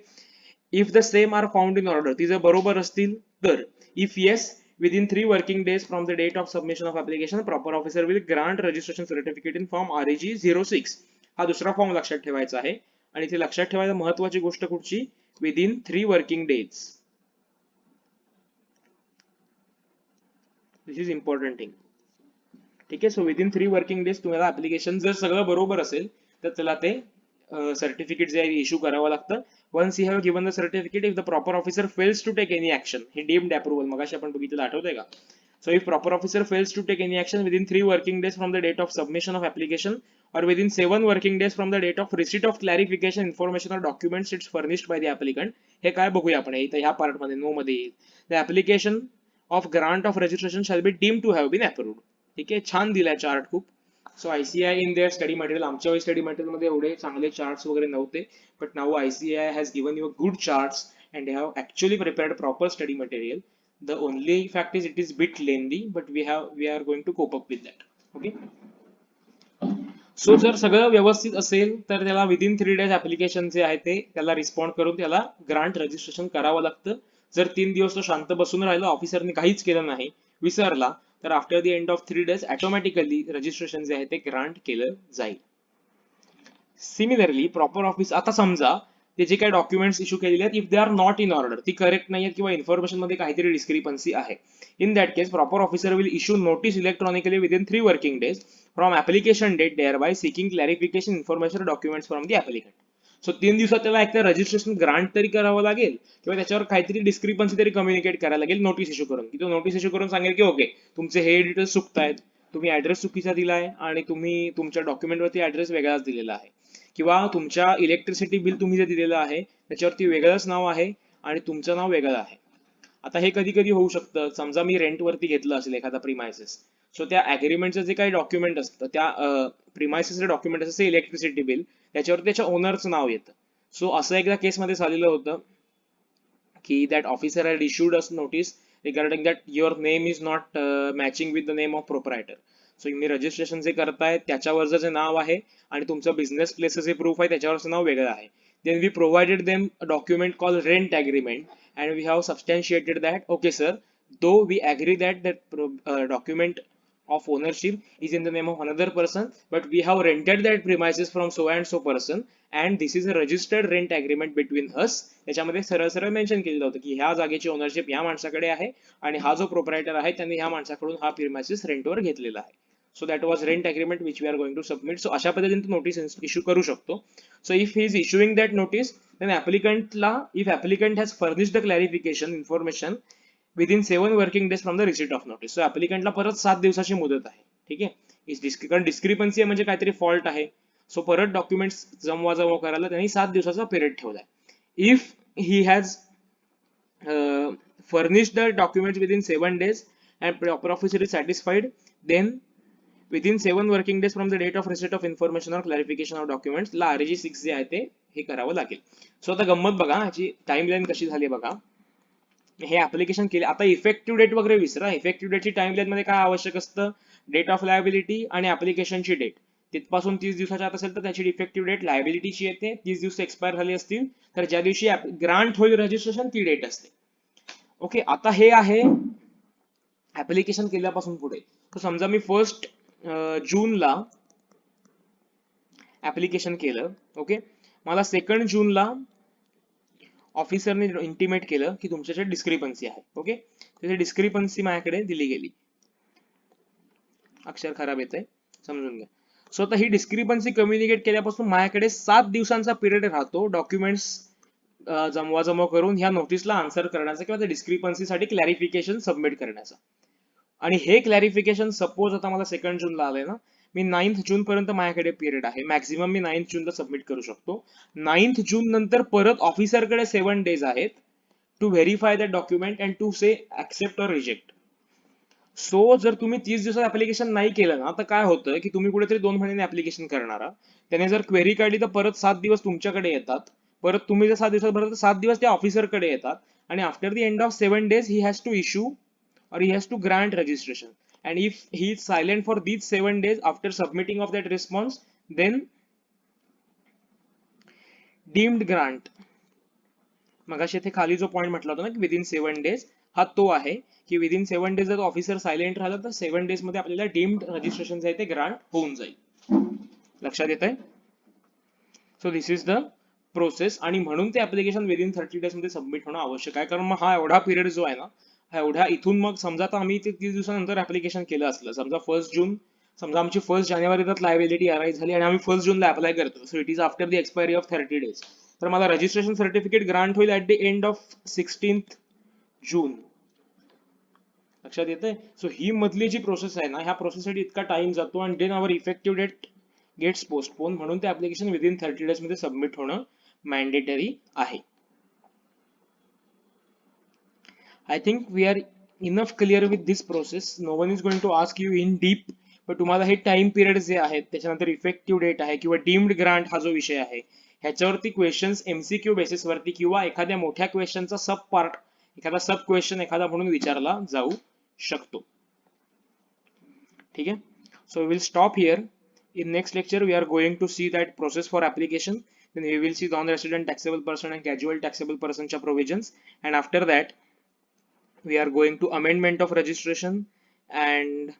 if the same are found in order, ती जर बरोबर असतील तर, if yes within 3 working days from the date of submission of application, proper officer will grant registration certificate in form REG06. हा दुसरा फॉर्म लक्षात ठेवायचा आहे, आणि इथे लक्षात ठेवायला महत्वाची गोष्ट कुठची, within 3 working days. This is important thing. ठीक आहे, सो विदिन 3 वर्किंग डेज तुम्हाला ऍप्लिकेशन जर सगळं बरोबर असेल तर त्याला ते सर्टिफिकेट जे आहे इश्यू करावं लागतं. Once you have given the certificate, if the proper officer fails to take any action, हे डीम्ड अप्रुव्हल मगाशी आपण बघितलं, आठवतंय का. So if proper officer fails to take any action within 3 working days from the date of submission of application or within 7 working days from the date of receipt of clarification information or documents it's furnished by the applicant. हे काय बघूया आपण इथे ह्या पार्ट मध्ये, नो मध्ये येईल, the application of grant of registration shall be deemed to have been approved. ठीक आहे, छान दिलाय चार्ट खूप. So ICAI in their study material, आमच्या वेळी स्टडी मटेरियल मध्ये एवढे चांगले चार्ट्स वगैरे नव्हते, but now ICAI has given you a good charts and they have actually prepared proper study material. The only fact is it is bit lengthy, but we are going to cope up with that. Okay. So जर सगळं व्यवस्थित असेल तर त्याला विदिन 3 डेज ऍप्लिकेशन जे आहे ते त्याला रिस्पॉन्ड करून त्याला ग्रांट रजिस्ट्रेशन करावं लागतं. जर 3 दिवस तो शांत बसून राहिला, ऑफिसरने काहीच केलं नाही, विसरला, तर after the end of 3 days automatically registration जे आहे ते ग्रांट केलं जाईल. सिमिलरली प्रॉपर ऑफिस, आता समजा ते जे काही डॉक्युमेंट्स इश्यू केलेले आहेत, if they are not in order, ती करेक्ट नाही आहेत किंवा इन्फॉर्मेशन मध्ये काहीतरी डिस्क्रिपन्सी आहे, in that case proper officer will issue notice electronically within 3 working days from application date, thereby seeking clarification information documents from the applicant. So 3 दिवसात त्याला एक रजिस्ट्रेशन ग्रांट तरी करावं लागेल, किंवा त्याच्यावर काहीतरी डिस्क्रिपन्सी तरी कम्युनिकेट करायला लागेल नोटीस इश्यू करून, की तो नोटीस इश्यू करून सांगेल की ओके, तुमचे हे डिटेल्स चुकतायत, तुम्ही ऍड्रेस चुकीचा दिलाय आणि तुम्ही तुमच्या डॉक्युमेंटवरती ऍड्रेस वेगळाच दिलेला आहे, किंवा तुमच्या इलेक्ट्रिसिटी बिल तुम्ही जे दिलेलं आहे त्याच्यावरती वेगळंच नाव आहे आणि तुमचं नाव वेगळं आहे. आता हे कधी कधी होऊ शकतं, समजा मी रेंट वरती घेतलं असेल एखादा प्रिमायसेस, सो त्या अग्रीमेंटचं जे काही डॉक्युमेंट असतं, त्या प्रिमायसेसचं डॉक्युमेंट असतं इलेक्ट्रिसिटी बिल, त्याच्यावर त्याच्या ओनरचं नाव येतं. सो असं एकदा केसमध्ये झालेलं होतं की that officer had issued us notice regarding that your name is not matching with the name of proprietor. So तुम्ही रजिस्ट्रेशन जे करताय त्याच्यावरचं जे नाव आहे आणि तुमचं बिझनेस प्लेसचं जे प्रूफ आहे त्याच्यावरचं नाव वेगळं आहे. Then we provided them a document called rent agreement and we have substantiated that okay sir, though we agree that that document of ownership is in the name of another person, but we have rented that premises from so and so person, and this is a registered rent agreement between us. त्याच्यामध्ये सरळ सरळ मेन्शन केलेलं होतं की ह्या जागेची ओनरशिप या माणसाकडे आहे आणि हा जो प्रोप्रायटर आहे त्यांनी ह्या माणसाकडून हा प्रिमाइसेस रेंटवर घेतलेला आहे. So that was rent agreement which we are going to submit. So अशा पद्धतीने तू नोटीस इश्यू करू शकतो. So if he is issuing that notice, then ऍप्लिकंटला, if applicant has furnished the clarification information within 7 working days from the receipt of notice. So ऍप्लिकंटला परत 7 दिवसाची मुदत आहे. ठीक आहे, कारण डिस्क्रिपन्सी आहे म्हणजे काहीतरी फॉल्ट आहे. सो परत डॉक्युमेंट्स जमवा करायला त्यांनी 7 दिवसाचा पिरियड ठेवलाय. If he has furnish the documents within 7 days and proper officer is satisfied, then within 7 working days from the date of receipt of information or clarification of documents ला RG 6 जे आहे ते हे करावं लागेल. सो आता गंमत बघा, ह्याची टाइमलाईन कशी झाली बघा. हे ऍप्लिकेशन केले, आता इफेक्टिव्ह डेट वगैरे विसरा. इफेक्टिव्ह डेटची टाइमलाईन मध्ये काय आवश्यक असतं, डेट ऑफ लायबिलिटी आणि ऍप्लिकेशनची डेट. तिथपासून 30 दिवसाच्या आत असेल तर त्याची इफेक्टिव्ह डेट लायबिलिटीची येते. 30 दिवस एक्सपायर झाली असतील तर ज्या दिवशी ग्रांट होईल रजिस्ट्रेशन ती डेट असते. ओके, आता हे आहे ऍप्लिकेशन केल्यापासून पुढे. तर समजा मी 1 जूनला ऍप्लिकेशन केलं. ओके, मला 2 जूनला ऑफिसरने इंटिमेट केलं की तुमच्याकडे डिस्क्रिपन्सी आहे. ओके, त्याची डिस्क्रिपन्सी माझ्याकडे दिली गेली. अक्षर खराब येतंय, समजून घ्या. सो आता ही डिस्क्रिपन्सी कम्युनिकेट केल्यापासून माझ्याकडे 7 दिवसांचा पिरियड राहतो डॉक्युमेंट्स जमवा करून ह्या नोटीसला आन्सर करण्याचा किंवा त्या डिस्क्रिपन्सीसाठी क्लॅरिफिकेशन सबमिट करण्याचा. आणि हे क्लॅरिफिकेशन सपोज आता मला 2 जूनला आलंय ना, मी 9 जून पर्यंत माझ्याकडे पिरियड आहे. मॅक्झिमम मी 9 जूनला सबमिट करू शकतो. 9 जून नंतर परत ऑफिसरकडे 7 डेज आहेत to verify that document and to say accept or reject. So जर तुम्ही 30 दिवसात ऍप्लिकेशन नाही केलं ना, तर काय होतं की तुम्ही कुठेतरी 2 महिन्यांनी ऍप्लिकेशन करणारा, त्याने जर क्वेरी काढली तर परत 7 दिवस तुमच्याकडे येतात. परत तुम्ही जर 7 दिवसात भरलं तर 7 दिवस त्या ऑफिसरकडे येतात. आणि after the end of 7 days he has to issue or he has to grant registration, and if he is silent for these 7 days after submitting of that response, then deemed grant. मगाशी इथे खाली जो पॉइंट म्हटला होता ना की विदिन 7 डेज, हा तो आहे की विदिन 7 डेज जर ऑफिसर सायलेंट राहिला तर 7 डेज मध्ये आपल्याला डीम्ड रजिस्ट्रेशन जे आहे ते ग्रांट होऊन जाईल. लक्षात येत आहे. So this is the process, आणि म्हणून ते ऍप्लिकेशन विदिन 30 डेज मध्ये सबमिट होणं आवश्यक आहे. कारण मग हा एवढा पिरियड जो आहे ना, एवढ्या इथून मग समजा आता आम्ही ते 30 दिवसानंतर ऍप्लिकेशन केलं असलं, समजा 1 जून, समजा आमची 1 जानेवारीत लायबिलिटी अराईज झाली आणि आम्ही 1 जूनला अप्लाय करतो, so it is after the expiry of 30 days, तर मला रजिस्ट्रेशन सर्टिफिकेट ग्रांट होईल at the end of 16th जून. लक्षात येतंय. सो ही मधली जी प्रोसेस आहे ना, ह्या प्रोसेससाठी इतका टाइम जातो आणि देन आवर इफेक्टिव्ह डेट गेट्स पोस्टपोन, म्हणून ते ऍप्लिकेशन विदिन 30 डेज मध्ये सबमिट होणं मॅन्डेटरी आहे. I think we are enough clear with this process. No one is going to ask you in deep, but तुम्हाला हे टाइम पिरियड जे आहेत, त्याच्यानंतर इफेक्टिव्ह डेट आहे किंवा डीम्ड ग्रांट हा जो विषय आहे, ह्याच्यावरती क्वेश्चन्स एमसीक्यू बेसिस वरती किंवा एखाद्या मोठ्या क्वेश्चनचा सब पार्ट, एखादा सब क्वेश्चन एखादा म्हणून विचारला जाऊ शकतो. ठीक आहे. So we will stop here. In next lecture, we are going to see that process for application. Then we will see non-resident taxable person and casual taxable person च्या provisions. And after that, we are going to amendment of registration. And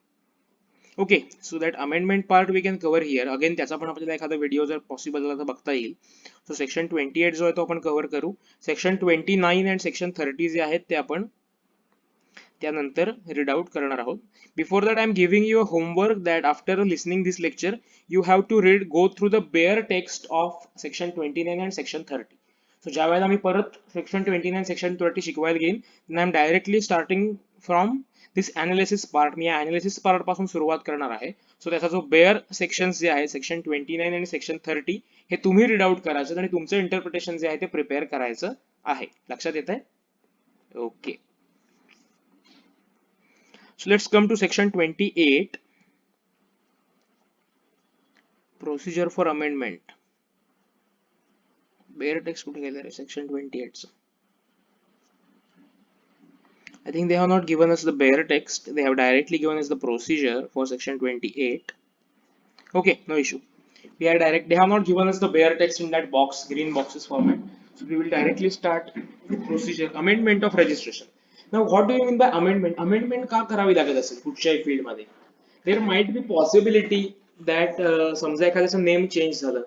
okay, so that amendment part we can cover here. Again, त्याचा पण आपल्याला एखादा व्हिडिओ जर पॉसिबल झाला तर बघता येईल. So section 28 जो आहे तो आपण कव्हर करू. Section 29 and section 30 जे आहेत ते आपण त्यानंतर रीड आउट करणार आहोत. Before that I am giving you a homework that after listening this lecture you have to read go through the bare text of section 29 and section 30. So ज्या वेळेला मी परत सेक्शन 29 सेक्शन 30 शिकवायला घेईन, I am directly starting from this analysis part. मी या अनालिसिस पार्ट पासून सुरुवात करणार आहे. सो त्याचा जो बेअर सेक्शन्स जे आहे सेक्शन 29 आणि सेक्शन 30 हे तुम्ही रीड आउट करायचं आणि तुमचं इंटरप्रिटेशन जे आहे ते प्रिपेअर करायचं आहे. लक्षात येत आहे. Okay. So let's come to section 28, procedure for amendment. Bare text कुठे गेलं रे section 28 चं? I think they have not given us the bare text. They have directly given us the procedure for section 28. Okay, no issue. They have not given us the bare text in that box, green boxes format. So we will directly start with procedure, amendment of registration. Now what do you mean by amendment? Amendment का करावी लागत असेल कुठच्याही फील्ड मध्ये? There might be possibility that समजा एखाद्याचं नेम चेंज झालं.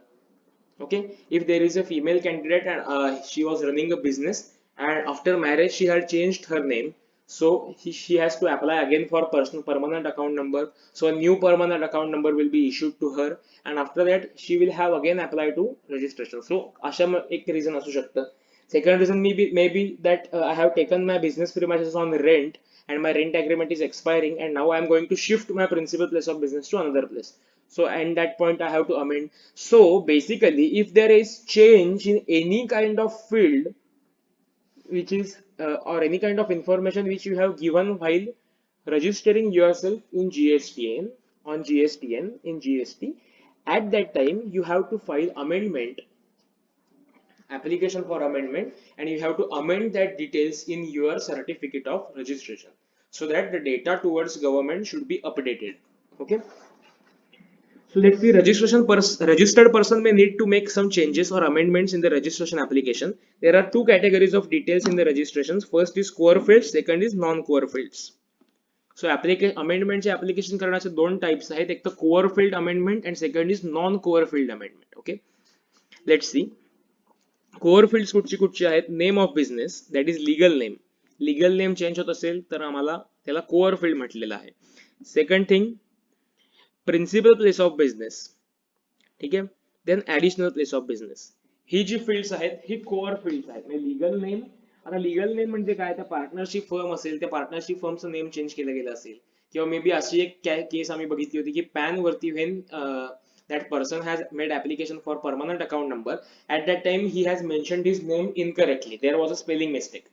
Okay, if there is a female candidate and she was running a business, and after marriage she had changed her name, so she has to apply again for personal permanent account number. So a new permanent account number will be issued to her, and after that she will have again apply to registration. So अशा एक reason असू शकतं. Second reason maybe that I have taken my business premises on rent, and my rent agreement is expiring, and now I am going to shift my principal place of business to another place. So at that point I have to amend. So basically, if there is change in any kind of field which is or any kind of information which you have given while registering yourself in GSTN, on GSTN in GST, at that time you have to file amendment, application for amendment, and you have to amend that details in your certificate of registration, so that the data towards government should be updated. Okay. So let's see, registered person may need to make some changes or amendments in the registration application. There are two categories of details in the registrations. First is core fields, second is non-core fields. So amendment application करण्याचे दोन types आहेत, एक तर core field amendment and second is non-core field amendment. Okay, let's see. Core fields कुठची आहेत? Name of business, that is legal name. Legal name change होत असेल तर आम्हाला त्याला core field म्हटलेलं आहे. Second thing, principal place of business, ठीक आहे. Then additional place of business. ही जी फील्ड्स आहेत ही कोअर फील्ड्स आहेत. म्हणजे लीगल नेम, आता लीगल नेम म्हणजे काय, त्या पार्टनरशिप फर्म असेल, त्या पार्टनरशिप फर्मचं नेम चेंज केलं गेलं असेल, किंवा मे बी अशी एक केस आम्ही बघितली होती की पॅन वरती when that person has made application for permanent account number, at that time he has mentioned his name incorrectly, there was a spelling mistake,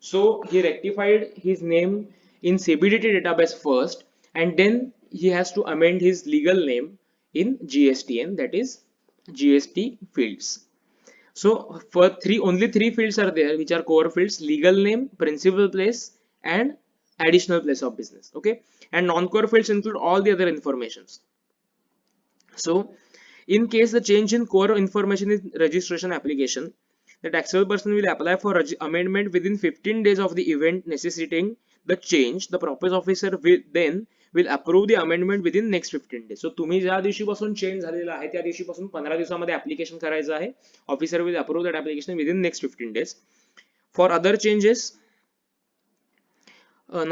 so he rectified his name in CBDT database first, and then he has to amend his legal name in GSTN, that is GST fields. So for only three fields are there which are core fields: legal name, principal place, and additional place of business. Okay, and non-core fields include all the other informations. So in case the change in core information in registration application, the taxable person will apply for amendment within 15 days of the event necessitating the change. The proposed officer will approve the amendment within next 15 days. So तुम्ही ज्या दिवशीपासून चेंज झालेला आहे त्या दिवशीपासून 15 दिवसामध्ये ऍप्लिकेशन करायचं आहे. Officer will approve that application within next 15 days. For other changes,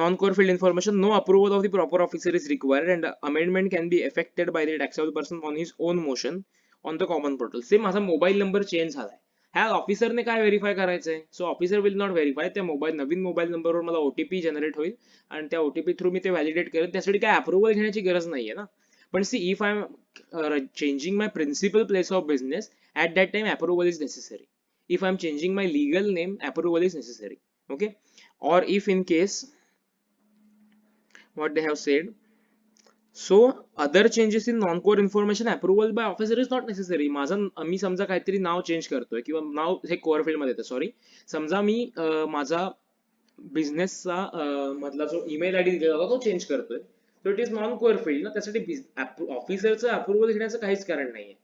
non-core field information, no approval of the proper officer is required, and amendment can be effected by the taxable person on his own motion on the common portal. Same माझा मोबाईल नंबर चेंज झालाय, ह्या ऑफिसरने काय व्हेरीफाय करायचंय? So officer will not verify. त्या नवीन मोबाईल नंबरवर मला ओटीपी जनरेट होईल आणि त्या ओटीपी थ्रू मी ते व्हॅलिडेट करेन. त्यासाठी काय अप्रुव्हल घेण्याची गरज नाहीये ना. पण see, if I am changing my principal place of business, at that time approval is necessary. If I'm changing my legal name, approval is necessary. Okay, or if in case what they have said, so other changes in non-core information, approval by officer is not necessary. माझं मी समजा काहीतरी नाव चेंज करतोय किंवा नाव हे कोअर फील्ड मध्ये येतं, सॉरी, समजा मी माझा बिझनेसचा मधला जो ईमेल आयडी दिलेला होता तो चेंज करतोय, so it is non core field ना, त्यासाठी ऑफिसरचं अप्रुव्हल घेण्याचं काहीच कारण नाहीये.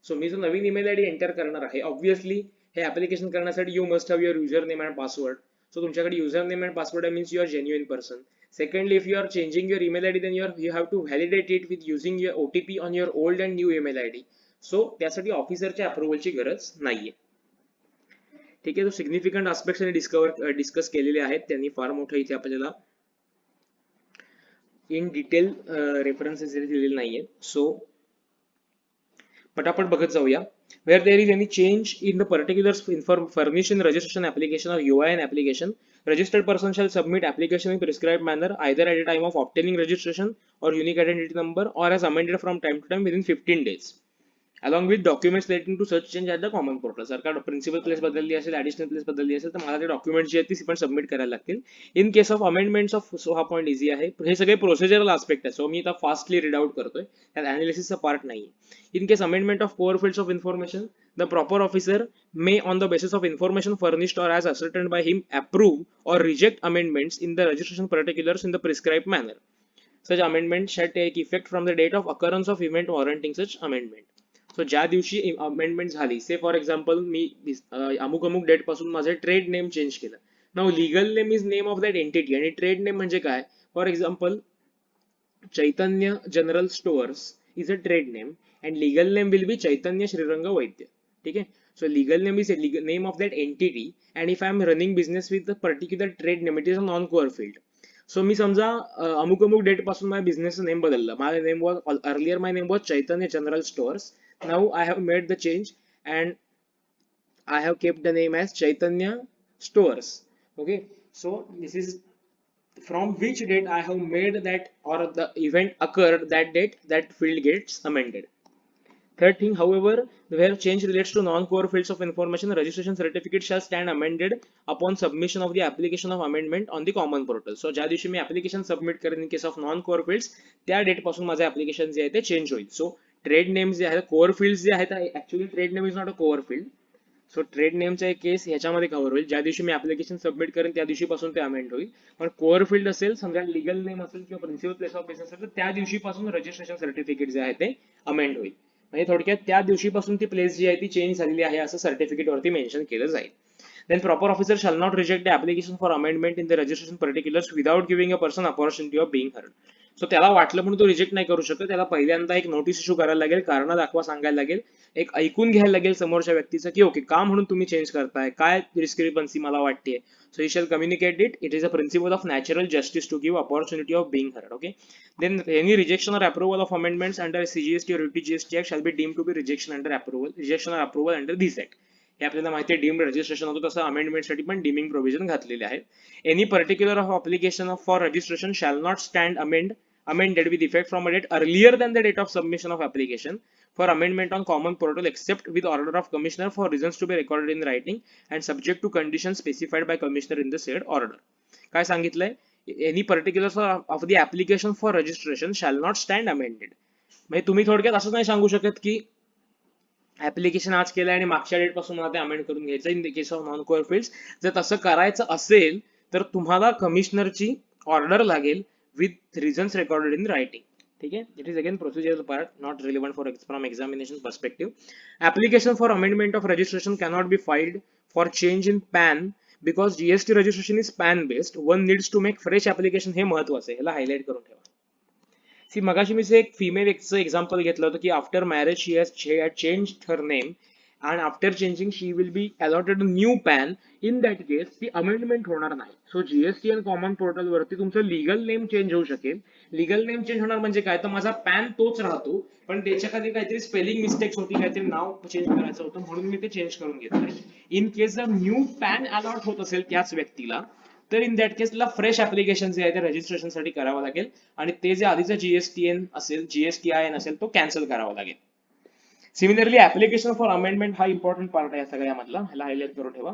सो मी जो नवीन ईमेल आयडी एंटर करणार आहे, ऑब्व्हियसली हे ऍप्लिकेशन करण्यासाठी you must have your user name and password. So तुमच्याकडे user name and password means you are genuine person. Secondly, if you are changing your email ID, then you have to validate it with using your OTP on your old and new email ID. So त्यासाठी ऑफिसरच्या अप्रुव्हलची गरज नाहीये. ठीक आहे. तो सिग्निफिकंट आस्पेक्ट्स आणि डिस्कस केलेले आहेत त्यांनी, फार मोठं इथे आपल्याला इन डिटेल रेफरन्सेस दिलेले नाहीये. सो पटापट बघत जाऊया. Where there is any change in the particulars furnished in registration application or UIN application, registered person shall submit application in prescribed manner either at the time of obtaining registration or unique identity number, or as amended from time to time within 15 days, along with documents relating to such change at the common portal. सरकार प्रिन्सिपल प्लेस बदलली असेल, ऍडिशनल प्लेस बदलली असेल, तर मला ते डॉक्युमेंट जे आहेत ती पण सबमिट करायला लागतील. In case of amendments of, so हा पॉईंट इझी आहे. हे सगळे प्रोसिजरल आस्पेक्ट आहे, सो मी आता फास्टली रीड आउट करतोय, त्यात अनालिसिसचा पार्ट नाहीये. In case amendment of core fields of information, the proper officer may, on the basis of information furnished or as ascertained by him, approve or reject amendments in the registration particulars in the prescribed manner. Such amendment shall take effect from the date of occurrence of event warranting such amendment. So ज्या दिवशी अमेंडमेंट झाली, से फॉर एक्झाम्पल मी अमुक अमुक डेट पासून माझे ट्रेड नेम चेंज केलं. Now legal name is name of that entity, आणि ट्रेड नेम म्हणजे काय? For example Chaitanya General Stores is a trade name and legal name will be Chaitanya Sriranga Vaidya. Okay? So legal name is a legal name of that entity, and if I am running business with a particular trade name, it is a non-core field. So मी समजा अमुक अमुक डेट पासून माझ्या बिझनेस नेम बदलला. My name was earlier my name was Chaitanya General Stores. Now I have made the change and I have kept the name as Chaitanya Stores. Okay, so this is from which date I have made that or the event occurred, that date that field gets amended. Third thing, however, where change relates to non-core fields of information, the registration certificate shall stand amended upon submission of the application of amendment on the common portal. So ज्या दिवशी मी application submit करेन in case of non-core fields, त्या date पासून माझे application जे आहे ते change होईल. So trade names जे आहेत, core fields जे आहेत, actually trade name is not a core field. So trade नेमचा एक केस ह्याच्यामध्ये कव्हर होईल. ज्या दिवशी मी ऍप्लिकेशन सबमिट करेन त्या दिवशीपासून ते अमेंड होईल. पण कोअर फील्ड असेल, समजा लिगल नेम असेल किंवा प्रिन्सिपल प्लेस ऑफ बिझनेस असेल, तर त्या दिवशीपासून रजिस्ट्रेशन सर्टिफिकेट जे आहे ते अमेंड होईल. म्हणजे थोडक्यात त्या दिवशीपासून ती प्लेस जी आहे ती चेंज झालेली आहे असं सर्टिफिकेट वरती मेन्शन केलं जाईल. Then proper officer shall not reject the application for amendment in the registration particulars without giving a person opportunity of being heard. So त्याला वाटलं म्हणून तो रिजेक्ट नाही करू शकत. त्याला पहिल्यांदा एक नोटीस इश्यू करायला लागेल, कारण दाखवा सांगायला लागेल, एक ऐकून घ्यायला लागेल समोरच्या व्यक्तीचं की ओके का म्हणून तुम्ही चेंज करताय, काय डिस्क्रिपन्सी मला वाटते. So he shall communicate it. It is a principle of natural justice to give opportunity of being heard. Okay. Then any rejection or approval of amendments under CGST or UTGST Act shall be deemed to be rejection under approval, rejection or approval under this act. हे आपल्याला माहिती आहे डीम्ड रजिस्ट्रेशन होतं, तसं अमेंडमेंटसाठी पण डीमिंग प्रोव्हिजन घातलेले आहेत. Any particular of application for registration shall not stand amended with effect from a date earlier than the date of submission of application for amendment on common portal except with order of commissioner for reasons to be recorded in writing and subject to conditions specified by commissioner in the said order. काय सांगितलंय? Any particular of the application for registration shall not stand amended. म्हणजे तुम्ही थोडक्यात असं नाही सांगू शकत की ऍप्लिकेशन आज केलं आणि मागच्या डेट पासून मला ते अमेंड करून घ्यायचं in the case of non core fields. जर तसं करायचं असेल तर तुम्हाला कमिशनरची ऑर्डर लागेल with reasons recorded in writing. ठीक है, it is again procedural part, not relevant for from examination perspective. Application for amendment of registration cannot be filed for change in PAN because GST registration is PAN based. One needs to make fresh application. हे महत्वाचं आहे, ह्याला हायलाइट करून ठेवा. सी मगाशी मी एक फिमेल एक्झाम्पल घेतलं होतं की after marriage she had changed her name and after changing she will be allotted a new PAN. In that case ती अमेंडमेंट होणार नाही. सो जीएसटी आणि कॉमन पोर्टल वरती तुमचं लिगल नेम चेंज होऊ शकेल. लिगल नेम चेंज होणार म्हणजे काय, तर माझा पॅन तोच राहतो पण त्याच्या खाली काहीतरी स्पेलिंग मिस्टेक्स होती, काहीतरी नाव चेंज करायचं होतं म्हणून मी ते चेंज करून घेतलंय. इन केस जर न्यू पॅन अलॉट होत असेल त्याच व्यक्तीला, तर in that Kesla fresh application जे आहे ते रजिस्ट्रेशन साठी करावं लागेल आणि ते जे आधीचं जीएसटीएन असेल, जीएसटीआयएन असेल, तो कॅन्सल करावा लागेल. सिमिलरली ऍप्लिकेशन फॉर अमेंडमेंट हा इम्पॉर्टंट पार्ट आहे सगळ्यामधला, ह्याला हायलाइट करून ठेवा.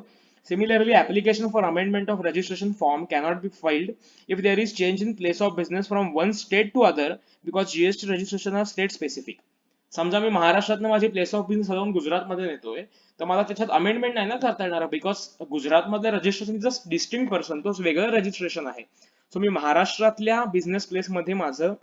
Similarly, application for amendment of registration form cannot be filed if there is change in place of business from one state to other because GST registration are state specific. समजा मी महाराष्ट्रातनं माझी प्लेस ऑफ बिझनेस हलवून गुजरातमध्ये नेतोय, तर मला त्याच्यात अमेंडमेंट नाही ना करता येणार बिकॉज गुजरातमधलं registration is a distinct person, तो वेगळं रजिस्ट्रेशन आहे. सो मी महाराष्ट्रातल्या बिझनेस प्लेसमध्ये माझं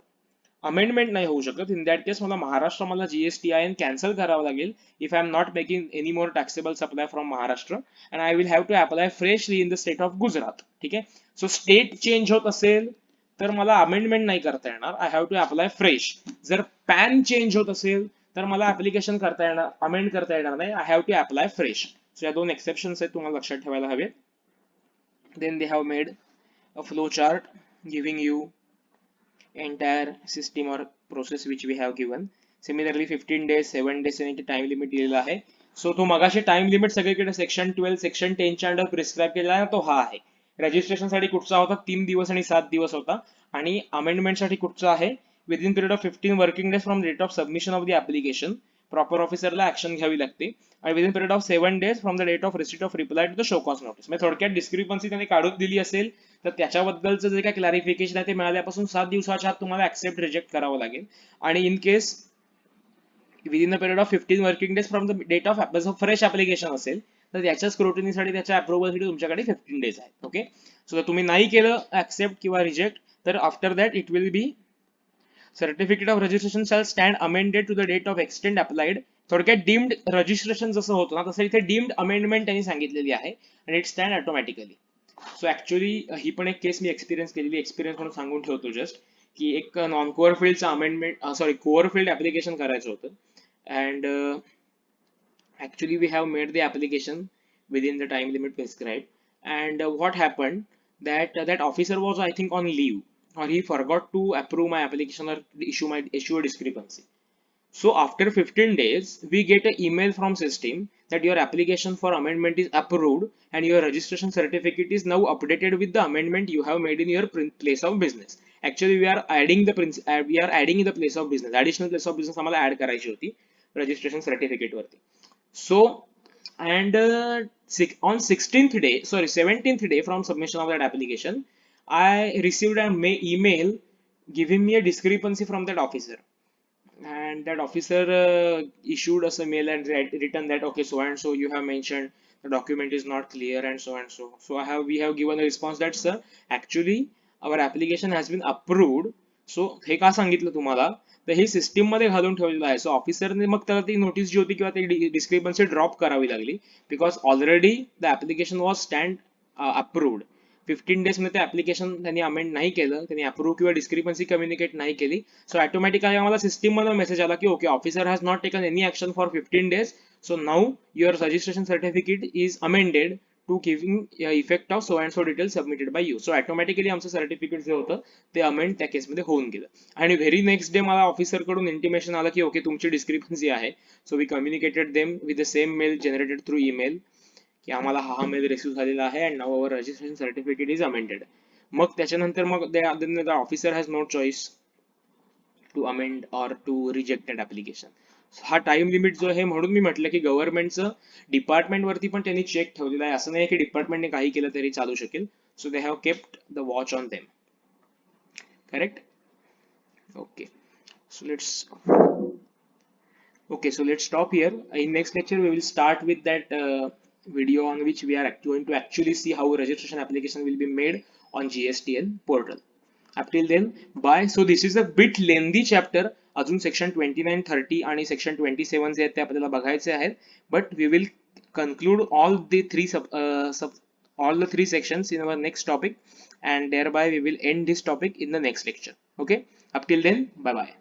अमेंडमेंट नाही होऊ शकत. इन दॅट केस मला महाराष्ट्र मला जीएसटीआयएन कॅन्सल करावं लागेल if I am not making any more taxable supply from Maharashtra and I will have to apply freshly in the state of Gujarat. ठीक आहे, सो स्टेट चेंज होत असेल तर मला अमेंडमेंट नाही करता येणार, I have to apply fresh. जर पॅन चेंज होत असेल तर मला ऍप्लिकेशन करता येणार, अमेंड करता येणार नाही, I have to apply fresh. So या दोन एक्सेप्शन्स आहेत, तुम्हाला लक्षात ठेवायला हवे. Then they have made a flow chart giving you entire system or process which we have given. Similarly 15 days 7 days आणि टाइम लिमिट दिलेला आहे. सो तो मगाशी टाइम लिमिट सगळीकडे सेक्शन 12 सेक्शन 10 च्या अंडर प्रिस्क्राइब केलेला आहे, तो हा आहे. रजिस्ट्रेशन साठी कुठचा होता, 3 दिवस आणि 7 दिवस होता, आणि अमेंडमेंट साठी कुठचा आहे, within period of 15 working days from date of submission of the application proper ऑफिसरला ऍक्शन घ्यावी लागते आणि within period of 7 days from the date of receipt of reply to the show cause notice. म्हणजे थोडक्यात डिस्क्रिपन्सी त्यांनी काढून दिली असेल तर त्याच्याबद्दलचं जे काही क्लॅरिफिकेशन आहे ते मिळाल्यापासून 7 दिवसाच्या आत तुम्हाला ऍक्सेप्ट रिजेक्ट करावं लागेल. आणि in case within the period of 15 working days from the date of fresh application असेल तर त्याच्या स्क्रुटिनीसाठी त्याच्या अप्रुव्हलसाठी तुमच्याकडे 15 days आहेत. ओके, सो जर तुम्ही नाही केलं ऍक्सेप्ट किंवा रिजेक्ट तर after that it will be certificate of registration shall stand amended to the date of extend applied. थोडक्यात डीम्ड रजिस्ट्रेशन जसं होतं ना तसं इथे डीम्ड अमेंडमेंट त्यांनी सांगितलेली आहे आणि it stand automatically. So actually ही पण एक केस मी एक्सपिरियन्स केलेली, एक्सपिरियन्स म्हणून सांगून ठेवतो जस्ट की एक नॉन कोअर फील्डचं amendment sorry core field application करायचं होतं. And actually we have made the application within the time limit prescribed. And what happened that that officer was, I think, on leave, or he forgot to approve my application or issue a discrepancy. So after 15 days, we get an email from system that your application for amendment is approved and your registration certificate is now updated with the amendment you have made in your place of business. Actually, we are adding we are adding in the place of business, additional place of business आम्हाला add करायची होती registration certificate वरती. So, and on 16th day, sorry, 17th day from submission of that application, I received an email giving me a discrepancy from that officer. And that officer issued us a mail and written that, okay, so and so you have mentioned the document is not clear and so and so. So we have given a response that, sir, actually our application has been approved. So हे का सांगितलं तुम्हाला, तर हे सिस्टीम मध्ये घालून ठेवलेलं आहे. सो ऑफिसरने मग त्याला ती नोटीस जी होती किंवा ती डिस्क्रिपन्सी ड्रॉप करावी लागली, because already the application was stand approved. 15 days मध्ये ऍप्लिकेशन त्यांनी अमेंड नाही केलं, त्यांनी अप्रूव्ह किंवा डिस्क्रिपन्सी कम्युनिकेट नाही केली. सो ऑटोमॅटिकली आम्हाला सिस्टीम मध्ये मेसेज आला की okay, officer has not taken any action for 15 days. So now your registration certificate is amended to giving effect of so and so detail submitted by you. So automatically आमचं सर्टिफिकेट जे होतं ते अमेंड त्या केसमध्ये होऊन गेलं. आणि व्हेरी नेक्स्ट डे मला ऑफिसर कडून इंटिमेशन आलं की ओके, तुमची डिस्क्रिपन्सी आहे. So we communicated them with the same mail generated through email की आम्हाला हा मेल रिसीव्ह झालेला आहे and now our registration certificate is amended. मग त्याच्यानंतर मग the officer has no choice to amend or to reject that application. हा टाइम लिमिट जो आहे, म्हणून मी म्हटलं की गव्हर्नमेंटचं डिपार्टमेंट वरती पण त्यांनी चेक ठेवलेला आहे. असं नाही की डिपार्टमेंटने काही केलं तरी चालू शकेल. So they have kept the watch on them. Correct? Okay. So let's stop here. In next lecture, we will start with that video on which we are going to actually see how registration application will be made on GSTN portal. Up till then, bye. So this is a bit lengthy chapter. अजून section 29, 30 आणि section 27 जे आहेत ते आपल्याला बघायचे आहेत. But we will conclude all the three sections in our next topic, and thereby we will end this topic in the next lecture. Okay. Up till then, bye bye.